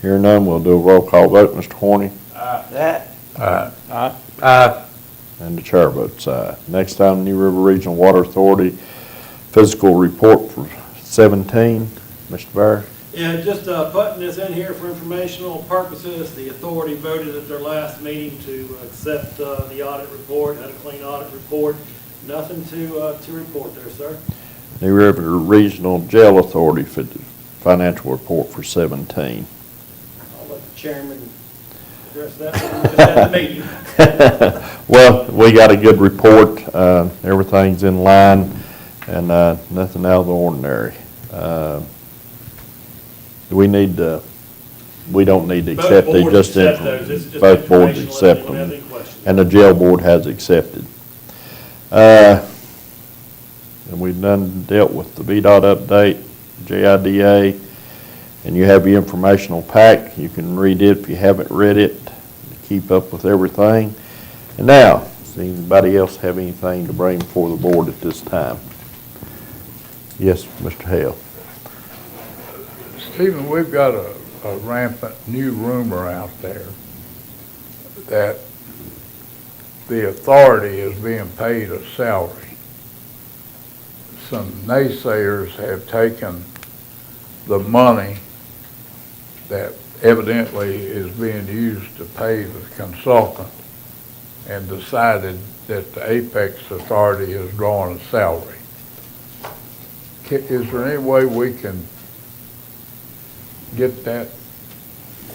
Hearing none, we'll do a roll call vote. Mr. Horny? That. Aye. And the chair votes aye. Next item, New River Regional Water Authority physical report for 17. Mr. Barrett? Yeah, just putting this in here for informational purposes. The authority voted at their last meeting to accept the audit report, had a clean audit report. Nothing to report there, sir. New River Regional Jail Authority for the financial report for 17. I'll let the chairman address that when we just had the meeting. Well, we got a good report. Everything's in line and nothing out of the ordinary. We don't need to accept these, just both boards accept them, and the jail board has accepted. And we've dealt with the VDOT update, JIDA, and you have your informational pack. You can read it if you haven't read it, to keep up with everything. And now, does anybody else have anything to bring before the board at this time? Yes, Mr. Hale. Stephen, we've got a rampant new rumor out there that the authority is being paid a salary. Some naysayers have taken the money that evidently is being used to pay the consultant and decided that the Apex Authority is drawing a salary. Is there any way we can get that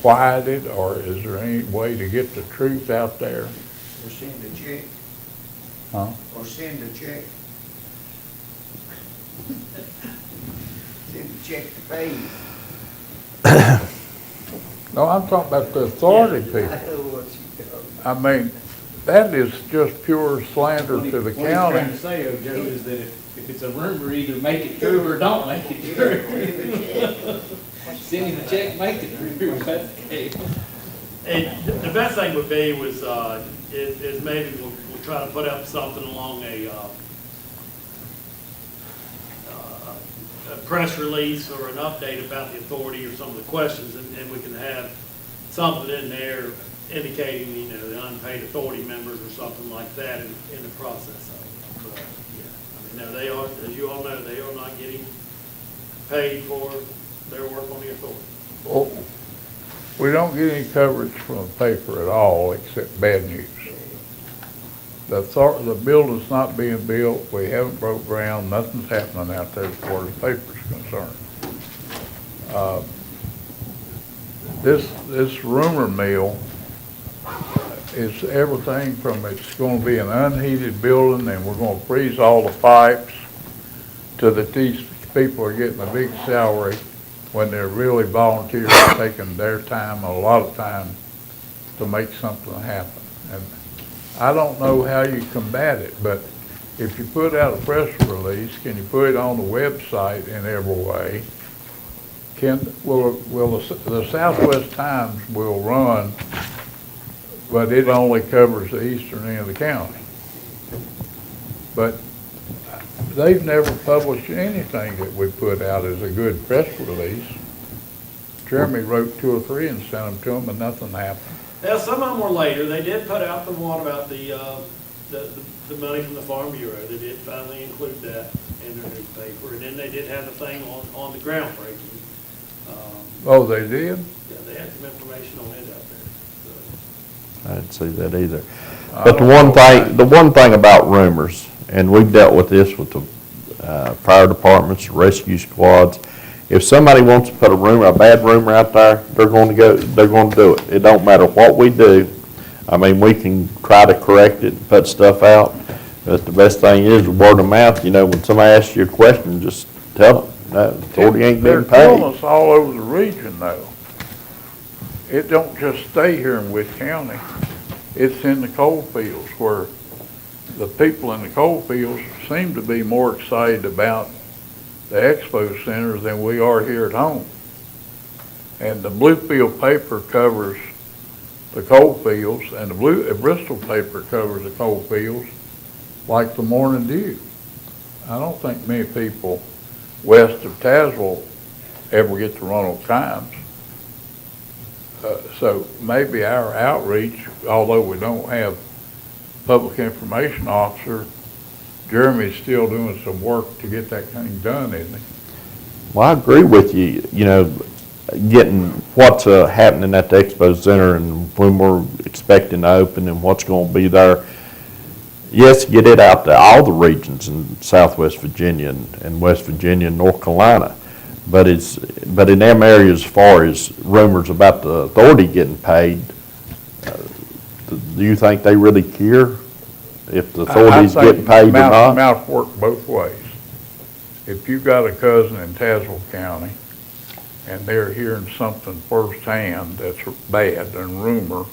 quieted, or is there any way to get the truth out there? Or send a check. Huh? Or send a check. Send a check to pay. No, I'm talking about the authority I people. know what you I mean, that is just pure slander to the What he's trying to county. say, Joe, is that if it's a rumor, either make it true or don't make it true. Send him the check, make it true, if that's the case. The best thing would be is maybe we'll try to put up something along a press release or an update about the authority or some of the questions, and we can have something in there indicating, you know, the unpaid authority members or something like that in the process of it. But, yeah, I mean, no, they are, as you all know, they are not getting paid for their work on the authority. Well, we don't get any coverage from the paper at all, except bad news. The building's not being built, we haven't broke ground, nothing's happening out there as far as the paper's concerned. This rumor mill is everything from, it's gonna be an unheated building, and we're gonna freeze all the pipes, to that these people are getting a big salary when they're really volunteering, taking their time, a lot of time, to make something happen. And I don't know how you combat it, but if you put out a press release, can you put it on the website in every way? Will the Southwest Times will run, but it only covers the eastern end of the county. But they've never published anything that we put out as a good press release. Jeremy wrote 2 or 3 and sent them to them, and nothing happened. Yeah, some of them were later. They did put out the one about the money from the Farm Bureau. They did finally include that in their newspaper. And then they did have the thing on the groundbreaking. Oh, they did? Yeah, they had some information on it out there. I didn't see that either. But the one thing about rumors, and we've dealt with this with the fire departments, rescue squads, if somebody wants to put a bad rumor out there, they're going to do it. It don't matter what we do. I mean, we can try to correct it and put stuff out, but the best thing is word of mouth. You know, when somebody asks you a question, just tell them, no, the authority ain't They're getting paid. killing us all over the region, though. It don't just stay here in Wythe County. It's in the coal fields, where the people in the coal fields seem to be more excited about the expo center than we are here at home. And the Bluefield paper covers the coal fields, and the Bristol paper covers the coal fields like the Morning Dew. I don't think many people west of Tazewell ever get to Ronald Kimes. So maybe our outreach, although we don't have public information officer, Jeremy's still doing some work to get that thing done, isn't he? Well, I agree with you, you know, getting what's happening at the Expo Center and when we're expecting to open and what's going to be there. Yes, get it out to all the regions in Southwest Virginia and West Virginia and North Carolina. But in them areas, as far as rumors about the authority getting paid, do you think they really care if the authority's getting paid or not? Mouth work both ways. If you've got a cousin in Tazewell County and they're hearing something firsthand that's bad and rumor,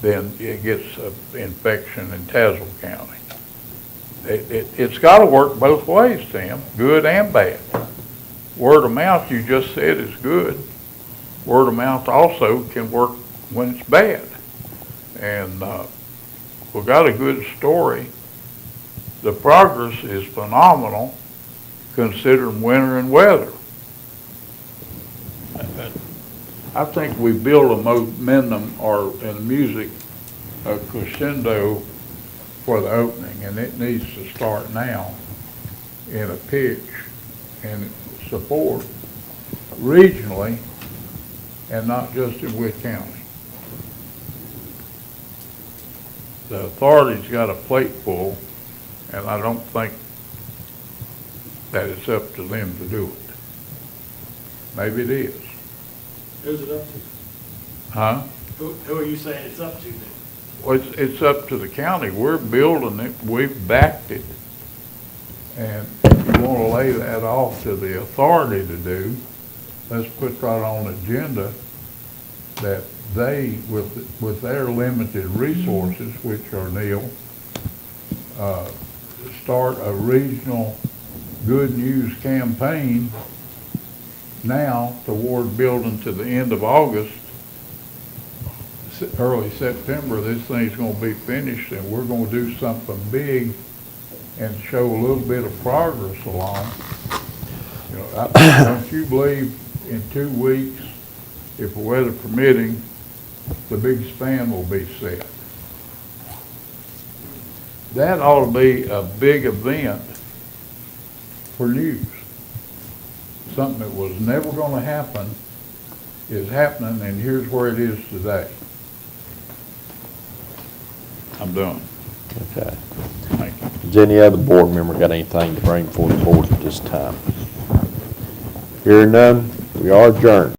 then it gets an infection in Tazewell County. It's got to work both ways, Tim, good and bad. Word of mouth, you just said, is good. Word of mouth also can work when it's bad. And we've got a good story. The progress is phenomenal considering winter and weather. I think we build a momentum, or in music, a crescendo for the opening, and it needs to start now in a pitch and support regionally and not just in Wythe County. The authority's got a plate full, and I don't think that it's up to them to do it. Maybe it is. Who's it up to? Huh? Who are you saying it's up to then? Well, it's up to the county. We're building it, we've backed it. And if you want to lay that off to the authority to do, let's put that on the agenda that they, with their limited resources, which are nil, start a regional good news campaign now toward building to the end of August, early September. This thing's going to be finished, and we're going to do something big and show a little bit of progress along. You know, don't you believe in 2 weeks, if weather permitting, the big span will be set? That ought to be a big event for news. Something that was never gonna happen is happening, and here's where it is today. I'm done. Okay. Thank you. Does any other board member got anything to bring before the board at this time? Hearing none, we are adjourned.